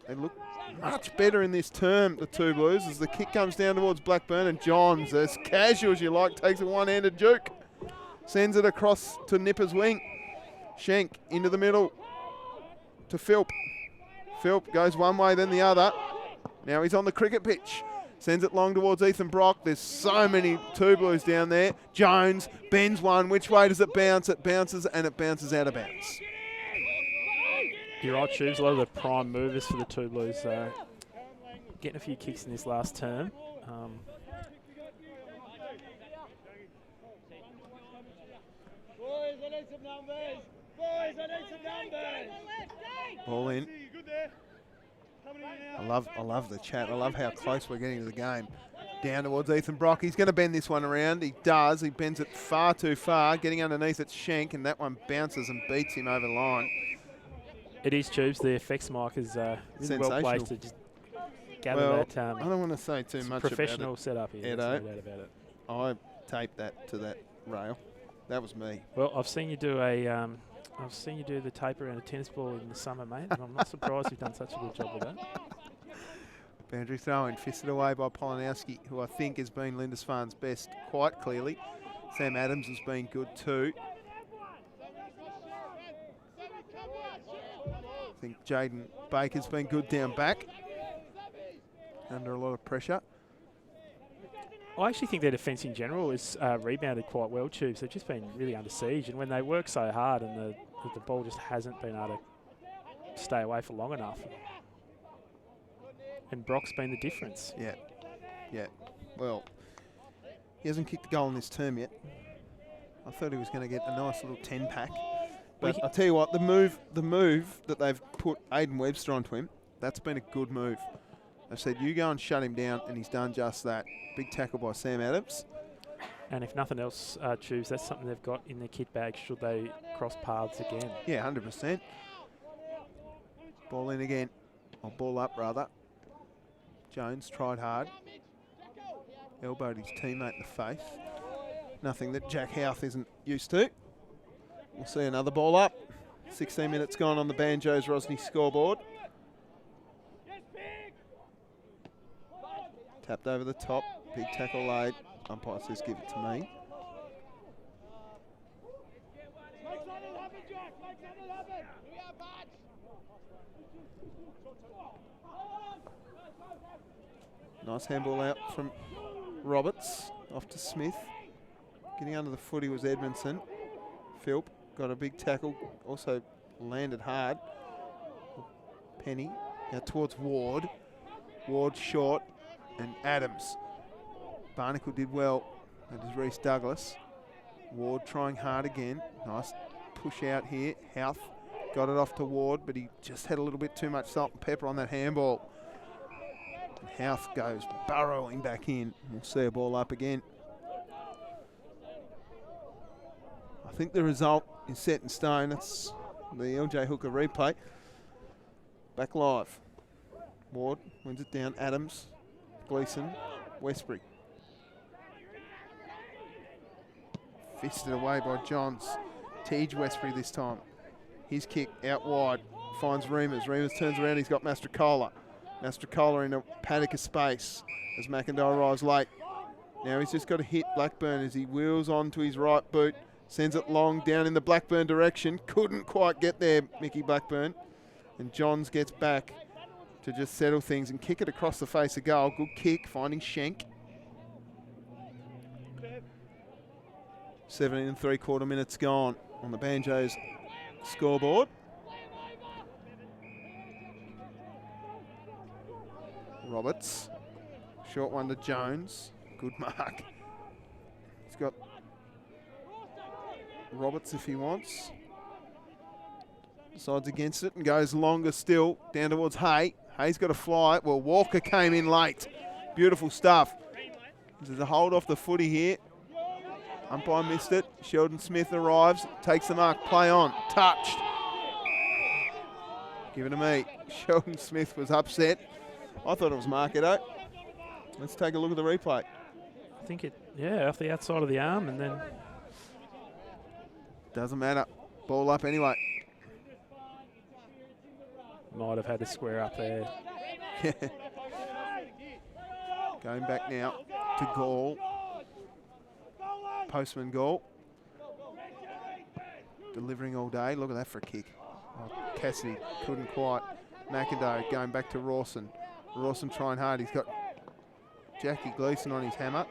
They look much better in this term, the two Blues, as the kick comes down towards Blackburn, and Johns, as casual as you like, takes a one-handed juke. Sends it across to Nipper's wing. Schenk into the middle to Philp. Philp goes one way, then the other. Now he's on the cricket pitch. Sends it long towards Ethan Brock. There's so many two Blues down there. Jones bends one. Which way does it bounce? It bounces, and it bounces out of bounds. You're right, Shoes. A lot of the prime movers for the two Blues. Getting a few kicks in this last term. Boys, I need some numbers. Boys, I need some numbers. Ball in. I love the chat. I love how close we're getting to the game. Down towards Ethan Brock. He's going to bend this one around. He does. He bends it far too far. Getting underneath it, Shank, and that one bounces and beats him over the line. It is, Tubes. The effects mic is really well placed to just gather that. I don't want to say too much professional about it. setup here. No doubt about it. I taped that to that rail. That was me. Well, I've seen you do the tape around a tennis ball in the summer, mate, and I'm not surprised you've done such a good job with that. Boundary throw-in, fisted away by Polanowski, who I think has been Lindisfarne's best quite clearly. Sam Adams has been good too. I think Jaden Baker's been good down back, under a lot of pressure. I actually think their defence in general has rebounded quite well, Tubes. They've just been really under siege, and when they work so hard and the ball just hasn't been able to stay away for long enough. And Brock's been the difference. Yeah. Well, he hasn't kicked a goal in this term yet. I thought he was going to get a nice little 10-pack. But I'll tell you what, the move that they've put Aiden Webster onto him, that's been a good move. They've said, you go and shut him down, and he's done just that. Big tackle by Sam Adams. And if nothing else, Tubes, that's something they've got in their kit bag should they cross paths again. Yeah, 100%. Ball in again. Or ball up, rather. Jones tried hard. Elbowed his teammate in the face. Nothing that Jack Houth isn't used to. We'll see another ball up. 16 minutes gone on the Banjos Rosny scoreboard. Tapped over the top. Big tackle laid. Umpire says give it to me. Nice handball out from Roberts. Off to Smith. Getting under the footy was Edmondson. Philp got a big tackle. Also landed hard. Penny out towards Ward. Ward short. And Adams. Barnacle did well. That is Reece Douglas. Ward trying hard again. Nice push out here. Houth got it off to Ward, but he just had a little bit too much salt and pepper on that handball. And Houth goes burrowing back in. We'll see a ball up again. I think the result is set in stone. That's the LJ Hooker replay. Back live. Ward wins it down. Adams. Gleeson, Westbury. Fisted away by Johns. Tej Westbury this time. His kick out wide. Finds Remus. Remus turns around. He's got Mastrocola. Mastrocola in a paddock of space as McIntyre arrives late. Now he's just got to hit Blackburn as he wheels on to his right boot. Sends it long down in the Blackburn direction. Couldn't quite get there, Mickey Blackburn. And Johns gets back to just settle things and kick it across the face of goal. Good kick, finding Schenk. 17 3/4 minutes gone on the Banjos scoreboard. Roberts. Short one to Jones. Good mark. He's got Roberts if he wants. Decides against it and goes longer still down towards Hay. Hay's got to fly. Well, Walker came in late. Beautiful stuff. There's a hold off the footy here. Umpire missed it. Sheldon Smith arrives, takes the mark, play on, touched. Give it to me. Sheldon Smith was upset. I thought it was Marketo. Let's take a look at the replay. I think off the outside of the arm and then... Doesn't matter. Ball up anyway. Might have had to square up there. Going back now to Gall. Postman Gall. Delivering all day. Look at that for a kick. Oh, Cassidy couldn't quite. McIntyre going back to Rawson. Rawson trying hard. He's got Jackie Gleeson on his hammer.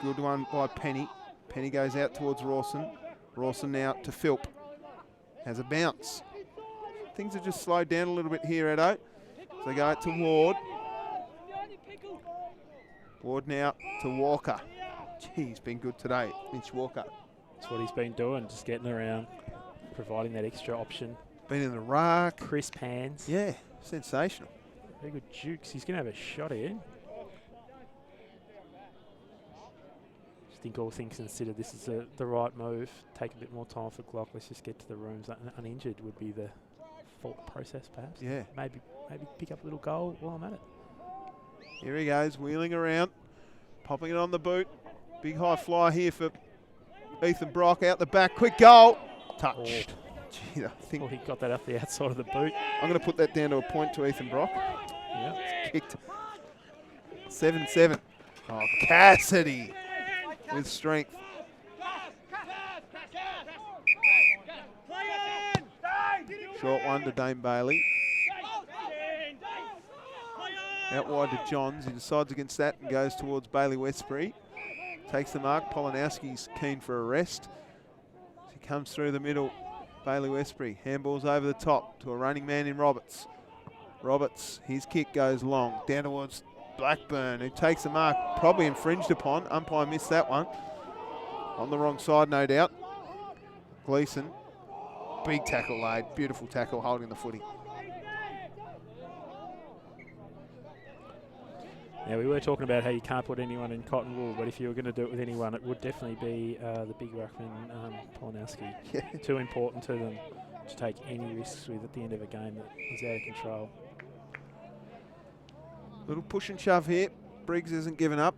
Good one by Penny. Penny goes out towards Rawson. Rawson now to Philp. Has a bounce. Things have just slowed down a little bit here, Edo. So they go out to Ward. Ward now to Walker. Gee, he's been good today, Mitch Walker. That's what he's been doing, just getting around, providing that extra option. Been in the ruck. Crisp hands. Yeah, sensational. Very good jukes. He's going to have a shot here. think all things considered, this is the right move. Take a bit more time for Glock. Let's just get to the rooms. Uninjured would be the thought process, perhaps. Yeah. Maybe pick up a little goal while I'm at it. Here he goes, wheeling around, popping it on the boot. Big high fly here for Ethan Brock out the back. Quick goal. Touched. Oh. Gee, I think He got that up the outside of the boot. I'm going to put that down to a point to Ethan Brock. Yeah. Kicked. 7-7. Oh, Cassidy with strength. Short one to Dame Bailey. Out wide to Johns. He decides against that and goes towards Bailey Westbury. Takes the mark. Polanowski's keen for a rest. As he comes through the middle, Bailey Westbury. Handballs over the top to a running man in Roberts. Roberts, his kick goes long. Down towards Blackburn, who takes the mark. Probably infringed upon. Umpire missed that one. On the wrong side, no doubt. Gleeson. Big tackle laid. Beautiful tackle holding the footy. Yeah, we were talking about how you can't put anyone in cotton wool, but if you were going to do it with anyone, it would definitely be the big ruckman, Polanowski. Yeah. Too important to them to take any risks with at the end of a game that is out of control. Little push and shove here. Briggs isn't giving up.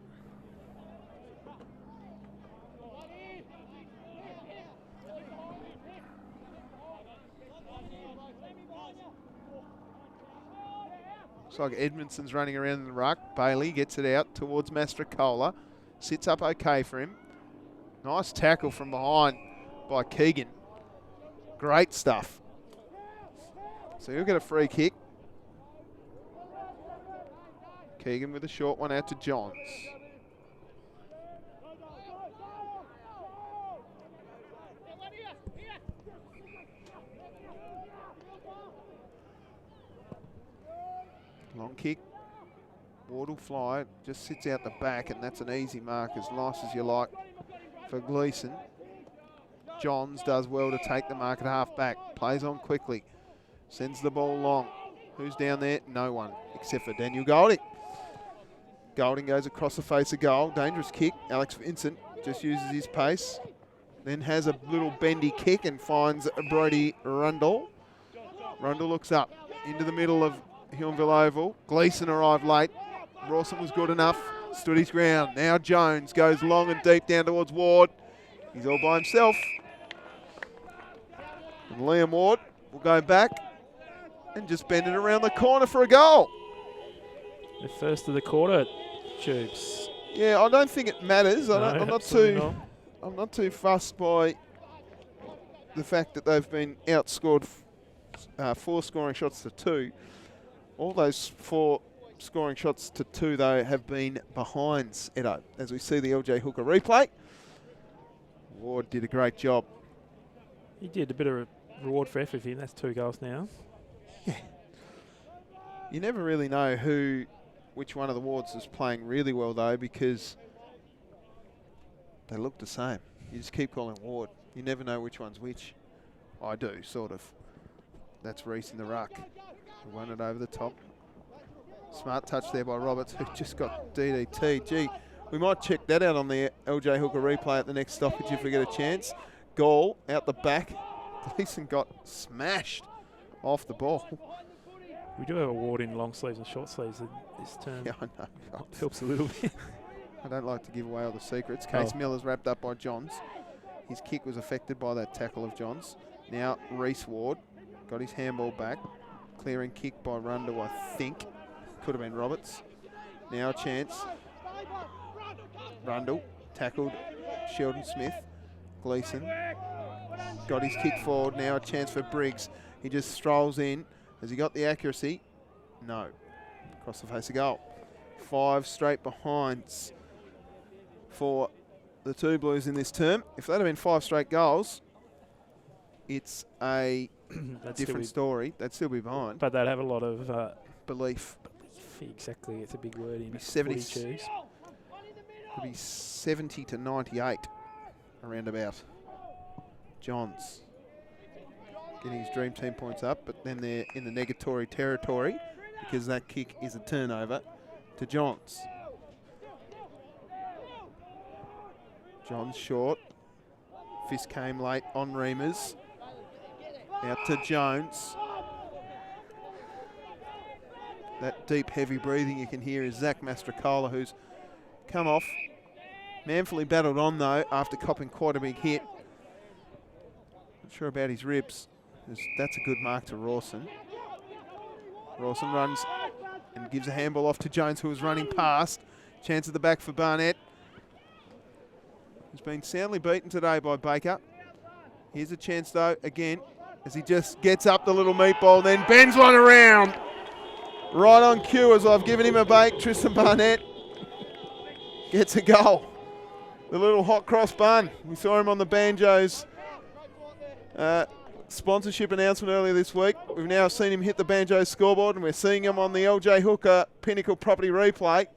Looks like Edmondson's running around in the ruck. Bailey gets it out towards Mastrocola. Sits up okay for him. Nice tackle from behind by Keegan. Great stuff. So he'll get a free kick. Keegan with a short one out to Johns. Long kick. Wardle fly. Just sits out the back, and that's an easy mark, as nice as you like for Gleeson. Johns does well to take the mark at half back. Plays on quickly. Sends the ball long. Who's down there? No one, except for Daniel Golding. Golding goes across the face of goal. Dangerous kick. Alex Vincent just uses his pace. Then has a little bendy kick and finds Brody Rundle. Rundle looks up into the middle of Huonville Oval. Gleeson arrived late. Rawson was good enough. Stood his ground. Now Jones goes long and deep down towards Ward. He's all by himself. And Liam Ward will go back and just bend it around the corner for a goal. The first of the quarter, Tubes. Yeah, I don't think it matters. I'm not too fussed by the fact that they've been outscored 4 scoring shots to 2. All those 4 scoring shots to 2, though, have been behinds, Edo. As we see the LJ Hooker replay, Ward did a great job. He did a bit of a reward for effort for him. That's 2 goals now. Yeah. You never really know which one of the Wards is playing really well, though, because they look the same. You just keep calling Ward. You never know which one's which. I do, sort of. That's Reese in the ruck. Won it over the top. Smart touch there by Roberts, who just got DDT. Gee, we might check that out on the LJ Hooker replay at the next stoppage if we get a chance. Goal out the back. Gleeson got smashed off the ball. We do have a ward in long sleeves and short sleeves this term. Yeah, I know. Helps a little bit. I don't like to give away all the secrets. Case Miller's wrapped up by Johns. His kick was affected by that tackle of Johns. Now Reese Ward got his handball back. Clearing kick by Rundle, I think. Could have been Roberts. Now a chance. Rundle tackled Sheldon Smith. Gleeson got his kick forward. Now a chance for Briggs. He just strolls in. Has he got the accuracy? No. Across the face of goal. 5 straight behinds for the 2 Blues in this term. If that had been 5 straight goals, it's a different story. They'd still be behind. But they'd have a lot of belief. Exactly, it's a big word in 70. It'd It'll be 70 to 98 around about. Johns getting his dream team points up, but then they're in the negatory territory because that kick is a turnover to Johns. John's short. Fist came late on Reamers. Out to Jones. That deep, heavy breathing you can hear is Zach Mastrocola, who's come off. Manfully battled on, though, after copping quite a big hit. Not sure about his ribs. That's a good mark to Rawson. Rawson runs and gives a handball off to Jones, who was running past. Chance at the back for Barnett. He's been soundly beaten today by Baker. Here's a chance, though, again, as he just gets up the little meatball, then bends one around. Right on cue, as I've given him a bake. Tristan Barnett gets a goal. The little hot cross bun. We saw him on the Banjos sponsorship announcement earlier this week. We've now seen him hit the Banjos scoreboard, and we're seeing him on the LJ Hooker Pinnacle Property replay.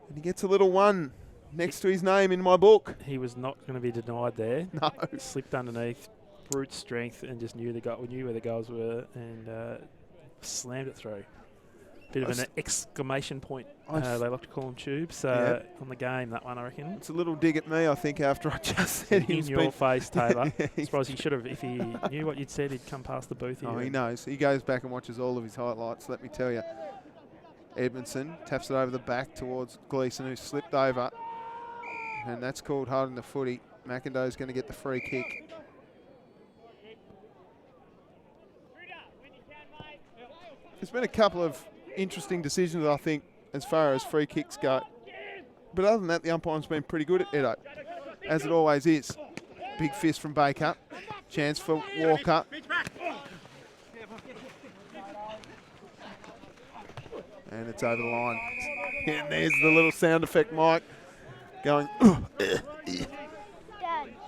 And he gets a little one next to his name in my book. He was not going to be denied there. No. He slipped underneath, brute strength, and just knew where the goals were, and slammed it through. Bit of an exclamation point. They like to call them tubes on the game, that one, I reckon. It's a little dig at me, I think, after I just said in your face, Taylor. I suppose he should have, if he knew what you'd said, he'd come past the booth here. Oh, he knows. He goes back and watches all of his highlights, let me tell you. Edmondson taps it over the back towards Gleeson, who slipped over. And that's called holding the footy. McIndoe's going to get the free kick. There's been a couple of interesting decisions, I think, as far as free kicks go. But other than that, the umpiring's been pretty good at Edo, as it always is. Big fist from Baker. Chance for Walker. And it's over the line. And there's the little sound effect, Mike, going.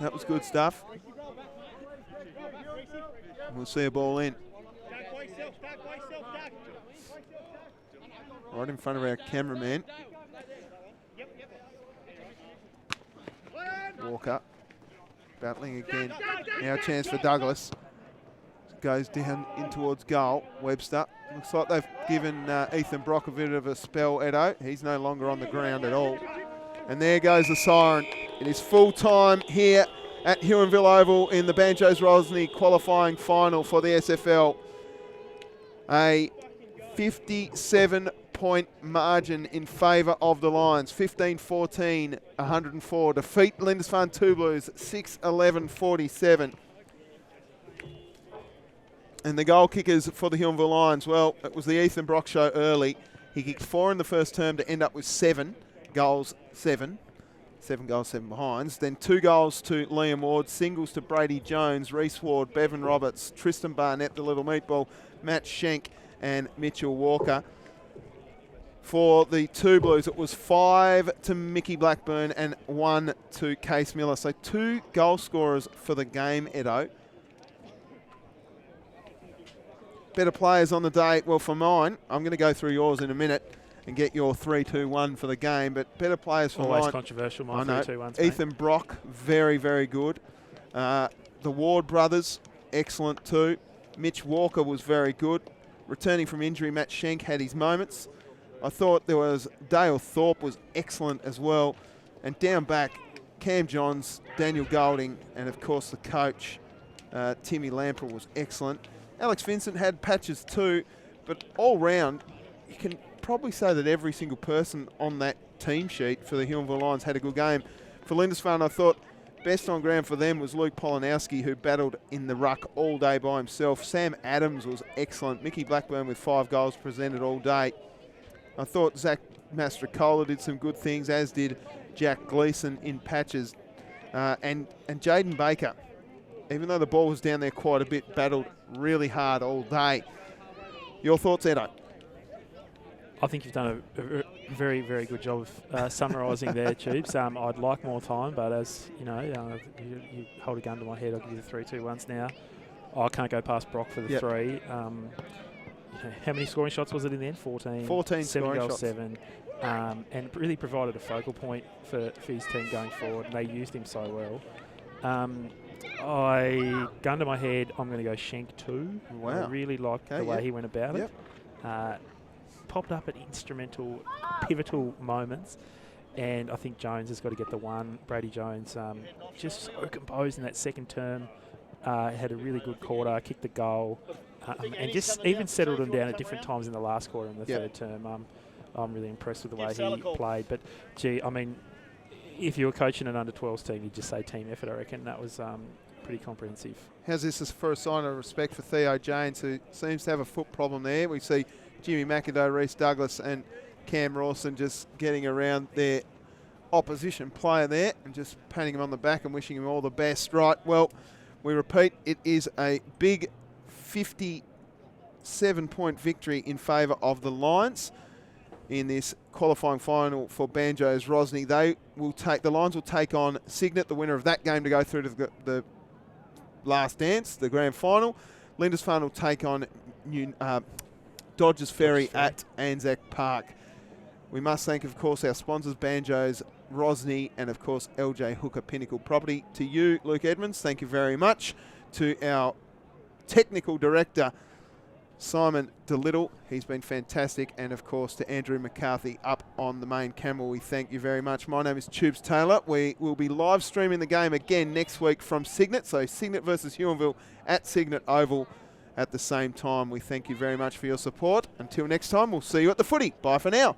That was good stuff. We'll see a ball in. Right in front of our cameraman. Walker battling again. Now a chance for Douglas. Goes down in towards goal. Webster. Looks like they've given Ethan Brock a bit of a spell, Edo. He's no longer on the ground at all. And there goes the siren. It is full time here at Huonville Oval in the Banjos Rosny qualifying final for the SFL. A 57-point margin in favour of the Lions. 15-14, 104. Defeat Lindisfarne Two Blues 6-11-47. And the goal kickers for the Huonville Lions, well, it was the Ethan Brock show early. He kicked 4 in the first term to end up with 7 goals, 7 goals, 7 behinds. Then 2 goals to Liam Ward, singles to Brady Jones, Reese Ward, Bevan Roberts, Tristan Barnett, the little meatball, Matt Schenk and Mitchell Walker. For the Two Blues, it was 5 to Mickey Blackburn and 1 to Case Miller. So 2 goal scorers for the game, Edo. Better players on the day. Well, for mine, I'm going to go through yours in a minute and get your 3-2-1 for the game. But better players for always mine. Controversial, my 3-2-1s. Ethan Brock, very, very good. The Ward brothers, excellent too. Mitch Walker was very good. Returning from injury, Matt Schenk had his moments. I thought there was Dale Thorpe was excellent as well. And down back, Cam Johns, Daniel Golding, and of course the coach, Timmy Lamprell was excellent. Alex Vincent had patches too, but all round, you can probably say that every single person on that team sheet for the Huonville Lions had a good game. For Lindisfarne, I thought best on ground for them was Luke Polanowski, who battled in the ruck all day by himself. Sam Adams was excellent. Mickey Blackburn with 5 goals presented all day. I thought Zach Mastrocola did some good things, as did Jack Gleeson in patches. And Jaden Baker, even though the ball was down there quite a bit, battled really hard all day. Your thoughts, Edo? I think you've done a very, very good job of summarising there, Tubes. I'd like more time, but as you know, you hold a gun to my head, I'll give you the 3-2-1s now. I can't go past Brock for the 3. How many scoring shots was it in the end? 14. 14 7 scoring goals, shots. 7. And really provided a focal point for his team going forward, and they used him so well. I gun to my head, I'm going to go Schenk 2. Wow. I really liked the way he went about it. Popped up at instrumental, pivotal moments, And I think Jones has got to get the one. Brady Jones, just so composed in that second term. Had a really good quarter, kicked the goal, and just even settled him down at different times in the last quarter in the third term. I'm really impressed with the way he played. But, gee, I mean, if you were coaching an under-12s team, you'd just say team effort, I reckon. That was pretty comprehensive. How's this as for a sign of respect for Theo Janes, who seems to have a foot problem there? We see Jimmy McIndoe, Reece Douglas and Cam Rawson just getting around their opposition player there and just patting him on the back and wishing him all the best. Right, well, we repeat, it is a big 57-point victory in favour of the Lions in this qualifying final for Banjo's Rosny. The Lions will take on Cygnet, the winner of that game, to go through to the last dance, the grand final. Lindisfarne will take on Dodgers Ferry at Anzac Park. We must thank, of course, our sponsors, Banjo's, Rosny, and, of course, LJ Hooker Pinnacle Property. To you, Luke Edmonds, thank you very much. To our technical director, Simon DeLittle, he's been fantastic. And, of course, to Andrew McCarthy up on the main camera, we thank you very much. My name is Tubes Taylor. We will be live streaming the game again next week from Cygnet. So Cygnet versus Huonville at Cygnet Oval at the same time. We thank you very much for your support. Until next time, we'll see you at the footy. Bye for now.